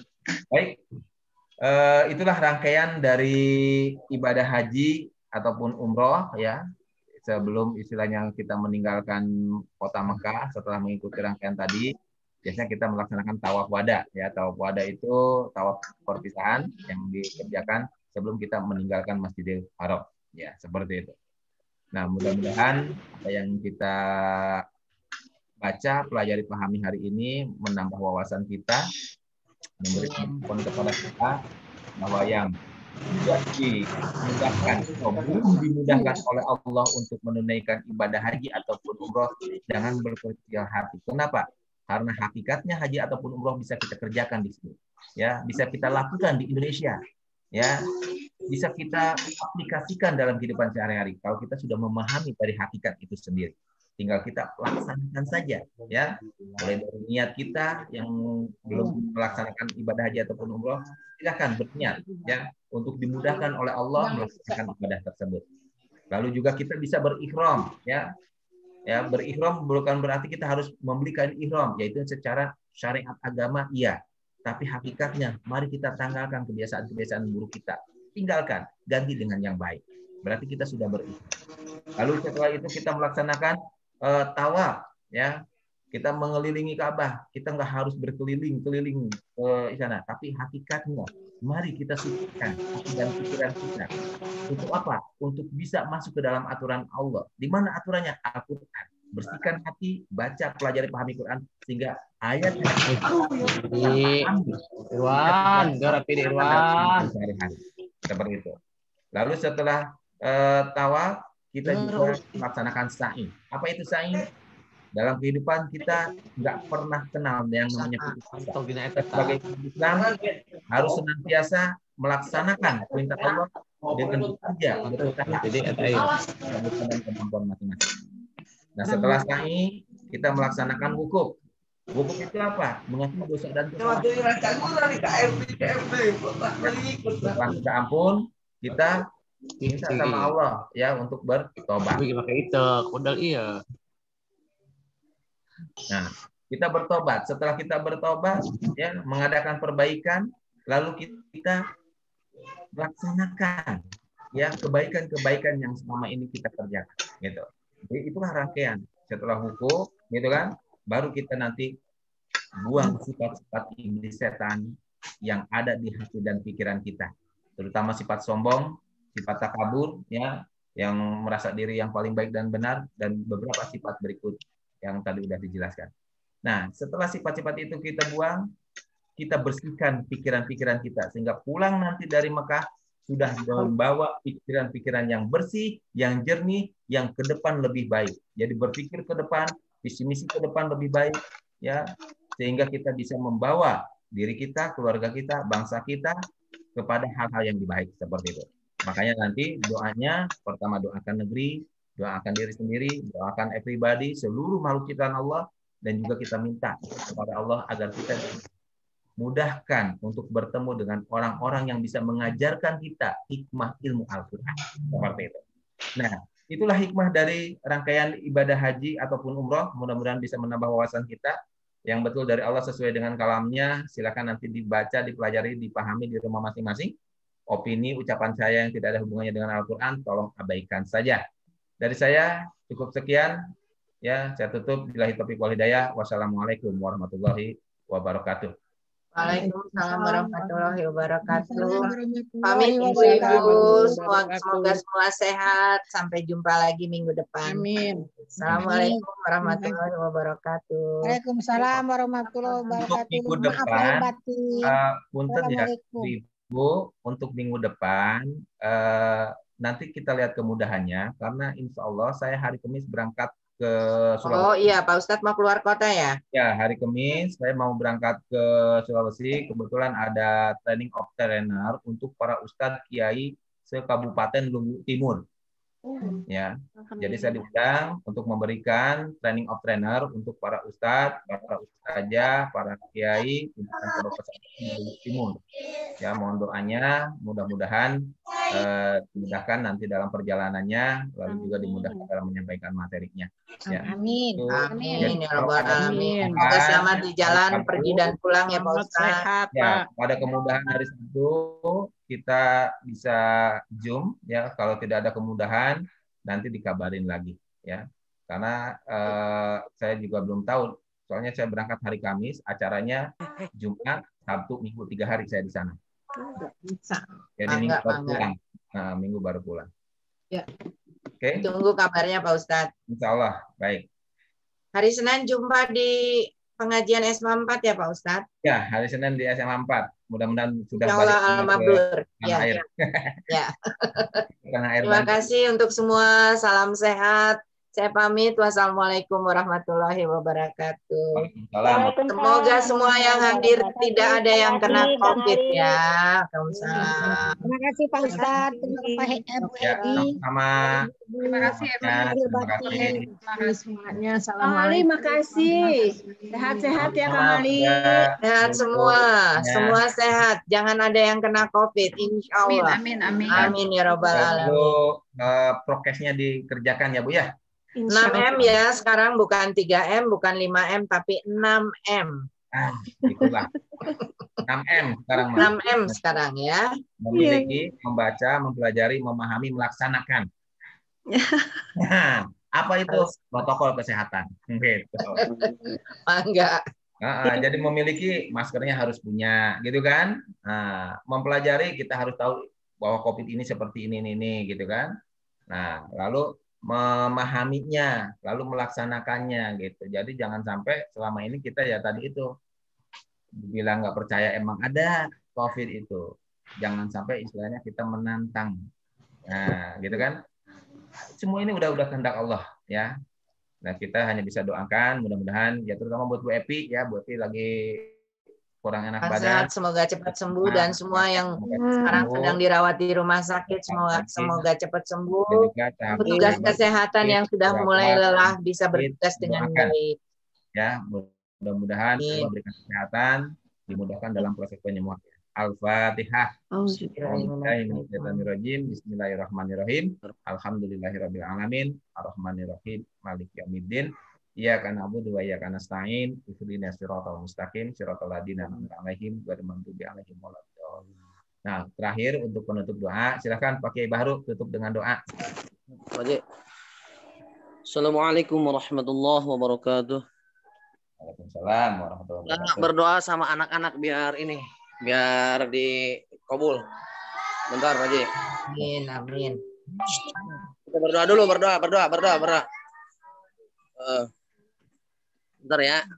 Baik, itulah rangkaian dari ibadah haji ataupun umroh, ya. Sebelum istilahnya kita meninggalkan kota Mekah setelah mengikuti rangkaian tadi, biasanya kita melaksanakan tawaf wada, ya. Tawaf wada itu tawaf perpisahan yang dikerjakan sebelum kita meninggalkan Masjidil Haram, ya, seperti itu. Nah, mudah-mudahan apa yang kita baca, pelajari, pahami hari ini menambah wawasan kita, memberikan respon kepada kita bahwa yang tidak dimudahkan atau belum dimudahkan oleh Allah untuk menunaikan ibadah haji ataupun umroh, jangan berkecil hati. Kenapa? Karena hakikatnya haji ataupun umroh bisa kita kerjakan di sini, ya, bisa kita lakukan di Indonesia, ya, bisa kita aplikasikan dalam kehidupan sehari-hari kalau kita sudah memahami dari hakikat itu sendiri. Tinggal kita laksanakan saja, ya. Mulai dari niat kita yang belum melaksanakan ibadah haji ataupun umroh, silakan berniat, ya, untuk dimudahkan oleh Allah melaksanakan ibadah tersebut. Lalu juga kita bisa berikhram, ya. Ya, berikhram bukan berarti kita harus membeli kain ihram, yaitu secara syariat agama, iya. Tapi hakikatnya, mari kita tanggalkan kebiasaan-kebiasaan buruk kita. Tinggalkan, ganti dengan yang baik. Berarti kita sudah berikhram. Lalu setelah itu kita melaksanakan tawaf, ya, kita mengelilingi Ka'bah, kita nggak harus berkeliling-keliling ke sana, tapi hakikatnya mari kita sucikan hati dan pikiran kita. Untuk apa? Untuk bisa masuk ke dalam aturan Allah. Di mana aturannya? Al-Quran. Bersihkan hati, baca, pelajari, pahami Quran, sehingga ayat Irwan, seperti itu. Lalu setelah tawaf, kita juga melaksanakan sa'i. Apa itu sa'i? Dalam kehidupan kita nggak pernah kenal yang namanya putus asa. Kita sebagai Islam harus senantiasa melaksanakan perintah Allah dengan bekerja dan kemampuan masing-masing. Nah, setelah sa'i kita melaksanakan wukuf. Wukuf itu apa? Mengakui dosa dan kesalahan. Setelah kita ampun, kita minta sama Allah ya untuk bertobat. Nah, kita bertobat. Setelah kita bertobat, ya, mengadakan perbaikan, lalu kita laksanakan ya kebaikan-kebaikan yang selama ini kita kerjakan, gitu. Jadi itulah rangkaian. Setelah hukum, gitu kan, baru kita nanti buang sifat-sifat iblis setan yang ada di hati dan pikiran kita, terutama sifat sombong, sifat takabur, ya, yang merasa diri yang paling baik dan benar, dan beberapa sifat berikut yang tadi sudah dijelaskan. Nah, setelah sifat-sifat itu kita buang, kita bersihkan pikiran-pikiran kita, sehingga pulang nanti dari Mekah sudah membawa pikiran-pikiran yang bersih, yang jernih, yang ke depan lebih baik. Jadi berpikir ke depan, visi misi ke depan lebih baik, ya, sehingga kita bisa membawa diri kita, keluarga kita, bangsa kita kepada hal-hal yang baik seperti itu. Makanya nanti doanya, pertama doakan negeri, doakan diri sendiri, doakan everybody, seluruh makhluk ciptaan Allah, dan juga kita minta kepada Allah agar kita mudahkan untuk bertemu dengan orang-orang yang bisa mengajarkan kita hikmah ilmu Al-Quran. Seperti itu. Nah, itulah hikmah dari rangkaian ibadah haji ataupun umroh. Mudah-mudahan bisa menambah wawasan kita yang betul dari Allah sesuai dengan kalamnya. Silakan nanti dibaca, dipelajari, dipahami di rumah masing-masing. Opini, ucapan saya yang tidak ada hubungannya dengan Al-Quran, tolong abaikan saja. Dari saya cukup sekian. Ya, saya tutup. Billahi taufiq wal hidayah. Wassalamualaikum warahmatullahi wabarakatuh. Waalaikumsalam warahmatullahi wabarakatuh. Pamit Ibu-ibu, semoga semua sehat. Sampai jumpa lagi minggu depan. Amin. Assalamualaikum warahmatullahi wabarakatuh. Waalaikumsalam warahmatullahi wabarakatuh. Minggu depan, punten ya, Ibu, untuk minggu depan nanti kita lihat kemudahannya, karena insya Allah saya hari Kamis berangkat ke Sulawesi. Oh iya, Pak Ustadz mau keluar kota ya? Ya, hari Kamis saya mau berangkat ke Sulawesi. Kebetulan ada training of trainer untuk para ustadz kiai se-Kabupaten Luwu Timur. Ya, jadi saya diundang untuk memberikan training of trainer untuk para ustadz, para ustazah, para kiai di Luwu Timur. Ya, mohon doanya, mudah-mudahan dimudahkan nanti dalam perjalanannya, lalu juga dimudahkan dalam menyampaikan materinya. Ya. Amin. Amin ya Rabbal Alamin. Semoga selamat di jalan pergi dan pulang ya Pak Ustadz. Ya, pada kemudahan hari Sabtu kita bisa Zoom ya. Kalau tidak ada kemudahan nanti dikabarin lagi ya. Karena saya juga belum tahu. Soalnya saya berangkat hari Kamis, acaranya Jumat, Sabtu, Minggu 3 hari saya di sana. Jadi minggu baru pulang. Nah, minggu baru pulang. Ya. Oke. Tunggu kabarnya Pak Ustadz. Insya Allah, baik. Hari Senin jumpa di pengajian SMA 4 ya Pak Ustadz? Ya, hari Senin di SMA 4. Mudah-mudahan sudah Insya Allah Al-Mabrur. Ya, ya. Ya. Terima kasih untuk semua. Salam sehat. Saya pamit. Wassalamualaikum warahmatullahi wabarakatuh. Semoga semua yang hadir tidak ada yang kena COVID ya. Waalaikumsalam. Terima kasih Pak Ustadz. Terima kasih Bu Edi. Sama. Terima kasih ya Pak. Terima kasih. Terima kasih semuanya. Ali, Assalamualaikum. makasih. Sehat-sehat ya Kang Ali. Sehat semua. Semua sehat. Jangan ada yang kena COVID. Insya Allah. Amin, amin, Amin amin. ya Rabbal Alamin. Prokesnya dikerjakan ya Bu ya. 6M ya, sekarang bukan 3M, bukan 5M, tapi 6M. Itulah. 6M sekarang. 6M sekarang ya. Memiliki, membaca, mempelajari, memahami, melaksanakan. Apa itu? Protokol kesehatan. Gitu. Enggak. Jadi memiliki maskernya harus punya, gitu kan? Nah, mempelajari kita harus tahu bahwa COVID ini seperti ini, gitu kan? Nah, lalu memahaminya, lalu melaksanakannya, gitu. Jadi jangan sampai selama ini kita ya tadi itu bilang nggak percaya emang ada COVID itu. Jangan sampai istilahnya kita menantang. Nah, gitu kan? Semua ini udah kehendak Allah, ya. Nah, kita hanya bisa doakan mudah-mudahan ya terutama buat Bu Epi ya, Bu Epi lagi kurang enak badan. Semoga cepat sembuh dan semua yang sekarang sedang dirawat di rumah sakit semoga cepat sembuh. Petugas kesehatan yang sudah mulai lelah bisa bertugas dengan baik. Ya, mudah-mudahan Allah berikan kesehatan, dimudahkan dalam proses penyembuhan. Al-Fatihah. Bismillahirrahmanirrahim. Alhamdulillahirabbil alamin. Arrahmanirrahim. Maliki yaumiddin. Iyyaka na'budu wa iyyaka nasta'in. Ihdinas siratal mustaqim, siratal ladzina an'amta 'alaihim ghairil maghdubi 'alaihim waladdallin. Nah, terakhir untuk penutup doa, silakan Pak Kiai Bahru tutup dengan doa. Assalamualaikum warahmatullahi wabarakatuh. Waalaikumsalam warahmatullahi wabarakatuh. Berdoa sama anak-anak biar dikabul. Bentar, Pak Haji. Amin. Kita berdoa dulu, berdoa. Bentar ya.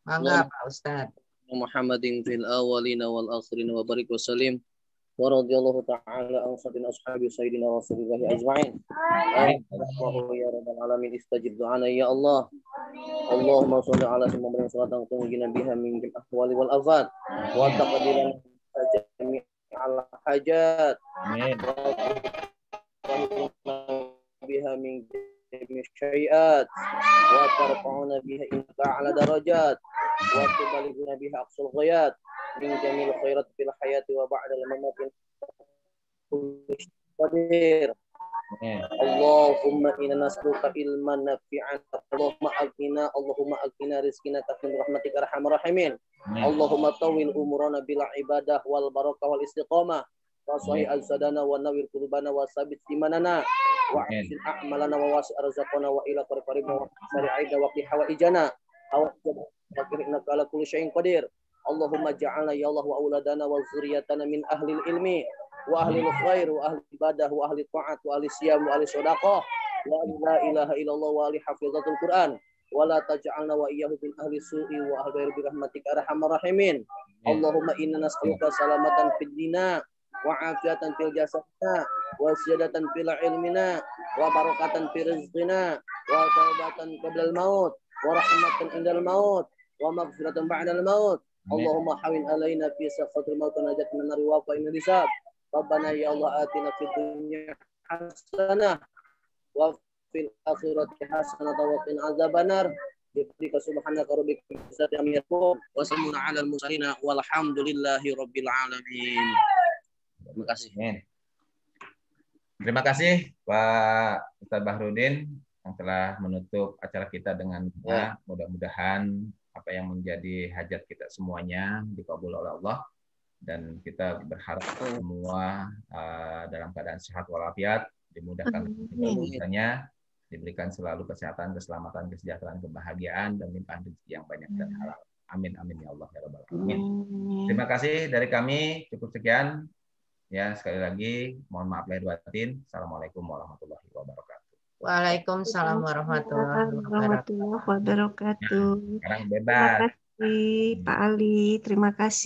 Mangga Pak Ustaz. Muhammadin fil awwalina wal akhirin wa barik wa salim. Wa radhiyallahu ta'ala an ashabi sayyidina Rasulillah ajma'in. Allahu ya rabbal alamin istajib du'ana ya Allah. Allahumma shalli ala sayyidina Muhammadin salatan tunjina biha min ahwali wal afat wa taqdiran jami'al hajat. Amin. Biha min syai'at wa tarfa'una biha innaka ala darajat wa tubalighuna biha aqsal ghayat min jamil khairat fil hayati wa ba'da al-mamati qadir. Allahumma inna nas'aluka ilman nafi'an. Allahumma aghnina rizqina min rahmatika arhamar rahimin. Allahumma tawil umurana bil ibadah wal barakah wal istiqamah wa sahih al-sadana wa nawir qulubana wa sabit imanana wa ahsin a'malana wa wasi' arzaqana wa ila qaribina wa sari'ina wa qi hawaijana wa innaka ala kulli syai'in qadir. Allahumma ja'alna ya Allah wa auladana wa zurriyatana min ahli ilmi wa ahli khair wa ahli ibadah wa ahli ta'at wa ahli siyam wa ahli shadaqah wa la ilaha illallah wa ahli hafizatul Quran wa la taj'alna wa iyyahu min ahli su'i wa ahli bi rahmatika arhamar rahimin. Allahumma inna nas'aluka salamatan fid dina wa afiatan fil jasadina wa ziyadatan fil ilmina wa barakatan fil rizqina wa taubatan qabla al-maut wa rahmatan indal maut wa maghfiratan ba'da al-maut. Allahumma hawin alaina fi sakhatil maut wa najat min nari wa qa'in hisab. Rabbana ya Allah atina fid dunya hasanah wa fil akhirati hasanah wa qina azabannar. Bika subhanaka rabbika izzati amma yasifun wa salamun 'alal mursalin walhamdulillahi rabbil alamin. Terima kasih. Terima kasih Pak Ustaz Bahrudin yang telah menutup acara kita dengan doa. Mudah-mudahan apa yang menjadi hajat kita semuanya dikabul oleh Allah, dan kita berharap semua dalam keadaan sehat walafiat, dimudahkan urusannya, diberikan selalu kesehatan, keselamatan, kesejahteraan, kebahagiaan, dan limpahan rezeki yang banyak dan halal. Amin amin ya Allah ya rabbal alamin. Terima kasih dari kami, cukup sekian. Ya, sekali lagi mohon maaf lahir batin. Assalamualaikum warahmatullahi wabarakatuh. Waalaikumsalam warahmatullahi wabarakatuh. Sekarang bebas. Terima kasih Pak Ali, terima kasih.